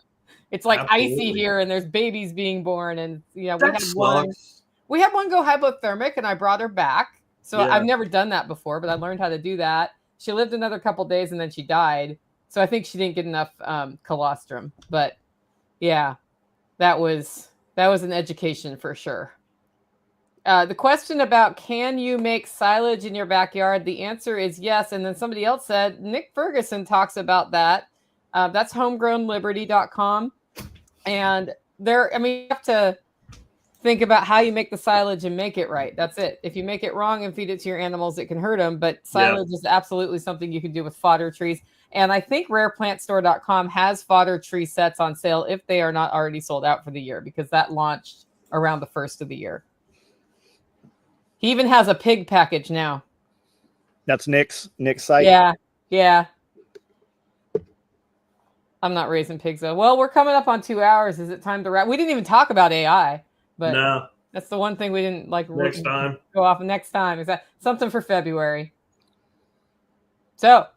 It's like icy here, and there's babies being born, and we had one go hypothermic, and I brought her back. So I've never done that before, but I learned how to do that. She lived another couple days and then she died. So I think she didn't get enough colostrum. But yeah, that was an education for sure. The question about can you make silage in your backyard? The answer is yes. And then somebody else said, Nick Ferguson talks about that. That's homegrownliberty.com. And you have to think about how you make the silage and make it right. That's it. If you make it wrong and feed it to your animals, it can hurt them. But silage is absolutely something you can do with fodder trees. And I think rareplantstore.com has fodder tree sets on sale if they are not already sold out for the year, because that launched around the first of the year. He even has a pig package now. That's Nick's site. Yeah. I'm not raising pigs though. Well, we're coming up on 2 hours. Is it time to wrap? We didn't even talk about AI. But no, that's the one thing we didn't next time. Go off next time. Is that something for February? So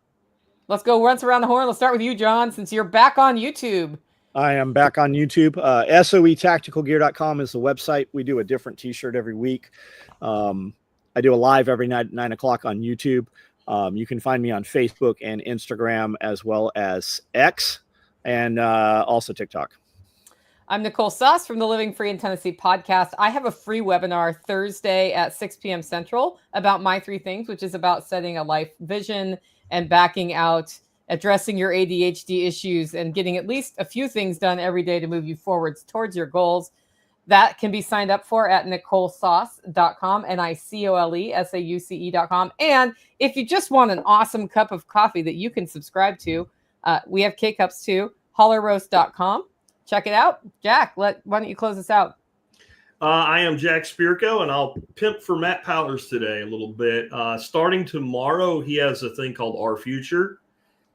let's go once around the horn. Let's start with you, John, since you're back on YouTube. I am back on YouTube. SOEtacticalgear.com is the website. We do a different t-shirt every week. I do a live every night at 9 o'clock on YouTube. You can find me on Facebook and Instagram, as well as X, and also TikTok. I'm Nicole Suss from the Living Free in Tennessee podcast. I have a free webinar Thursday at 6 p.m. Central about my 3 things, which is about setting a life vision and backing out, addressing your ADHD issues, and getting at least a few things done every day to move you forwards towards your goals. That can be signed up for at NicoleSauce.com, NicoleSauce.com. And if you just want an awesome cup of coffee that you can subscribe to, we have K-Cups too, hollerroast.com. Check it out. Jack, why don't you close us out? I am Jack Spirko, and I'll pimp for Matt Powers today a little bit. Starting tomorrow, he has a thing called Our Future,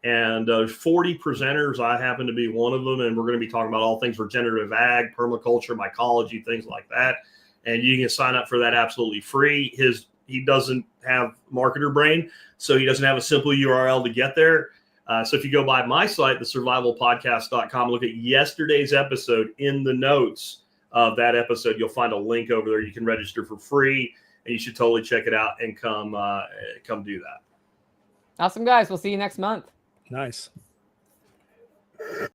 and 40 presenters. I happen to be one of them, and we're going to be talking about all things regenerative ag, permaculture, mycology, things like that. And you can sign up for that absolutely free. He doesn't have marketer brain, so he doesn't have a simple URL to get there. So if you go by my site, thesurvivalpodcast.com, look at yesterday's episode. In the notes of that episode, you'll find a link over there. You can register for free, and you should totally check it out and come do that. Awesome, guys. We'll see you next month. Nice.